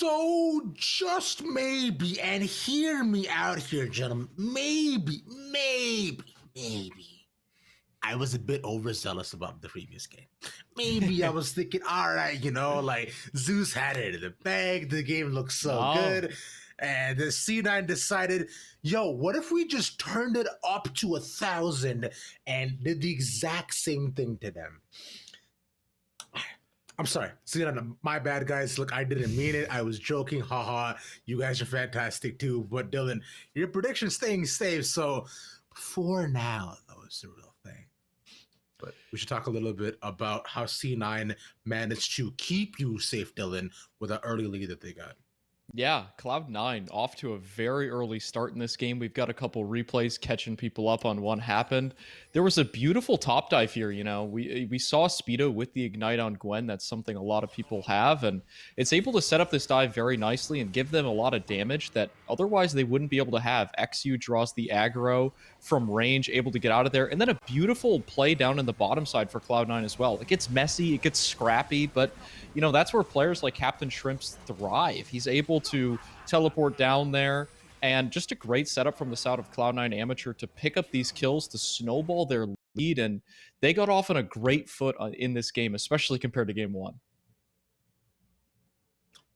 So just maybe, and hear me out here, gentlemen, maybe, I was a bit overzealous about the previous game. Maybe I was thinking, all right, like Zeus had it in the bag. The game looks so good. And the C9 decided, yo, what if we just turned it up to 1,000 and did the exact same thing to them? I'm sorry. C9, my bad, guys. Look, I didn't mean it. I was joking. Haha. You guys are fantastic too. But Dylan, your prediction's staying safe. So for now, though, it's the real thing. But we should talk a little bit about how C9 managed to keep you safe, Dylan, with an early lead that they got. Yeah, Cloud9 off to a very early start in this game. We've got a couple replays catching people up on what happened. There was a beautiful top dive here, We saw Speedo with the Ignite on Gwen. That's something a lot of people have, and it's able to set up this dive very nicely and give them a lot of damage that otherwise they wouldn't be able to have. XU draws the aggro from range, able to get out of there, and then a beautiful play down in the bottom side for Cloud9 as well. It gets messy, it gets scrappy, but that's where players like Captain Shrimps thrive. He's able to teleport down there, and just a great setup from the side of Cloud9 Amateur to pick up these kills, to snowball their lead, and they got off on a great foot in this game, especially compared to game one.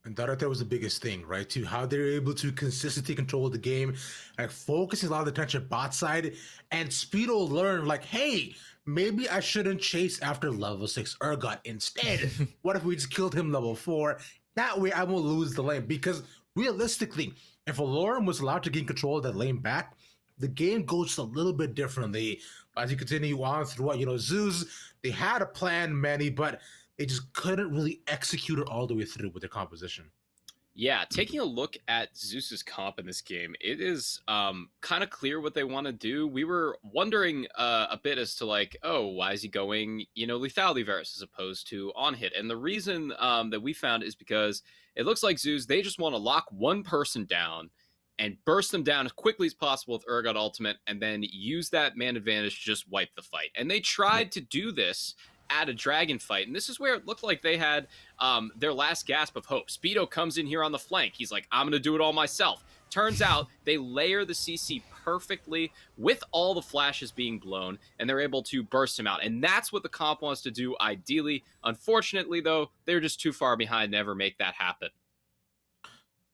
And that was the biggest thing, right? To how they're able to consistently control the game, like focusing a lot of the attention bot side, and Speedo learned, like, hey, maybe I shouldn't chase after level 6 Urgot. Instead, what if we just killed him level 4? That way I won't lose the lane. Because realistically, if Aloran was allowed to gain control of that lane back, the game goes a little bit differently. As you continue on throughout, Zeus, they had a plan, Manny, but they just couldn't really execute it all the way through with their composition. Yeah, taking a look at Zeus's comp in this game, it is kind of clear what they want to do. We were wondering a bit as to why is he going, lethality verse as opposed to on hit? And the reason that we found is because it looks like Zeus, they just want to lock one person down and burst them down as quickly as possible with Urgot Ultimate, and then use that man advantage to just wipe the fight. And they tried to do this at a dragon fight, and this is where it looked like they had their last gasp of hope. Speedo comes in here on the flank. He's like, I'm gonna do it all myself. Turns out they layer the CC perfectly with all the flashes being blown, and they're able to burst him out. And that's what the comp wants to do ideally. Unfortunately, though, they're just too far behind to ever make that happen.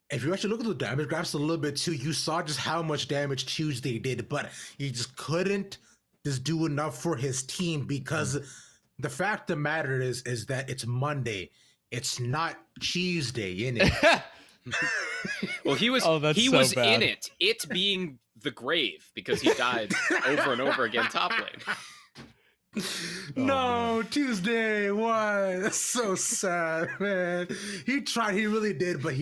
If you actually look at the damage graphs a little bit too, you saw just how much damage Tuesday did, but he just couldn't just do enough for his team, because the fact of the matter is that it's Monday. It's not Tuesday, innit? Well, he was in it. It being the grave, because he died over and over again top lane. No, Tuesday, why? That's so sad, man. He tried, he really did, but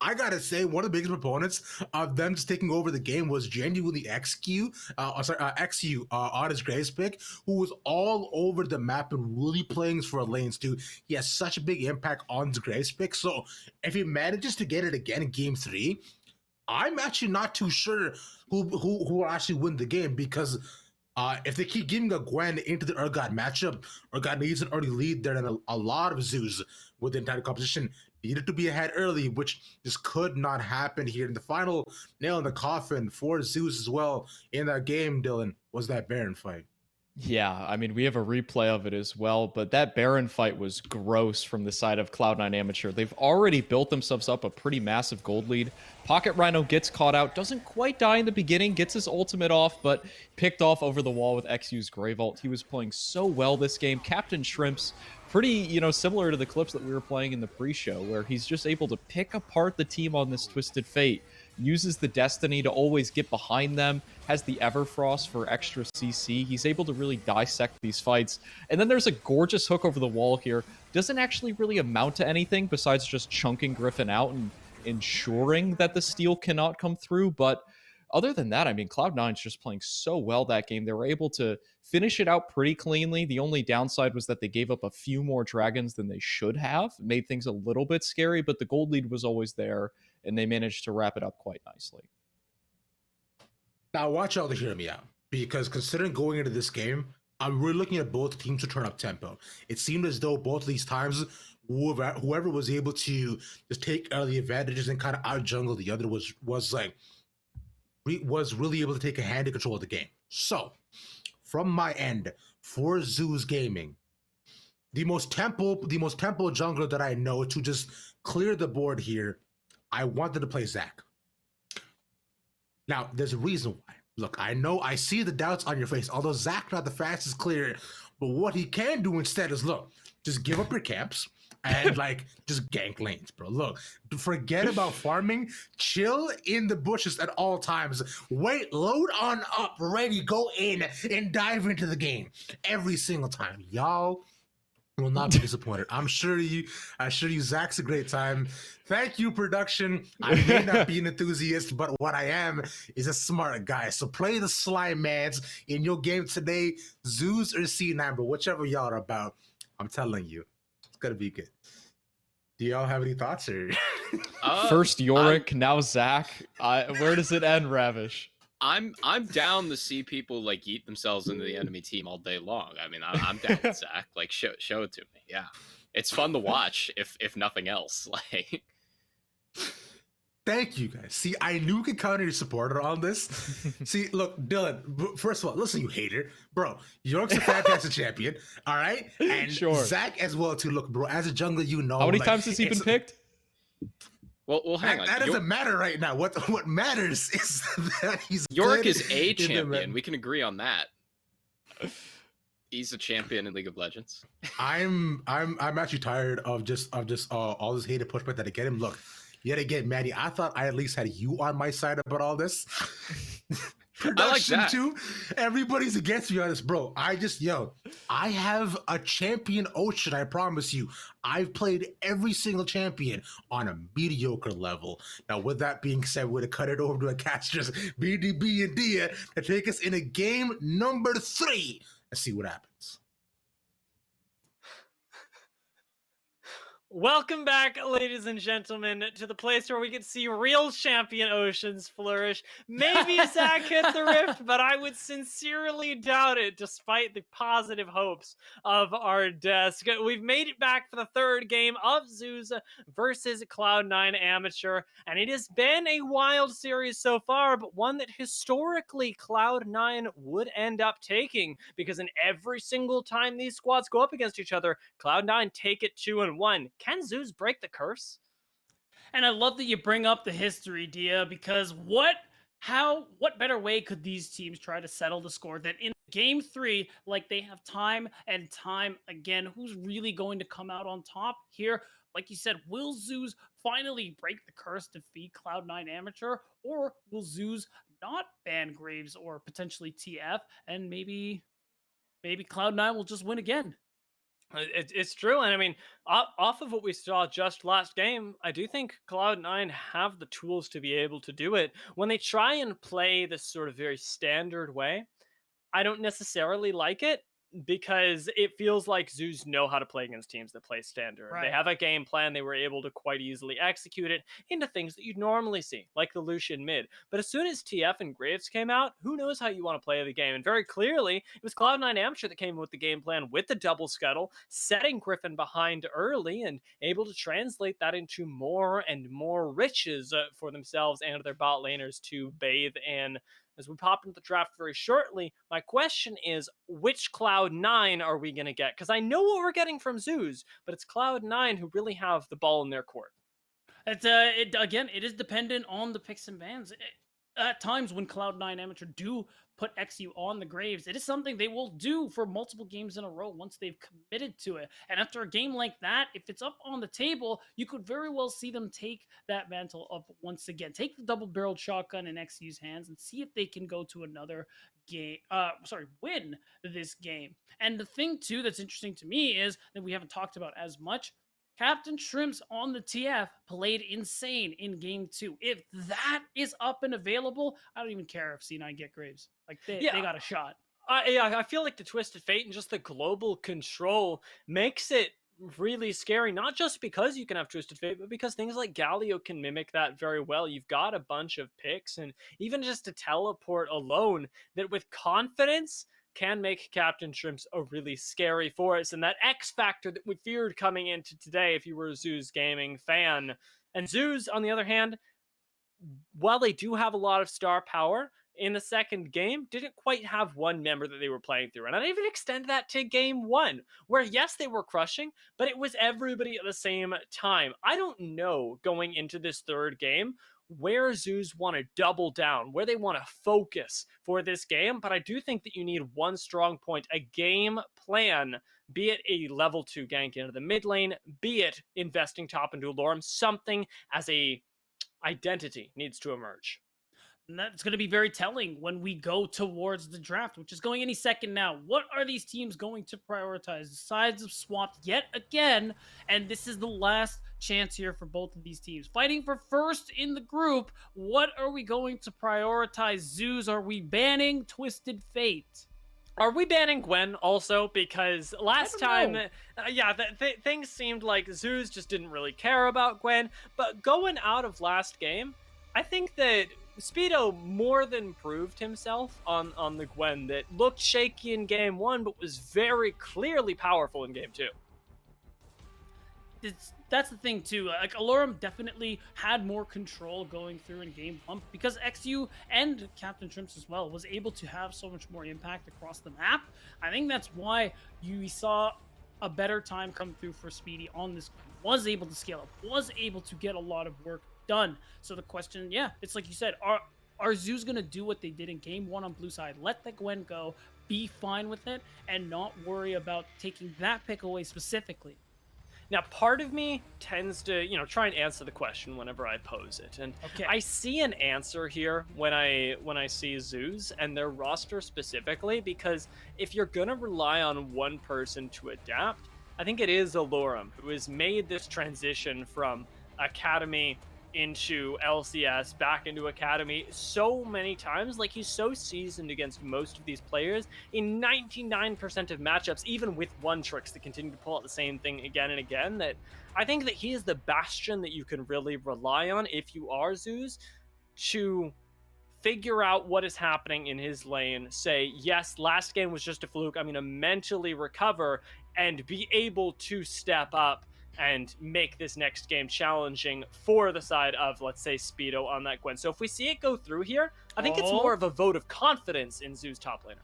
I gotta say, one of the biggest proponents of them just taking over the game was genuinely XU on his Graves pick, who was all over the map and really playing for lanes too. He has such a big impact on his Graves pick. So if he manages to get it again in game 3, I'm actually not too sure who will actually win the game, because if they keep giving a Gwen into the Urgot matchup, Urgot needs an early lead there, and a lot of Zeus with the entire composition needed to be ahead early, which just could not happen here. And the final nail in the coffin for Zeus as well in that game, Dylan, was that Baron fight. Yeah, I mean, we have a replay of it as well, but that Baron fight was gross from the side of Cloud9 Amateur. They've already built themselves up a pretty massive gold lead. Pocket Rhino gets caught out, doesn't quite die in the beginning, gets his ultimate off, but picked off over the wall with XU's Grave Ult. He was playing so well this game. Captain Shrimps, pretty, similar to the clips that we were playing in the pre-show, where he's just able to pick apart the team on this Twisted Fate, uses the Destiny to always get behind them, has the Everfrost for extra CC. He's able to really dissect these fights. And then there's a gorgeous hook over the wall here. Doesn't actually really amount to anything besides just chunking Griffin out and ensuring that the steal cannot come through. But other than that, I mean, Cloud9's just playing so well that game. They were able to finish it out pretty cleanly. The only downside was that they gave up a few more dragons than they should have. It made things a little bit scary, but the gold lead was always there, and they managed to wrap it up quite nicely. Now, watch out to hear me out, because considering going into this game, I'm really looking at both teams to turn up tempo. It seemed as though both of these times whoever was able to just take early advantages and kind of out jungle the other was really able to take a hand in control of the game. So, from my end, for Zeus Gaming, the most tempo jungler that I know to just clear the board here, I wanted to play Zac. Now, there's a reason why. Look, I see the doubts on your face. Although Zac not the fastest clear, but what he can do instead is look, just give up your camps and like just gank lanes, bro. Look, forget about farming. Chill in the bushes at all times. Wait, load on up, ready, go in and dive into the game every single time, y'all will not be disappointed. I assure you, Zac's a great time. Thank you, production. I may not be an enthusiast, but what I am is a smart guy. So play the slime mans in your game today, Zeus or C9, but whichever y'all are about, I'm telling you, it's gonna be good. Do y'all have any thoughts? Or First Yorick, now Zac. Where does it end, Ravish? I'm down to see people like eat themselves into the enemy team all day long. I mean, I'm down with Zac. Like, show it to me. Yeah, it's fun to watch, if nothing else. Like, thank you guys. See, I knew we could count on your supporter on this. See, look, Dylan. First of all, listen, you hater, bro. York's a fantastic champion. All right, and sure. Zac as well too. Look, bro, as a jungler, you know how many like, times has he been picked? Well, hang on. That doesn't matter right now. What matters is that he's Yorick is a champion. We can agree on that. He's a champion in League of Legends. I'm actually tired of just all this hated pushback that I get him. Look, yet again, Maddie, I thought I at least had you on my side about all this. Production I like that. too. Everybody's against me on this, bro. I have a champion ocean. I promise you. I've played every single champion on a mediocre level. Now, with that being said, we're gonna cut it over to a caster's BDB and Dia to take us in a game number 3 and see what happens. Welcome back, ladies and gentlemen, to the place where we can see real champion oceans flourish. Maybe Zac hit the rift, but I would sincerely doubt it, despite the positive hopes of our desk. We've made it back for the third game of Zeus versus Cloud9 Amateur, and it has been a wild series so far, but one that historically Cloud9 would end up taking, because in every single time these squads go up against each other, Cloud9 take it 2-1. Can Zeus break the curse? And I love that you bring up the history, Dia, because what better way could these teams try to settle the score than in game 3, like they have time and time again? Who's really going to come out on top here? Like you said, will Zeus finally break the curse, defeat Cloud9 Amateur, or will Zeus not ban Graves or potentially TF, and maybe Cloud9 will just win again? It's true, and I mean, off of what we saw just last game, I do think Cloud9 have the tools to be able to do it. When they try and play this sort of very standard way, I don't necessarily like it, because it feels like Zeus know how to play against teams that play standard. They Right. have a game plan. They were able to quite easily execute it into things that you'd normally see, like the Lucian mid. But as soon as TF and Graves came out, who knows how you want to play the game? And very clearly, it was Cloud9 Amateur that came with the game plan with the double scuttle, setting Griffin behind early and able to translate that into more and more riches for themselves and their bot laners to bathe in. As we pop into the draft very shortly, my question is, which Cloud9 are we going to get? Because I know what we're getting from Zeus, but it's Cloud9 who really have the ball in their court. It is dependent on the picks and bans. At times when Cloud9 Amateur do put XU on the Graves, it is something they will do for multiple games in a row once they've committed to it. And after a game like that, if it's up on the table, you could very well see them take that mantle up once again. Take the double-barreled shotgun in XU's hands and see if they can go to another game. Win this game. And the thing too that's interesting to me is that we haven't talked about as much. Captain Shrimps on the TF played insane in game 2. If that is up and available, I don't even care if C9 get Graves. Like, they got a shot. I feel like the Twisted Fate and just the global control makes it really scary, not just because you can have Twisted Fate, but because things like Galio can mimic that very well. You've got a bunch of picks, and even just to teleport alone, that with confidence can make Captain Shrimps a really scary force, and that X factor that we feared coming into today if you were a Zeus Gaming fan. And Zeus, on the other hand, while they do have a lot of star power, in the second game, didn't quite have one member that they were playing through. And I'd even extend that to game one, where yes, they were crushing, but it was everybody at the same time. I don't know going into this third game where Zeus want to double down, where they want to focus for this game, but I do think that you need one strong point, a game plan, be it a level 2 gank into the mid lane, be it investing top into Alorum, something as a identity needs to emerge. And that's going to be very telling when we go towards the draft, which is going any second now. What are these teams going to prioritize? The sides have swapped yet again, and this is the last chance here for both of these teams. Fighting for first in the group, what are we going to prioritize? Zeus, are we banning Twisted Fate? Are we banning Gwen also? Because last time, things seemed like Zeus just didn't really care about Gwen. But going out of last game, I think that Speedo more than proved himself on the Gwen that looked shaky in game 1, but was very clearly powerful in game 2. That's the thing too. Like Alorum definitely had more control going through in game 1 because XU and Captain Shrimps as well was able to have so much more impact across the map. I think that's why you saw a better time come through for Speedy on this. Was able to scale up, was able to get a lot of work done. So the question, it's like you said, are Zeus gonna do what they did in game 1 on blue side? Let the Gwen go, be fine with it, and not worry about taking that pick away specifically. Now, part of me tends to, try and answer the question whenever I pose it. And I see an answer here when I see Zeus and their roster specifically, because if you're going to rely on one person to adapt, I think it is Alorum, who has made this transition from Academy into LCS, back into Academy so many times. Like, he's so seasoned against most of these players in 99% of matchups, even with one tricks that continue to pull out the same thing again and again, that I think that he is the bastion that you can really rely on if you are Zeus to figure out what is happening in his lane, say, yes, last game was just a fluke, I'm going to mentally recover and be able to step up and make this next game challenging for the side of, let's say, Speedo on that Gwen. So if we see it go through here, I think it's more of a vote of confidence in Zeus top laner.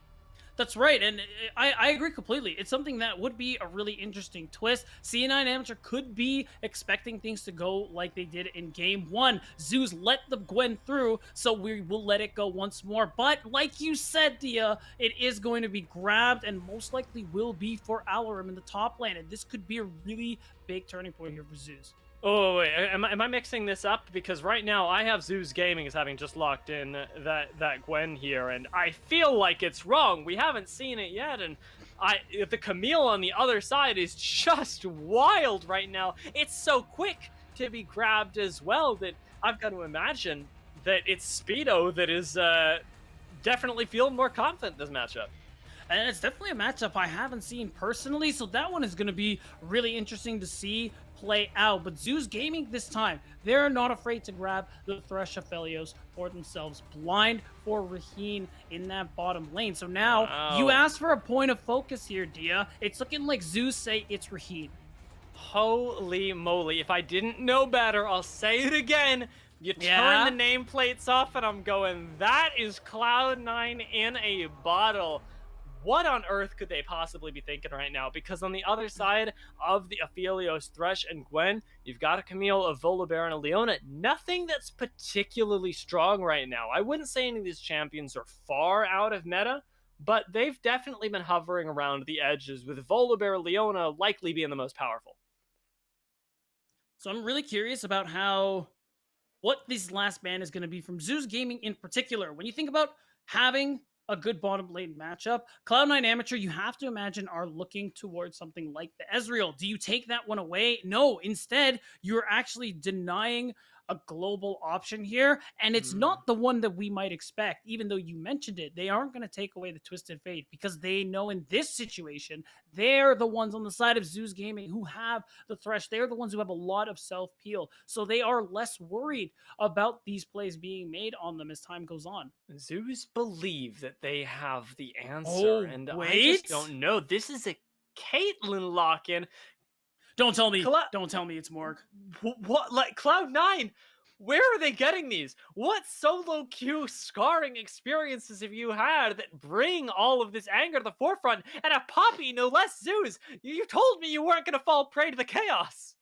That's right, and I agree completely. It's something that would be a really interesting twist. C9 Amateur could be expecting things to go like they did in game 1. Zeus let the Gwen through, so we will let it go once more. But like you said, Dia, it is going to be grabbed and most likely will be for Alorum in the top lane. And this could be a really big turning point here for Zeus. Oh, wait, am I mixing this up? Because right now I have Zeus Gaming as having just locked in that Gwen here, and I feel like it's wrong. We haven't seen it yet, and the Camille on the other side is just wild right now. It's so quick to be grabbed as well that I've got to imagine that it's Speedo that is definitely feeling more confident in this matchup. And it's definitely a matchup I haven't seen personally, so that one is going to be really interesting to see play out. But Zeus Gaming this time, they're not afraid to grab the Thresh Aphelios for themselves. Blind for Raheen in that bottom lane. So now, you asked for a point of focus here, Dia. It's looking like Zeus say it's Raheen. Holy moly. If I didn't know better, I'll say it again. You turn the nameplates off and I'm going, that is Cloud9 in a bottle. What on earth could they possibly be thinking right now? Because on the other side of the Aphelios, Thresh, and Gwen, you've got a Camille, a Volibear, and a Leona. Nothing that's particularly strong right now. I wouldn't say any of these champions are far out of meta, but they've definitely been hovering around the edges, with Volibear, Leona likely being the most powerful. So I'm really curious about what this last ban is going to be from Zeus Gaming in particular. When you think about having a good bottom lane matchup, Cloud9 Amateur, you have to imagine, are looking towards something like the Ezreal. Do you take that one away? No, instead, you're actually denying a global option here, and it's not the one that we might expect. Even though you mentioned it, they aren't going to take away the Twisted Fate because they know in this situation they're the ones on the side of Zeus Gaming who have the Thresh. They're the ones who have a lot of self peel, so they are less worried about these plays being made on them as time goes on. Zeus believe that they have the answer, Oh, and I wait. just don't know. This is a Caitlyn lock-in. Don't tell me. Cla- Don't tell me it's Morg. What, like Cloud9? Where are they getting these? What solo queue scarring experiences have you had that bring all of this anger to the forefront? And a Poppy, no less, Zeus. You told me you weren't going to fall prey to the chaos.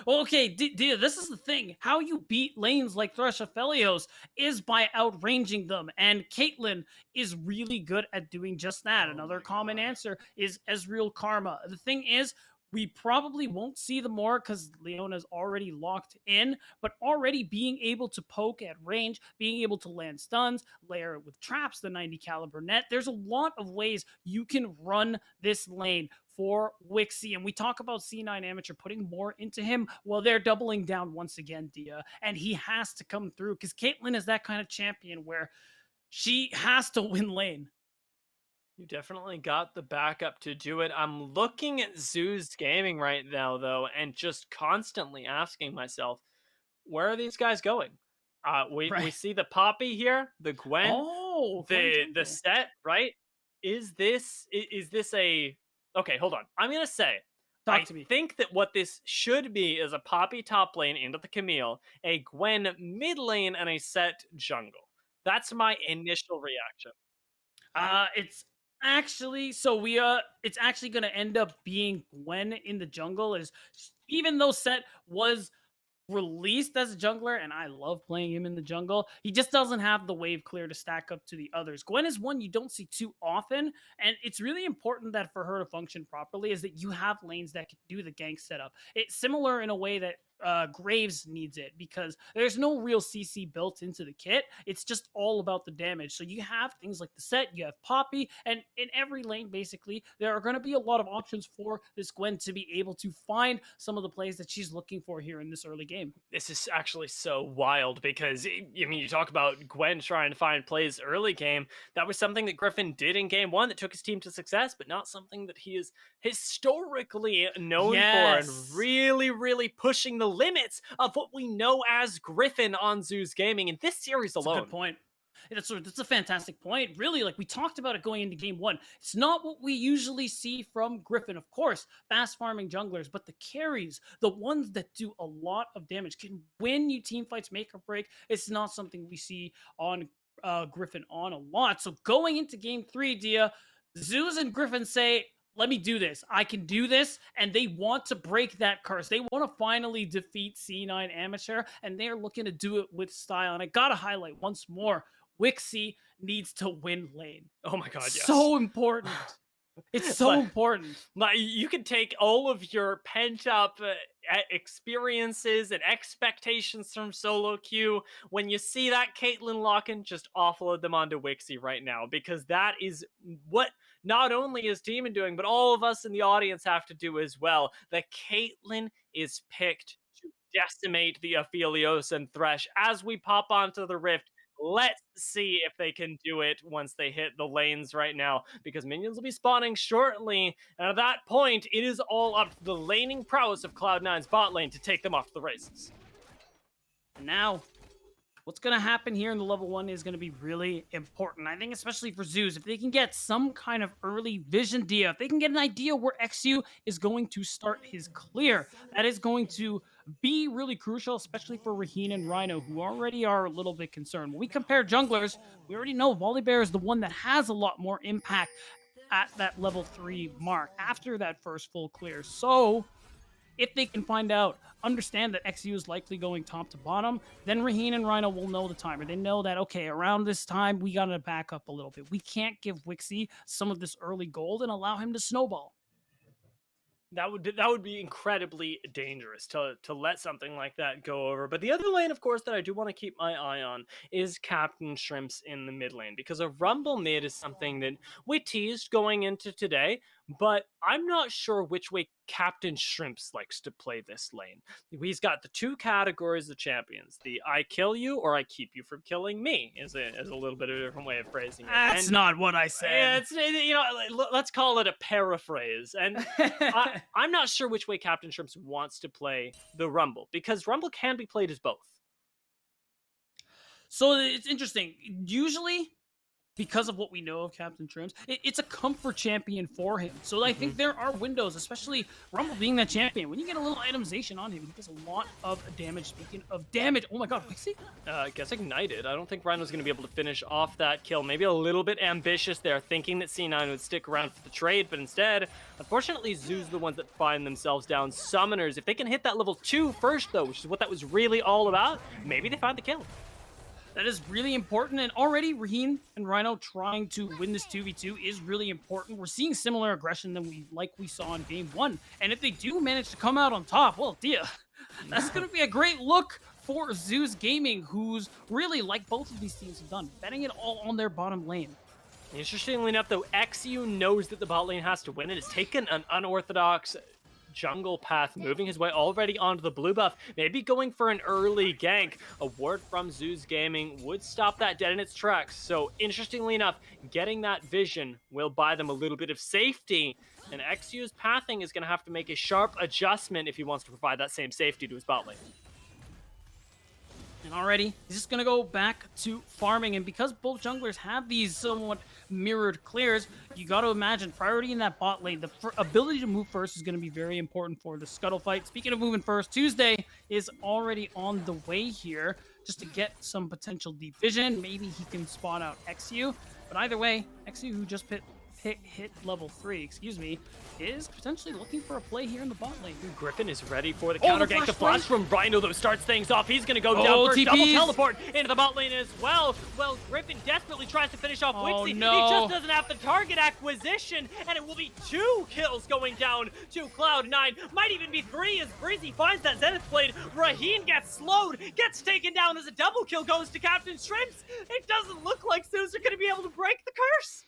Okay, Dia, this is the thing. How you beat lanes like Thresh Aphelios is by outranging them, and Caitlyn is really good at doing just that. Another common answer is Ezreal Karma. The thing is, we probably won't see the more because Leona's already locked in, but already being able to poke at range, being able to land stuns, layer with traps, the 90 caliber net, there's a lot of ways you can run this lane for Wixie. And we talk about C9 Amateur putting more into him. Well, they're doubling down once again, Dia. And he has to come through because Caitlyn is that kind of champion where she has to win lane. You definitely got the backup to do it. I'm looking at Zeus Gaming right now, though, and just constantly asking myself, where are these guys going? We see the Poppy here, the Gwen, the set, right? Is this a... Okay, hold on. I'm going to say, I think that what this should be is a Poppy top lane into the Camille, a Gwen mid lane, and a set jungle. That's my initial reaction. It's actually it's actually going to end up being Gwen in the jungle. Is even though Set was released as a jungler, and I love playing him in the jungle, he just doesn't have the wave clear to stack up to the others. Gwen is one you don't see too often, and it's really important that for her to function properly is that you have lanes that can do the gank setup. It's similar in a way that Graves needs it because there's no real CC built into the kit. It's just all about the damage. So you have things like the set, you have Poppy, and in every lane, basically, there are going to be a lot of options for this Gwen to be able to find some of the plays that she's looking for here in this early game. This is actually so wild because, I mean, you talk about Gwen trying to find plays early game. That was something that Griffin did in game one that took his team to success, but not something that he is historically known for, and really, really pushing the limits of what we know as Griffin on Zeus Gaming in this series alone. That's a good point. That's a fantastic point. Really, like we talked about it going into game one. It's not what we usually see from Griffin. Of course, fast farming junglers, but the carries, the ones that do a lot of damage, can win you team fights, make or break. It's not something we see on Griffin on a lot. So going into game three, Dia, Zeus and Griffin say, let me do this. I can do this. And they want to break that curse. They want to finally defeat C9 Amateur, and they're looking to do it with style. And I got to highlight once more, Wixie needs to win lane. Oh my god, yes. So important. It's so important. Like, you can take all of your pent-up experiences and expectations from solo queue. When you see that Caitlyn lock-in, just offload them onto Wixie right now, because that is what not only is Demon doing, but all of us in the audience have to do as well. The Caitlyn is picked to decimate the Aphelios and Thresh as we pop onto the Rift. Let's see if they can do it once they hit the lanes right now, because minions will be spawning shortly, and at that point, it is all up to the laning prowess of Cloud9's bot lane to take them off the races. And now, what's going to happen here in the level 1 is going to be really important. I think especially for Zeus, if they can get some kind of early vision, Dia, if they can get an idea where XU is going to start his clear, that is going to be really crucial, especially for Raheen and Rhino, who already are a little bit concerned. When we compare junglers, we already know Volibear is the one that has a lot more impact at that level 3 mark after that first full clear. So if they can understand that XU is likely going top to bottom, then Raheen and Rhino will know the timer. They know that, okay, around this time, we got to back up a little bit. We can't give Wixie some of this early gold and allow him to snowball. That would be incredibly dangerous to let something like that go over. But the other lane, of course, that I do want to keep my eye on is Captain Shrimps in the mid lane, because a Rumble mid is something that we teased going into today, but I'm not sure which way Captain Shrimps likes to play this lane. He's got the two categories of champions: the I kill you or I keep you from killing me. Is a little bit of a different way of phrasing it. That's not what I said. It's, you know, let's call it a paraphrase. And I'm not sure which way Captain Shrimps wants to play the Rumble, because Rumble can be played as both. So it's interesting. Usually, because of what we know of Captain Shrimps, it's a comfort champion for him. So I think there are windows, especially Rumble being that champion. When you get a little itemization on him, he does a lot of damage. Speaking of damage, oh my god, Pixie? Gets ignited. I don't think Rhino's going to be able to finish off that kill. Maybe a little bit ambitious there, thinking that C9 would stick around for the trade, but instead, unfortunately, Zoo's the ones that find themselves down summoners. If they can hit that level 2 first, though, which is what that was really all about, maybe they find the kill. That is really important, and already Raheen and Rhino trying to win this 2v2 is really important. We're seeing similar aggression than we saw in game 1, and if they do manage to come out on top, well, dear, that's going to be a great look for Zeus Gaming, who's really, like both of these teams have done, betting it all on their bottom lane. Interestingly enough, though, XU knows that the bot lane has to win and has taken an unorthodox jungle path, moving his way already onto the blue buff, maybe going for an early gank. A word from Zeus Gaming would stop that dead in its tracks. So interestingly enough, getting that vision will buy them a little bit of safety, and XU's pathing is going to have to make a sharp adjustment if he wants to provide that same safety to his bot lane. And already, he's just going to go back to farming. And because both junglers have these somewhat mirrored clears, you got to imagine priority in that bot lane. The ability to move first is going to be very important for the scuttle fight. Speaking of moving first, Tuesday is already on the way here just to get some potential deep vision. Maybe he can spawn out XU. But either way, XU, who just hit level 3, is potentially looking for a play here in the bot lane. Griffin is ready for the counter gank. The flash from Rhino, though, starts things off. He's going to go down first. TPs. Double teleport into the bot lane as well. Well, Griffin desperately tries to finish off Wixie. No. He just doesn't have the target acquisition, and it will be 2 kills going down to Cloud9. Might even be 3 as Breezy finds that Zenith Blade. Raheen gets slowed, gets taken down as a double kill goes to Captain Shrimps. It doesn't look like Zeus are going to be able to break the curse.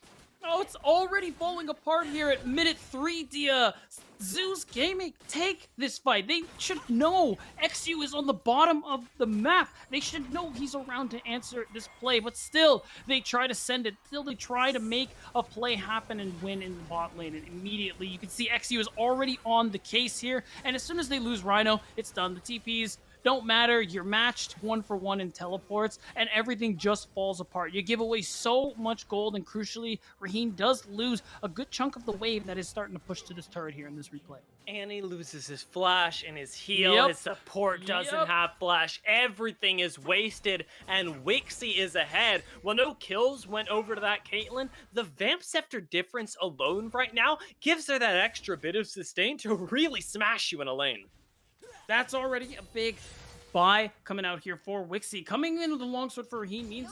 Oh, it's already falling apart here at minute 3, Dia. Zeus Gaming take this fight. They should know XU is on the bottom of the map. They should know he's around to answer this play, but still, they try to send it. Still, they try to make a play happen and win in the bot lane. And immediately, you can see XU is already on the case here. And as soon as they lose Rhino, it's done. The TPs don't matter. You're matched 1-for-1 in teleports, and everything just falls apart. You give away so much gold, and crucially, Raheen does lose a good chunk of the wave that is starting to push to this turret here in this replay. And he loses his flash and his heal. Yep. His support doesn't have flash. Everything is wasted, and Wixie is ahead. Well, no kills went over to that Caitlyn. The Vamp Scepter difference alone right now gives her that extra bit of sustain to really smash you in a lane. That's already a big buy coming out here for Wixie. Coming in with the longsword for Raheen means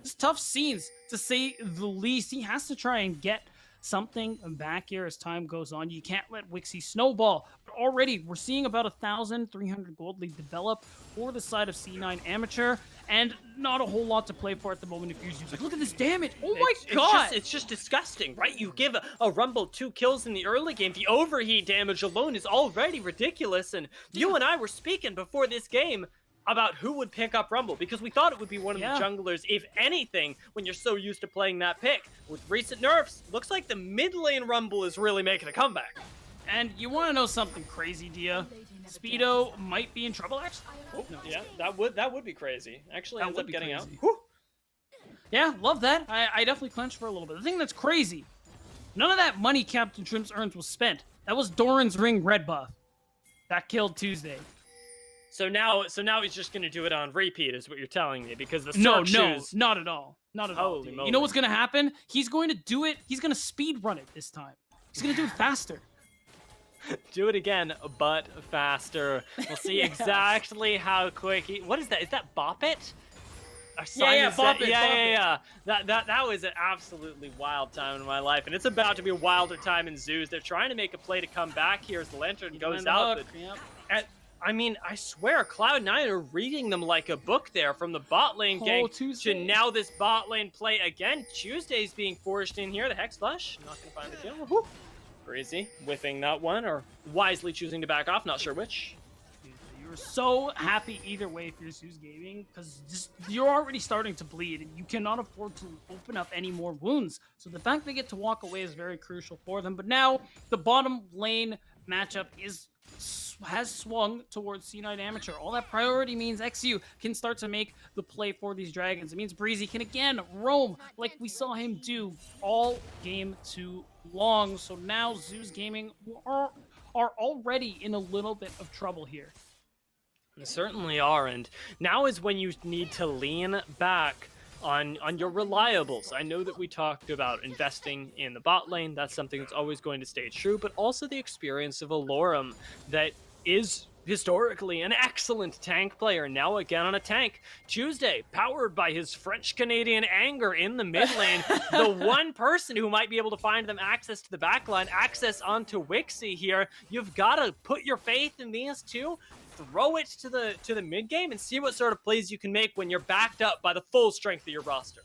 it's tough scenes, to say the least. He has to try and get something back here as time goes on. You can't let Wixie snowball. But already, we're seeing about 1,300 gold lead develop for the side of C9 Amateur, and not a whole lot to play for at the moment. If you're like, look at this damage! Oh my god! It's just disgusting, right? You give a Rumble 2 kills in the early game. The overheat damage alone is already ridiculous, and you and I were speaking before this game about who would pick up Rumble, because we thought it would be one of the junglers, if anything, when you're so used to playing that pick. With recent nerfs, looks like the mid lane Rumble is really making a comeback. And you want to know something crazy, Dia? Speedo might be in trouble, actually. Oh, no. Yeah, that would be crazy. Actually, ends up getting out. Yeah, love that. I definitely clenched for a little bit. The thing that's crazy, none of that money Captain Shrimps earns was spent. That was Doran's ring red buff. That killed Tuesday. So now he's just going to do it on repeat, is what you're telling me, because the No, shoes... not at all. Not at all. Holy moly. You know what's going to happen? He's going to do it. He's going to speed run it this time. He's going to do it faster. Do it again, but faster. We'll see exactly how quick he... What is that? Is that Bop It? Bop It. Yeah. That was an absolutely wild time in my life, and it's about to be a wilder time in Zeus. They're trying to make a play to come back here as the Lantern goes out. I mean, I swear, Cloud9 are reading them like a book there, from the bot lane gank to now this bot lane play again. Tuesday's being forced in here. The Hex Flush, not going to find the kill. Woo. Breezy whiffing that one, or wisely choosing to back off, not sure which. You're so happy either way if you're Zeus Gaming, because you're already starting to bleed, and you cannot afford to open up any more wounds. So the fact they get to walk away is very crucial for them. But now the bottom lane matchup has swung towards C9 Amateur. All that priority means XU can start to make the play for these dragons. It means Breezy can again roam like we saw him do all game too long. So now Zeus Gaming are already in a little bit of trouble here. They certainly are, and now is when you need to lean back on your reliables. I know that we talked about investing in the bot lane. That's something that's always going to stay true, but also the experience of Alorum that is historically an excellent tank player, now again on a tank. Tuesday, powered by his French-Canadian anger in the mid lane, the one person who might be able to find them access to the backline, access onto Wixie here. You've got to put your faith in these two, throw it to the mid game, and see what sort of plays you can make when you're backed up by the full strength of your roster.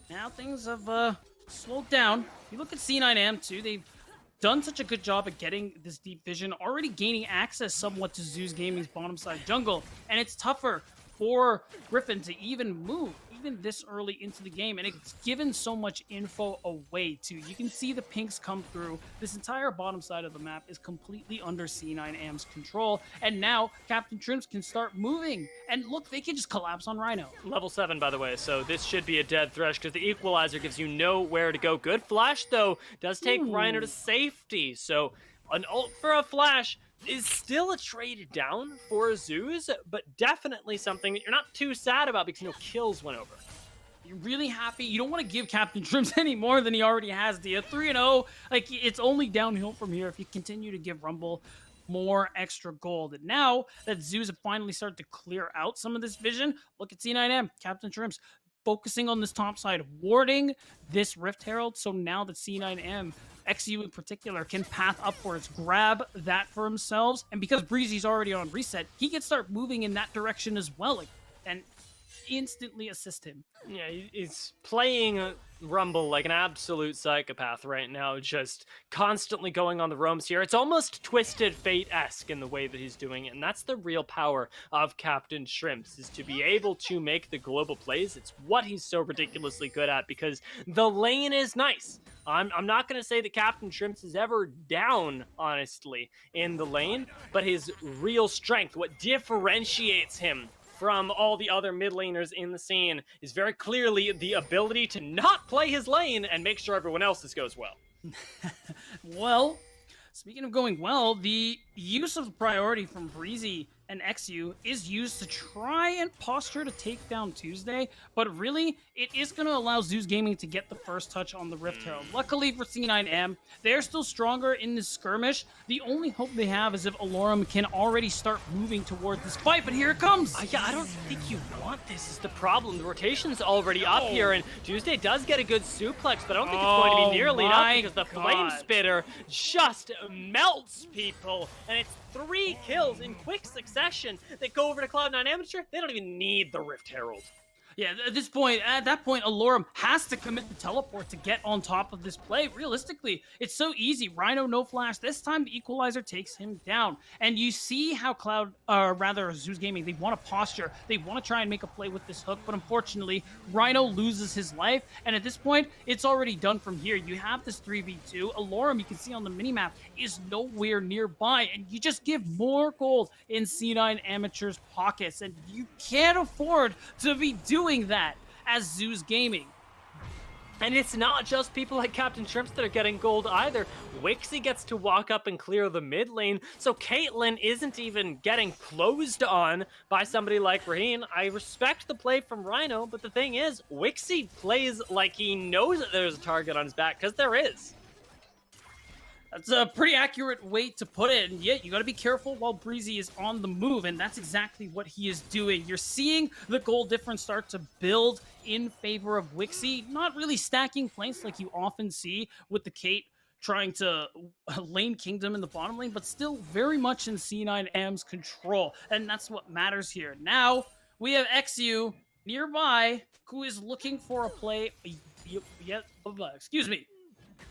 Now things have slowed down. You look at C9M too, they've done such a good job at getting this deep vision, already gaining access somewhat to Zeus Gaming's bottom side jungle, and it's tougher for Griffin to even move even this early into the game, and it's given so much info away too. You can see the pinks come through. This entire bottom side of the map is completely under C9Am's control, and now Captain Trims can start moving, and look, they can just collapse on Rhino. Level 7, by the way, so this should be a dead thresh because the Equalizer gives you nowhere to go. Good flash, though, does take Rhino to safety, so an ult for a flash is still a trade down for Zeus, but definitely something that you're not too sad about because no kills went over. You're really happy. You don't want to give Captain Trims any more than he already has, do you? 3-0, like, it's only downhill from here if you continue to give Rumble more extra gold. And now that Zeus have finally started to clear out some of this vision, look at C9M, Captain Trims, focusing on this top side, warding this Rift Herald, so now that C9M, XU in particular, can path upwards, grab that for themselves, and because Breezy's already on reset, he can start moving in that direction as well, and instantly assist him. Yeah, he's playing Rumble like an absolute psychopath right now, just constantly going on the roams here. It's almost Twisted Fate-esque in the way that he's doing it, and that's the real power of Captain Shrimps, is to be able to make the global plays. It's what he's so ridiculously good at, because the lane is nice. I'm not going to say that Captain Shrimps is ever down, honestly, in the lane, but his real strength, what differentiates him from all the other mid laners in the scene, is very clearly the ability to not play his lane and make sure everyone else's goes well. Well, speaking of going well, the use of priority from Breezy and XU is used to try and posture to take down Tuesday, but really, it is going to allow Zeus Gaming to get the first touch on the Rift Herald. Luckily for C9M, they're still stronger in this skirmish. The only hope they have is if Alorum can already start moving towards this fight, but here it comes! Yeah, I don't think you want this is the problem. The rotation's already up here, and Tuesday does get a good suplex, but I don't think it's going to be nearly enough because the Flame Spitter just melts people, and it's 3 kills in quick succession that go over to Cloud9 Amateur. They don't even need the Rift Herald. Yeah, at that point, Alorum has to commit the teleport to get on top of this play. Realistically, it's so easy. Rhino, no flash. This time, the Equalizer takes him down. And you see how Zeus Gaming, they want to posture. They want to try and make a play with this hook, but unfortunately, Rhino loses his life. And at this point, it's already done from here. You have this 3v2. Alorum, you can see on the minimap, is nowhere nearby. And you just give more gold in C9 Amateur's pockets. And you can't afford to be doing that as Zeus Gaming. And it's not just people like Captain Shrimps that are getting gold either. Wixie gets to walk up and clear the mid lane, so Caitlyn isn't even getting closed on by somebody like Raheen. I respect the play from Rhino, but the thing is, Wixie plays like he knows that there's a target on his back, because there is. That's a pretty accurate way to put it, and yet you gotta be careful while Breezy is on the move, and that's exactly what he is doing. You're seeing the goal difference start to build in favor of Wixie, not really stacking flanks like you often see with the Kate trying to lane Kingdom in the bottom lane, but still very much in C9M's control, and that's what matters here. Now, we have XU nearby, who is looking for a play excuse me,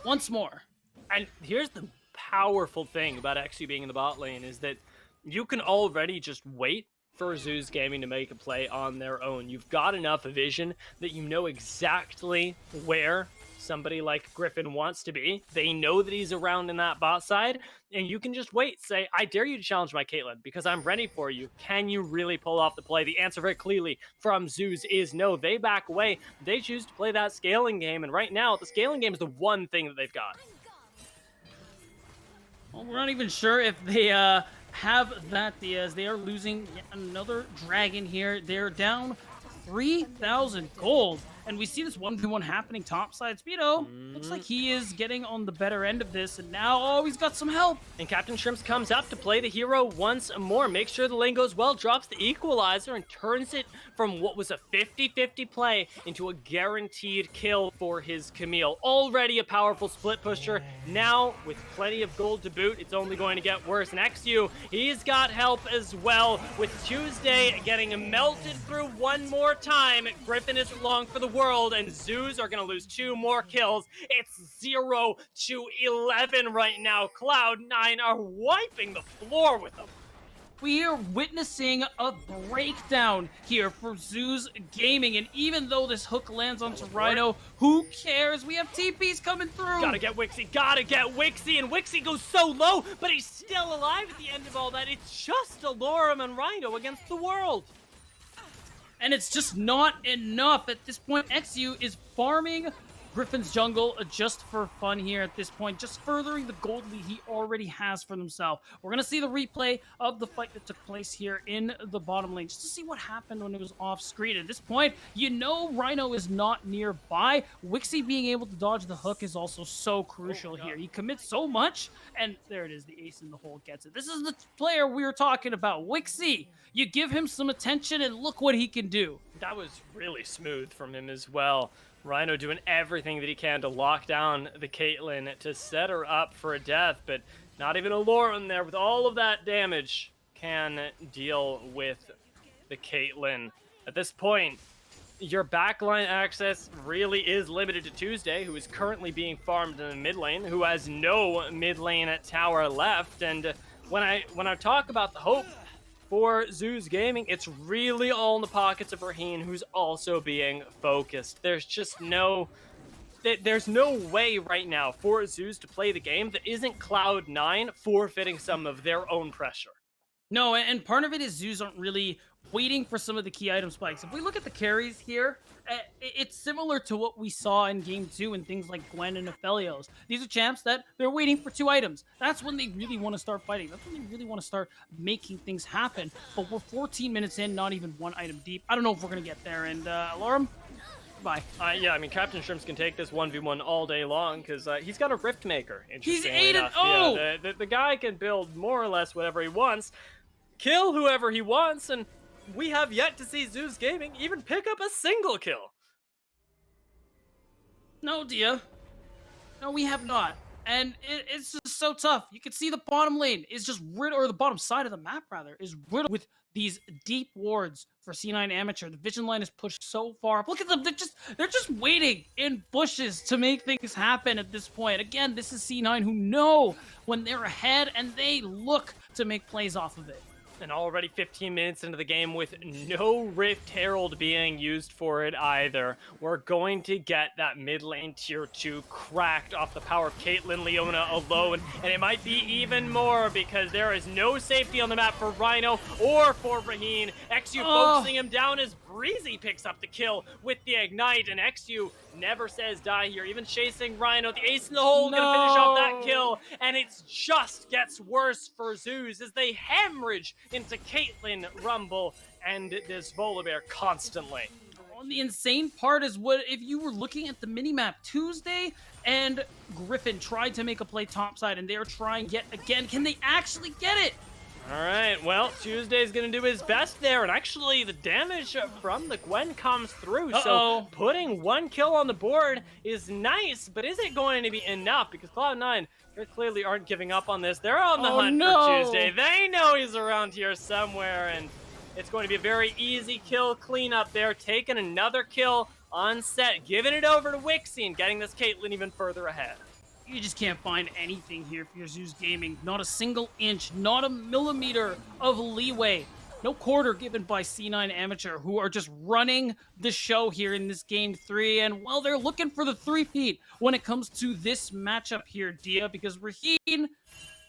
once more. And here's the powerful thing about XU being in the bot lane is that you can already just wait for Zeus Gaming to make a play on their own. You've got enough vision that you know exactly where somebody like Griffin wants to be. They know that he's around in that bot side, and you can just wait. Say, I dare you to challenge my Caitlyn because I'm ready for you. Can you really pull off the play? The answer very clearly from Zeus is no. They back away. They choose to play that scaling game, and right now, the scaling game is the one thing that they've got. Well, we're not even sure if they have that, Diaz. They are losing yet another dragon here. They're down 3,000 gold. And we see this 1v1 happening topside. Speedo looks like he is getting on the better end of this. And now, oh, he's got some help. And Captain Shrimps comes up to play the hero once more. Makes sure the lane goes well, drops the equalizer, and turns it from what was a 50-50 play into a guaranteed kill for his Camille. Already a powerful split pusher. Now, with plenty of gold to boot, it's only going to get worse. And XU, he's got help as well, with Tuesday getting melted through one more time. Griffin isn't long for the world, and Zeus are going to lose 2 more kills. It's 0-11 right now. Cloud9 are wiping the floor with them. We are witnessing a breakdown here for Zeus Gaming, and even though this hook lands onto Rhino, who cares? We have TPs coming through. Gotta get Wixie, and Wixie goes so low, but he's still alive at the end of all that. It's just Alorum and Rhino against the world. And it's just not enough. At this point, XU is farming Griffin's jungle just for fun here at this point, just furthering the gold lead he already has for himself. We're going to see the replay of the fight that took place here in the bottom lane, just to see what happened when it was off screen. At this point, you know Rhino is not nearby. Wixie being able to dodge the hook is also so crucial here. He commits so much, and there it is, the ace in the hole gets it. This is the player we were talking about, Wixie. You give him some attention, and look what he can do. That was really smooth from him as well. Rhino doing everything that he can to lock down the Caitlyn to set her up for a death, but not even Alorum there with all of that damage can deal with the Caitlyn. At this point, your backline access really is limited to Tuesday, who is currently being farmed in the mid lane, who has no mid lane tower left. And when I talk about the hope for Zeus Gaming, it's really all in the pockets of Raheen, who's also being focused. There's just there's no way right now for Zeus to play the game that isn't Cloud9 forfeiting some of their own pressure. No, and part of it is Zeus aren't really waiting for some of the key item spikes. If we look at the carries here, it's similar to what we saw in Game 2 and things like Gwen and Aphelios. These are champs that they're waiting for 2 items. That's when they really want to start fighting. That's when they really want to start making things happen. But we're 14 minutes in, not even 1 item deep. I don't know if we're going to get there. And Alorum, bye. Yeah, I mean, Captain Shrimps can take this 1v1 all day long because he's got a Rift Maker. He's 8-0! Yeah, the guy can build more or less whatever he wants, kill whoever he wants, and we have yet to see Zeus Gaming even pick up a single kill. No, Dia. No, we have not. And it's just so tough. You can see the bottom lane is just riddled, or the bottom side of the map, rather, is riddled with these deep wards for C9 Amateur. The vision line is pushed so far up. Look at them. They're just waiting in bushes to make things happen at this point. Again, this is C9 who know when they're ahead, and they look to make plays off of it. And already 15 minutes into the game with no Rift Herald being used for it either. We're going to get that mid lane tier 2 cracked off the power of Caitlyn Leona alone. And it might be even more because there is no safety on the map for Rhino or for Raheen. XU focusing him down as Breezy picks up the kill with the Ignite. And XU never says die here, even chasing Rhino. The ace in the hole gonna finish off that kill. And it just gets worse for Zeus as they hemorrhage into Caitlyn, Rumble, and this Volibear constantly. And the insane part is what if you were looking at the minimap Tuesday and Griffin tried to make a play topside and they're trying yet again. Can they actually get it? All right, well, Tuesday's going to do his best there, and actually the damage from the Gwen comes through, so putting 1 kill on the board is nice, but is it going to be enough? Because Cloud9, they clearly aren't giving up on this. They're on the hunt for Tuesday. They know he's around here somewhere, and it's going to be a very easy kill cleanup there, taking another kill on set, giving it over to Wixie and getting this Caitlyn even further ahead. You just can't find anything here for your Zeus Gaming. Not a single inch, not a millimeter of leeway. No quarter given by C9 Amateur, who are just running the show here in this game 3. And well, they're looking for the 3-peat when it comes to this matchup here, Dia, because Raheen,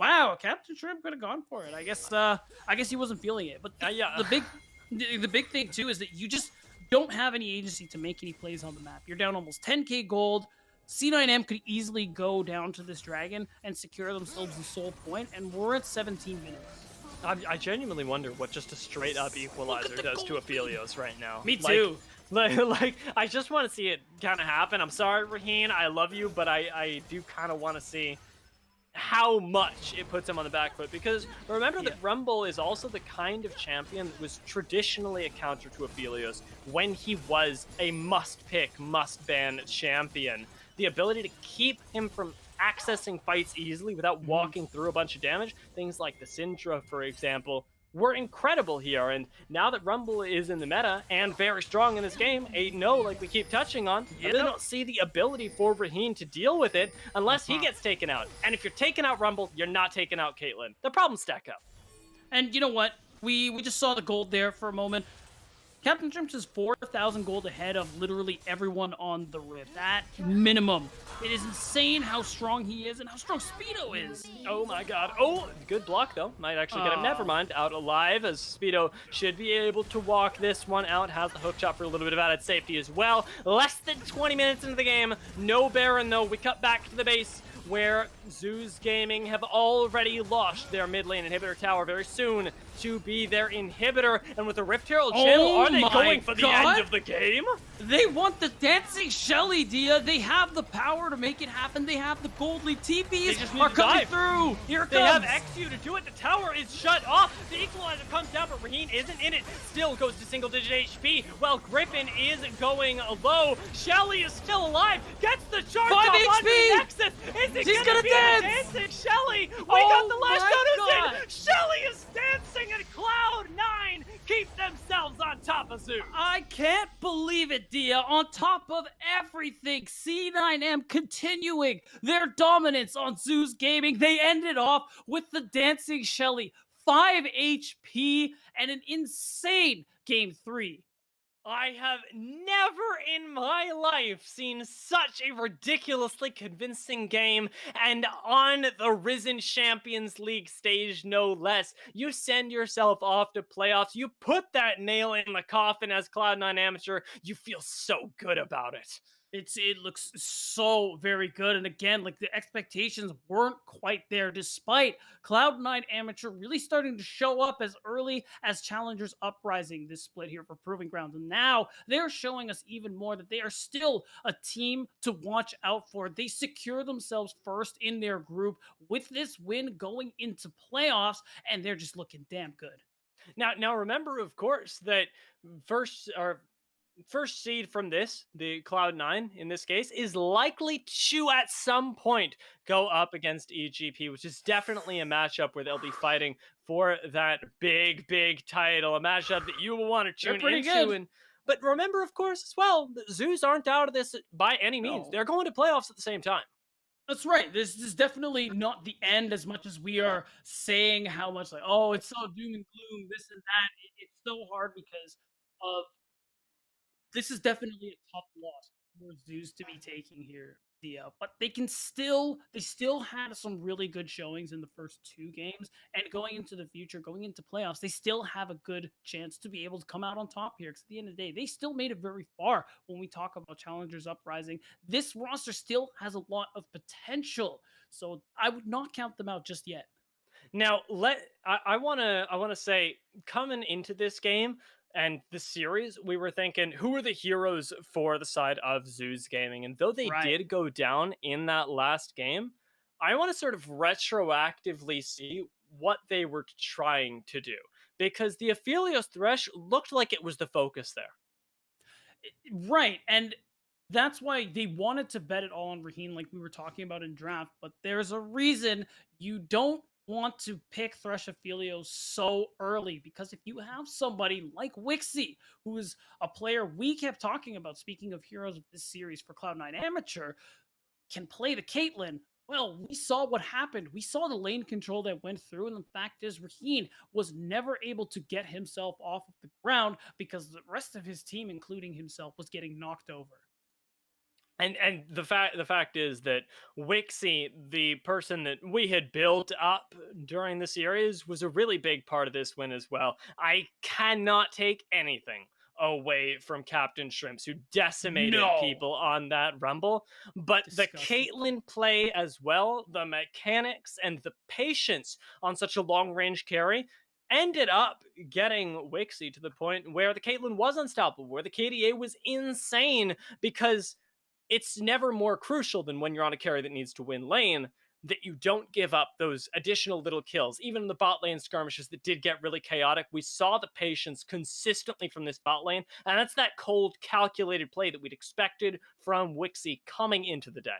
wow, Captain Shrimp could have gone for it. I guess he wasn't feeling it. But Yeah. the big thing too is that you just don't have any agency to make any plays on the map. You're down almost 10k gold. C9M could easily go down to this dragon and secure themselves the sole point, and we're at 17 minutes. I genuinely wonder what just a straight up equalizer does to Aphelios right now. Me too. Like, I just want to see it kind of happen. I'm sorry, Raheen, I love you, but I do kind of want to see how much it puts him on the back foot, because remember that Rumble is also the kind of champion that was traditionally a counter to Aphelios when he was a must-pick, must-ban champion. The ability to keep him from accessing fights easily without walking through a bunch of damage, things like the Syndra, for example, were incredible here. And now that Rumble is in the meta and very strong in this game, 8-0 like we keep touching on, I really don't see the ability for Raheen to deal with it unless he gets taken out. And if you're taking out Rumble, you're not taking out Caitlyn. The problems stack up. And you know what? We just saw the gold there for a moment. Captain Shrimp is 4,000 gold ahead of literally everyone on the Rift. At minimum. It is insane how strong he is and how strong Speedo is. Oh my god. Oh, good block though. Might actually get him. Never mind. Out alive, as Speedo should be able to walk this one out. Has the hook shot for a little bit of added safety as well. Less than 20 minutes into the game. No Baron though. We cut back to the base, where Zeus Gaming have already lost their mid lane inhibitor tower very soon to be their inhibitor. And with the Rift Herald chill, are they going for the end of the game? They want the Dancing Shelly, Dia. They have the power to make it happen. They have the gold lead. TPs just need are to coming dive. through. Here it They comes. have XU to do it. The tower is shut off. The equalizer comes down, but Raheen isn't in it. Still goes to single-digit HP, while Griffin is going low. Shelly is still alive. Gets the charge 5 off HP. onto the Nexus. Is it She's gonna gonna be dance. a dancing Shelly? We Oh got the last my notice God. in. Shelly is dancing, and Cloud9 keep themselves on top of Zeus. I can't believe it, Dia. On top of everything, C9M continuing their dominance on Zeus Gaming. They ended off with the Dancing Shelly, 5 HP, and an insane game 3. I have never in my life seen such a ridiculously convincing game, and on the Risen Champions League stage, no less. You send yourself off to playoffs, you put that nail in the coffin as Cloud9 Amateur, you feel so good about it. It looks so very good, and again, like the expectations weren't quite there, despite Cloud9 Amateur really starting to show up as early as Challengers Uprising this split here for Proving Grounds, and now they're showing us even more that they are still a team to watch out for. They secure themselves first in their group with this win going into playoffs, and they're just looking damn good. Now remember, of course, that first seed from this, the Cloud9 in this case, is likely to at some point go up against EGP, which is definitely a matchup where they'll be fighting for that big title, a matchup that you will want to tune into. Good. But remember, of course, as well, the Zeus aren't out of this by any means. No. They're going to playoffs at the same time. That's right. This is definitely not the end as much as we are saying how much like, oh, it's so doom and gloom, this and that. It's so hard because of this is definitely a tough loss for Zeus to be taking here, Dia. But they still had some really good showings in the first 2 games, and going into the future, going into playoffs, they still have a good chance to be able to come out on top here. Because at the end of the day, they still made it very far. When we talk about Challengers Uprising, this roster still has a lot of potential, so I would not count them out just yet. Now, I want to say, coming into this game and the series, we were thinking, who are the heroes for the side of Zeus Gaming? And though they did go down in that last game, I want to sort of retroactively see what they were trying to do, because the Aphelios Thresh looked like it was the focus there. Right, and that's why they wanted to bet it all on Raheen, like we were talking about in draft. But there's a reason you don't want to pick Threshophilio so early, because if you have somebody like Wixie, who is a player we kept talking about, speaking of heroes of this series for Cloud9 Amateur, can play the Caitlyn. Well, we saw what happened. We saw the lane control that went through, and the fact is, Raheen was never able to get himself off of the ground because the rest of his team, including himself, was getting knocked over. And the fact is that Wixie, the person that we had built up during the series, was a really big part of this win as well. I cannot take anything away from Captain Shrimps, who decimated people on that Rumble. But Disgusting. the Caitlyn play as well, the mechanics and the patience on such a long range carry ended up getting Wixie to the point where the Caitlyn was unstoppable, where the KDA was insane, because it's never more crucial than when you're on a carry that needs to win lane that you don't give up those additional little kills. Even in the bot lane skirmishes that did get really chaotic, we saw the patience consistently from this bot lane, and that's that cold, calculated play that we'd expected from Wixie coming into the day.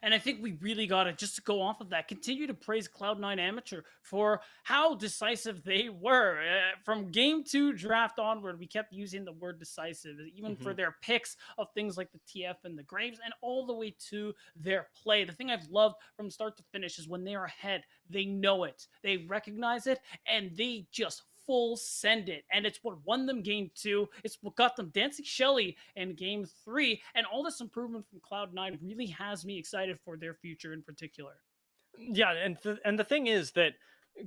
And I think we really got to, just to go off of that, continue to praise Cloud9 Amateur for how decisive they were. From game 2 draft onward, we kept using the word decisive, even for their picks of things like the TF and the Graves, and all the way to their play. The thing I've loved from start to finish is when they're ahead, they know it, they recognize it, and they just full send it. And it's what won them game 2. It's what got them dancing Shelly in game 3. And all this improvement from Cloud9 really has me excited for their future in particular. Yeah, and the thing is that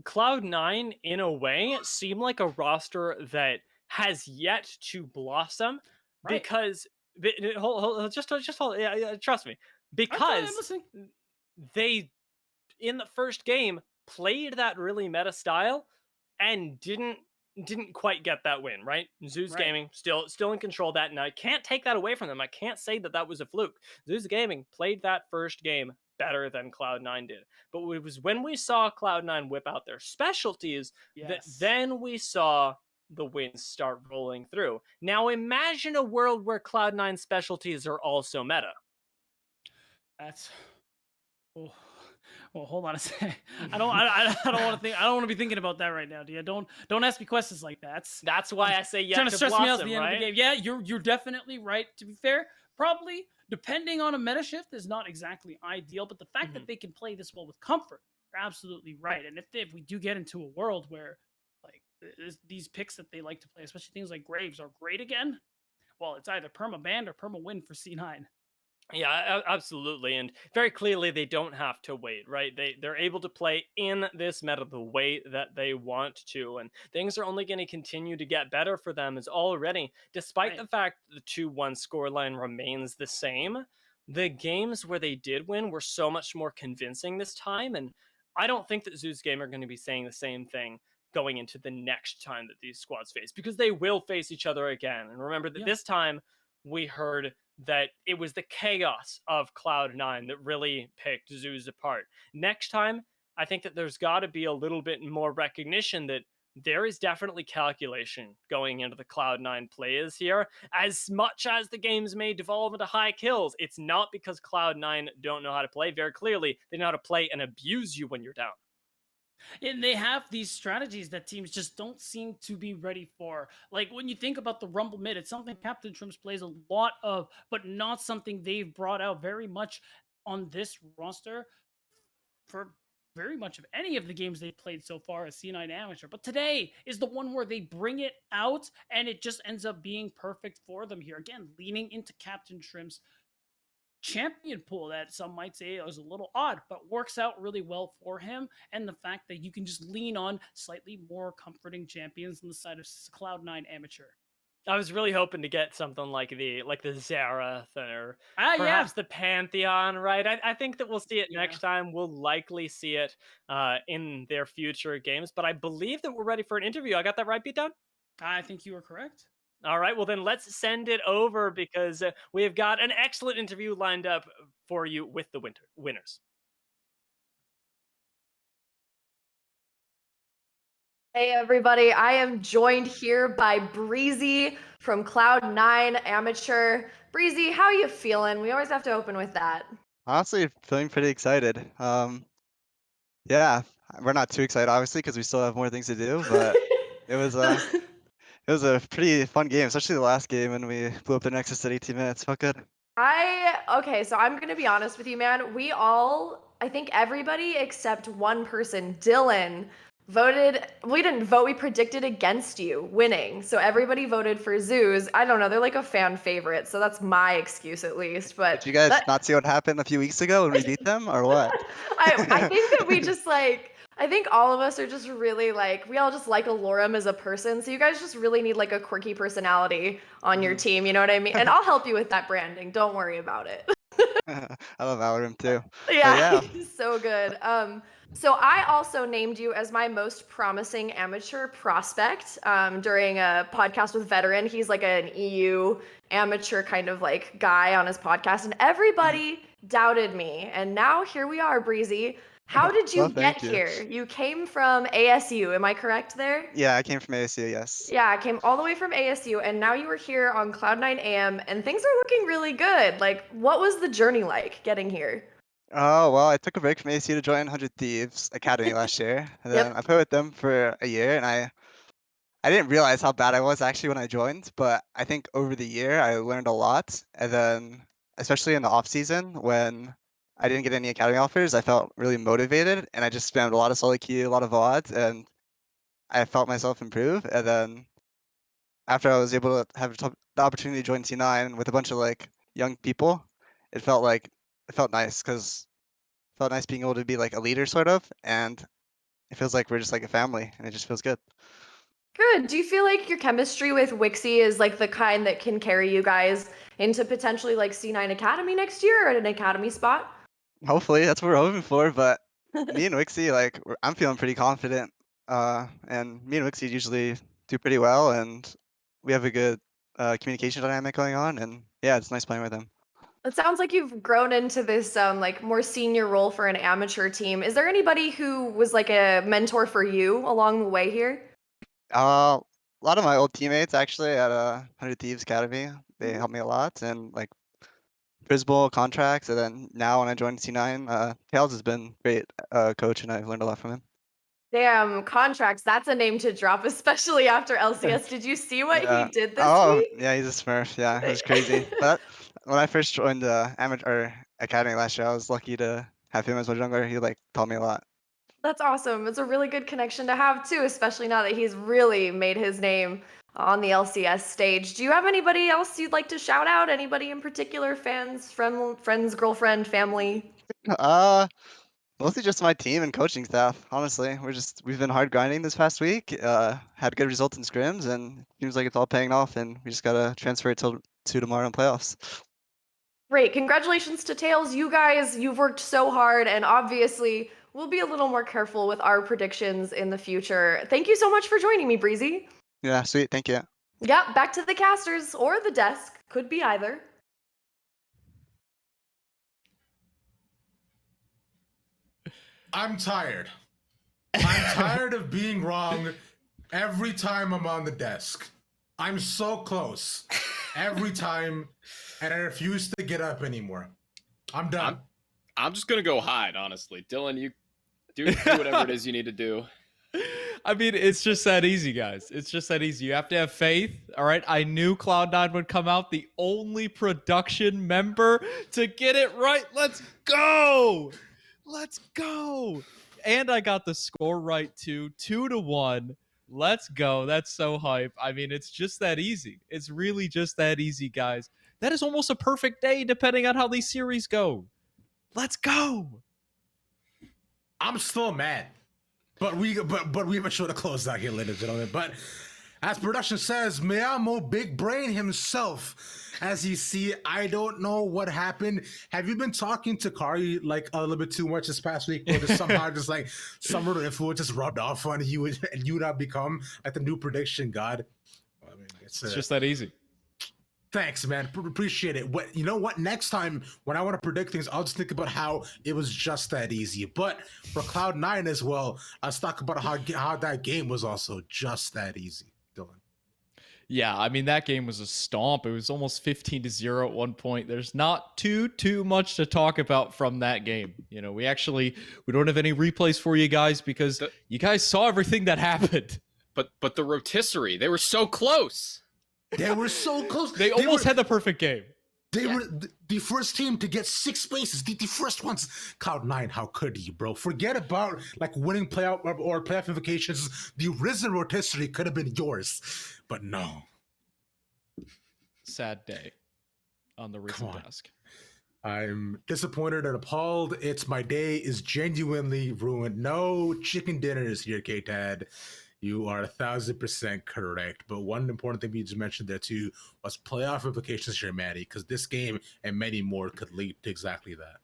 Cloud9, in a way, seem like a roster that has yet to blossom, Right. because just hold, yeah, trust me, because I'm listening. they, in the first game, played that really meta style and didn't quite get that win, right? Zeus Right. Gaming still in control of that, and I can't take that away from them. I can't say that that was a fluke. Zeus Gaming played that first game better than Cloud9 did. But it was when we saw Cloud9 whip out their specialties that Yes. then we saw the wins start rolling through. Now imagine a world where Cloud9 specialties are also meta. That's. Oh. Well, hold on a second. I don't want to think. I don't want to be thinking about that right now, Dia. Don't ask me questions like that. That's why I say yet Trying to to stress me out at blossom, the end of right? the game. Yeah, you're definitely right. To be fair, probably depending on a meta shift is not exactly ideal, but the fact that they can play this well with comfort, you're absolutely right. And if we do get into a world where like these picks that they like to play, especially things like Graves, are great again, well, it's either perma banned or perma win for C9. Yeah, absolutely, and very clearly they don't have to wait, right? They're able to play in this meta the way that they want to, and things are only going to continue to get better for them. As already, despite Right. the fact that the 2-1 scoreline remains the same, the games where they did win were so much more convincing this time, and I don't think that Zeus Game are going to be saying the same thing going into the next time that these squads face, because they will face each other again. And remember that this time we heard that it was the chaos of Cloud9 that really picked Zeus apart. Next time, I think that there's got to be a little bit more recognition that there is definitely calculation going into the Cloud9 players here. As much as the games may devolve into high kills, it's not because Cloud9 don't know how to play. Very clearly, they know how to play and abuse you when you're down. And they have these strategies that teams just don't seem to be ready for. Like when you think about the Rumble mid, it's something Captain Shrimps plays a lot of, but not something they've brought out very much on this roster for very much of any of the games they've played so far as C9 Amateur. But today is the one where they bring it out and it just ends up being perfect for them here. Again, leaning into Captain Shrimp's champion pool that some might say is a little odd, but works out really well for him. And the fact that you can just lean on slightly more comforting champions on the side of Cloud9 Amateur. I was really hoping to get something like the Xerath or perhaps the Pantheon, right? I think that we'll see it next time. We'll likely see it in their future games, but I believe that we're ready for an interview. I got that right, Beatdown? I think you are correct. All right, well then let's send it over, because we have got an excellent interview lined up for you with the winners. Hey everybody, I am joined here by Breezy from Cloud9 Amateur. Breezy, how are you feeling? We always have to open with that. Honestly, feeling pretty excited. Yeah, we're not too excited, obviously, because we still have more things to do. But it was a pretty fun game, especially the last game when we blew up the Nexus at 18 minutes. Felt good. Okay, so I'm gonna be honest with you, man. I think everybody except one person, Dylan, voted. We didn't vote. We predicted against you winning. So everybody voted for Zeus. I don't know. They're like a fan favorite, so that's my excuse at least. But Did you guys that, not see what happened a few weeks ago when we beat them, or what? I think that we just like. I think all of us are just really like we all just like Alorum as a person. So you guys just really need like a quirky personality on your team. You know what I mean? And I'll help you with that branding. Don't worry about it. I love Valorant too. Yeah, yeah. he's so good. So I also named you as my most promising amateur prospect during a podcast with Veteran. He's like an EU amateur kind of like guy on his podcast, and everybody doubted me. And now here we are, Breezy. How did you Well, get thank you. here? You came from ASU, am I correct there? Yeah, I came from ASU, yes. Yeah, I came all the way from ASU, and now you are here on Cloud9 AM, and things are looking really good. Like, what was the journey like getting here? Oh, well, I took a break from ASU to join 100 Thieves Academy last year. And then Yep. I played with them for a year, and I didn't realize how bad I was actually when I joined, but I think over the year I learned a lot. And then, especially in the off season when I didn't get any academy offers, I felt really motivated, and I just spammed a lot of solo queue, a lot of VODs, and I felt myself improve. And then after I was able to have the opportunity to join T9 with a bunch of like young people, it felt nice because it felt nice being able to be like a leader sort of, and it feels like we're just like a family, and it just feels good. Good. Do you feel like your chemistry with Wixie is like the kind that can carry you guys into potentially like C9 Academy next year or at an academy spot? Hopefully, that's what we're hoping for. But me and Wixie, like, I'm feeling pretty confident. And me and Wixie usually do pretty well, and we have a good communication dynamic going on. And yeah, it's nice playing with him. It sounds like you've grown into this like more senior role for an amateur team. Is there anybody who was like a mentor for you along the way here? A lot of my old teammates actually at 100 Thieves Academy, they helped me a lot, and like Prisbol contracts, and then now when I joined C9, Tails has been great coach, and I've learned a lot from him. Damn, contracts. That's a name to drop, especially after LCS. Did you see what he Yeah. did this Oh, week? yeah, he's a Smurf. Yeah, it was crazy. But when I first joined the amateur academy last year, I was lucky to have him as my jungler. He like taught me a lot. That's awesome. It's a really good connection to have too, especially now that he's really made his name on the LCS stage. Do you have anybody else you'd like to shout out? Anybody in particular? Fans, friends, girlfriend, family? Uh, Mostly just my team and coaching staff. Honestly, we've been hard grinding this past week. Had good results in scrims, and it seems like it's all paying off. And we just gotta transfer it to tomorrow in playoffs. Great. Congratulations to Tails. You guys, you've worked so hard, and obviously we'll be a little more careful with our predictions in the future. Thank you so much for joining me, Breezy. Yeah, sweet. Thank you. Yeah, back to the casters or the desk. Could be either. I'm tired. I'm tired of being wrong every time I'm on the desk. I'm so close every time, and I refuse to get up anymore. I'm done. I'm just gonna go hide, honestly. Dylan, you do whatever it is you need to do. I mean, it's just that easy, guys. It's just that easy. You have to have faith. All right. I knew Cloud9 would come out, the only production member to get it right. Let's go. Let's go. And I got the score right too. 2-1. Let's go. That's so hype. I mean, it's just that easy. It's really just that easy, guys. That is almost a perfect day depending on how these series go. Let's go. I'm still mad. But we have a show to close out here, ladies and gentlemen. But as production says, Miyamo Big Brain himself. As you see, I don't know what happened. Have you been talking to Kari like a little bit too much this past week? Or just somehow just like some little influence just rubbed off on you and you now become like the new prediction god? I mean, It's just that easy. Thanks, man. Appreciate it. What, you know what? Next time when I want to predict things, I'll just think about how it was just that easy. But for Cloud9 as well, let's talk about how that game was also just that easy, Dylan. Yeah, I mean that game was a stomp. It was almost 15-0 at one point. There's not too much to talk about from that game. You know, we don't have any replays for you guys because you guys saw everything that happened. But the rotisserie, they were so close. They were so close. They almost had the perfect game. They were the first team to get 6 spaces. The first ones. Cloud9, how could you, bro? Forget about like winning playoff or playoff implications. The Risen rotisserie could have been yours, but no. Sad day on the Risen desk. I'm disappointed and appalled. My day is genuinely ruined. No chicken dinners here, K-Tad. You are 1,000% correct. But one important thing you just mentioned there too was playoff implications here, Maddie, because this game and many more could lead to exactly that.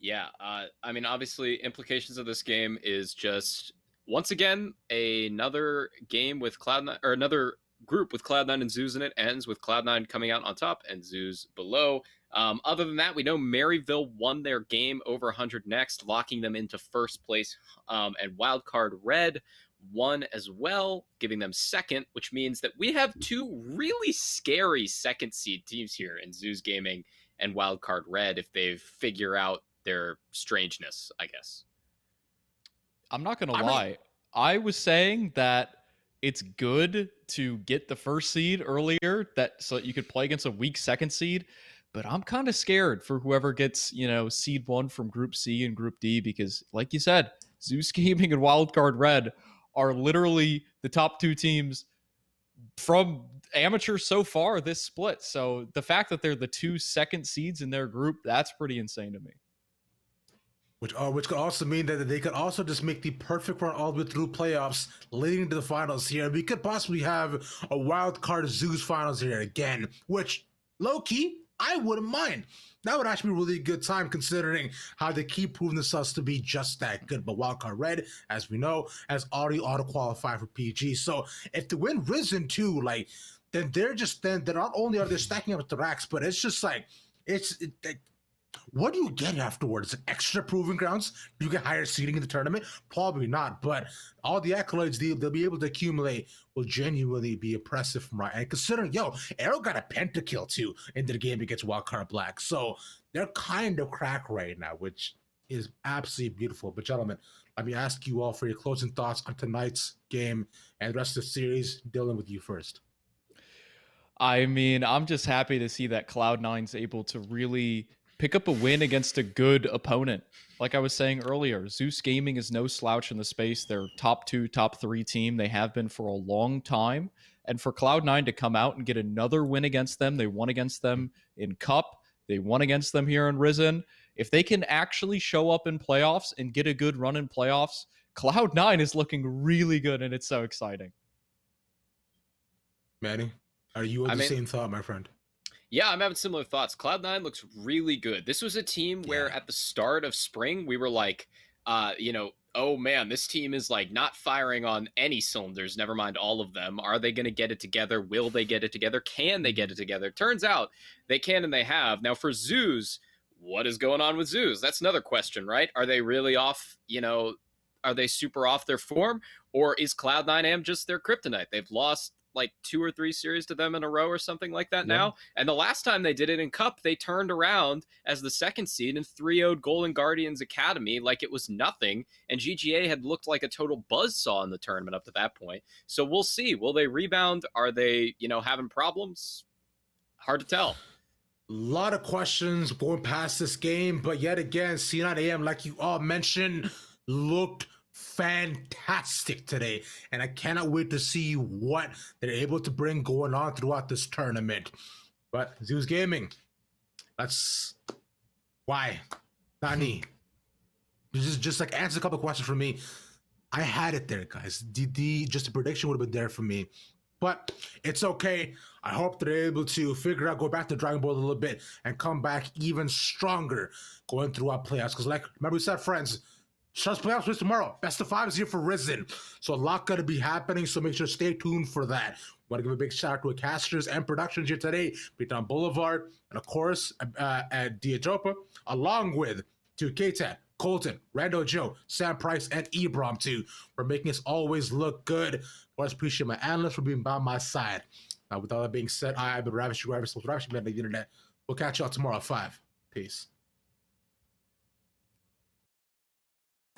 Yeah, I mean, obviously, implications of this game is just once again another game with Cloud9 or another group with Cloud9 and Zeus in it ends with Cloud9 coming out on top and Zeus below. Other than that, we know Maryville won their game over 100 next, locking them into first place, and Wildcard Red won as well, giving them second, which means that we have two really scary second seed teams here in Zeus Gaming and Wildcard Red if they figure out their strangeness, I guess. I'm not gonna lie. I was saying that it's good to get the first seed earlier, so that you could play against a weak second seed. But I'm kind of scared for whoever gets, seed 1 from Group C and Group D, because, like you said, Zeus Gaming and Wildcard Red are literally the top 2 teams from amateur so far this split. So the fact that they're the 2 second seeds in their group, that's pretty insane to me. Which could also mean that they could also just make the perfect run all the way through playoffs, leading to the finals here. We could possibly have a wild card Zeus finals here again, which, low-key, I wouldn't mind. That would actually be a really good time considering how they keep proving themselves to be just that good. But Wildcard Red, as we know, has already auto-qualified for PG. So if they win Risen too, then they're not only are they stacking up the racks, but it's just what do you get afterwards? Extra proving grounds? Do you get higher seeding in the tournament? Probably not, but all the accolades they'll be able to accumulate will genuinely be impressive from Riot. And considering, Arrow got a pentakill too in the game against Wildcard Black, so they're kind of cracked right now, which is absolutely beautiful. But gentlemen, let me ask you all for your closing thoughts on tonight's game and the rest of the series. Dylan, with you first. I mean, I'm just happy to see that Cloud9's able to really pick up a win against a good opponent. Like I was saying earlier, Zeus Gaming is no slouch in the space. They're top 2, top 3 team. They have been for a long time. And for Cloud9 to come out and get another win against them, they won against them in Cup. They won against them here in Risen. If they can actually show up in playoffs and get a good run in playoffs, Cloud9 is looking really good, and it's so exciting. Manny, are you of the same thought, my friend? Yeah, I'm having similar thoughts. Cloud9 looks really good. This was a team where at the start of spring, we were like, oh man, this team is like not firing on any cylinders, never mind all of them. Are they going to get it together? Will they get it together? Can they get it together? Turns out they can and they have. Now for Zeus, what is going on with Zeus? That's another question, right? Are they really off, are they super off their form? Or is Cloud9 Am just their kryptonite? They've lost like 2 or 3 series to them in a row or something like that now. And the last time they did it in Cup, they turned around as the second seed and 3-0'd Golden Guardians Academy like it was nothing. And GGA had looked like a total buzzsaw in the tournament up to that point. So we'll see. Will they rebound? Are they, having problems? Hard to tell. A lot of questions going past this game, but yet again, C9AM, like you all mentioned, looked fantastic today, and I cannot wait to see what they're able to bring going on throughout this tournament. But Zeus Gaming, that's why Nani. Just like answer a couple questions for me. I had it there, guys. Just a prediction would have been there for me, but it's okay. I hope they're able to figure out, go back to the drawing board a little bit, and come back even stronger going throughout playoffs. Because, like, remember we said, friends. Starts playoffs is tomorrow. Best of 5 is here for Risen. So a lot going to be happening, so make sure to stay tuned for that. Want to give a big shout out to casters and productions here today, Beatdown Boulevard, and of course, at Diatropa, along with to K-Tat, Colton, Randall Joe, Sam Price, and Ebrom too, for making us always look good. I appreciate my analysts for being by my side. With all that being said, I've been Ravish, Ravishing Man of the Internet. We'll catch y'all tomorrow at 5. Peace.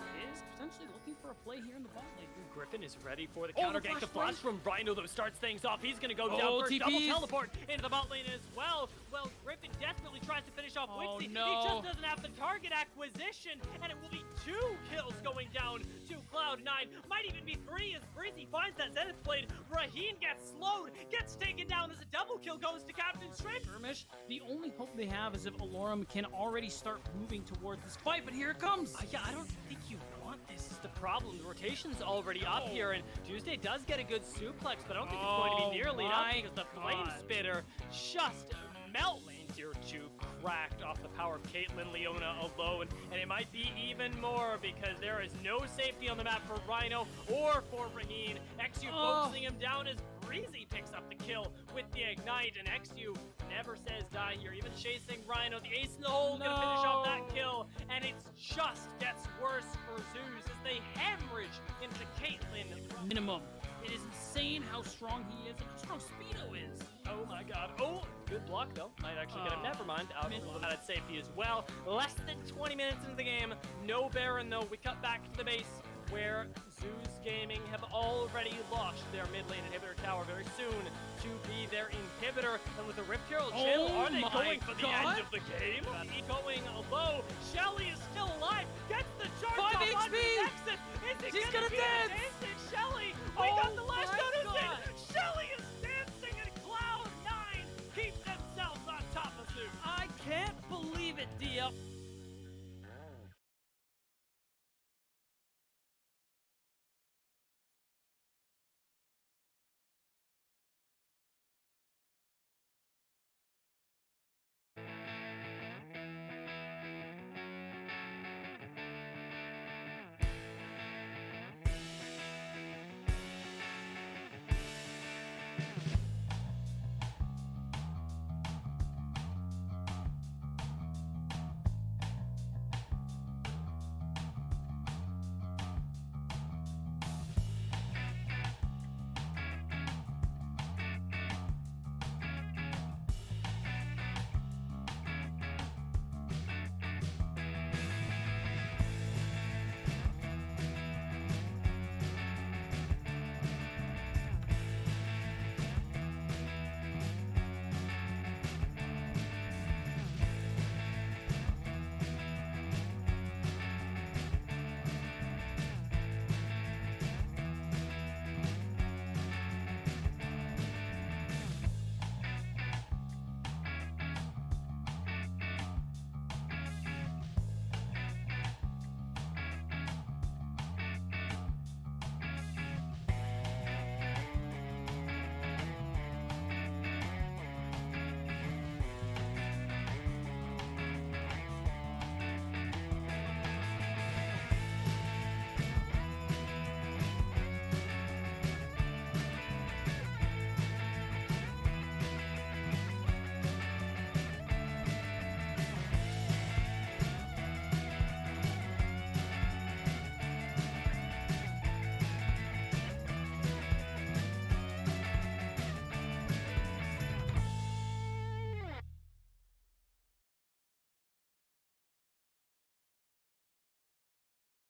Is potentially looking for a play here in the bot lane. Griffin is ready for the Oh, counter the gank. The flash flash from Rhino, though, starts things off. He's going to go down Oh, first. Double TPs. teleport into the bot lane as well. Well, Griffin desperately tries to finish off Oh, Wixie. no. He just doesn't have the target acquisition, and it will be 2 kills going down to Cloud9. Might even be 3 as Breezy finds that Zenith Blade. Raheen gets slowed, gets taken down as a double kill goes to Captain Stritch. Skirmish. The only hope they have is if Alorum can already start moving towards this fight, but here it comes. Yeah, I don't think you want this is the problem. The rotation's already up here, and Tuesday does get a good suplex, but I don't think it's going to be nearly enough because the Flame Spitter just melts. Tier 2 cracked off the power of Caitlyn Leona alone, and it might be even more because there is no safety on the map for Rhino or for Raheen. XU focusing him down as Breezy picks up the kill with the Ignite, and XU never says die here, even chasing Rhino. The ace in the hole gonna finish off that kill, and it just gets worse for Zeus as they hemorrhage into Caitlyn. Minimum. It is insane how strong he is and how strong Speedo is. Oh my god. Oh, good block though. Might actually get him. Never mind. Out a little bit of safety as well. Less than 20 minutes into the game. No Baron though. We cut back to the base where Zeus Gaming have already launched their mid lane inhibitor tower very soon to be their inhibitor. And with the Rift Hero chill, are they going for the end of the game? Going low. Shelly is still alive. Gets the charge 5 off on HP. the exit. Is it She's gonna gonna be dance. an instant Shelly?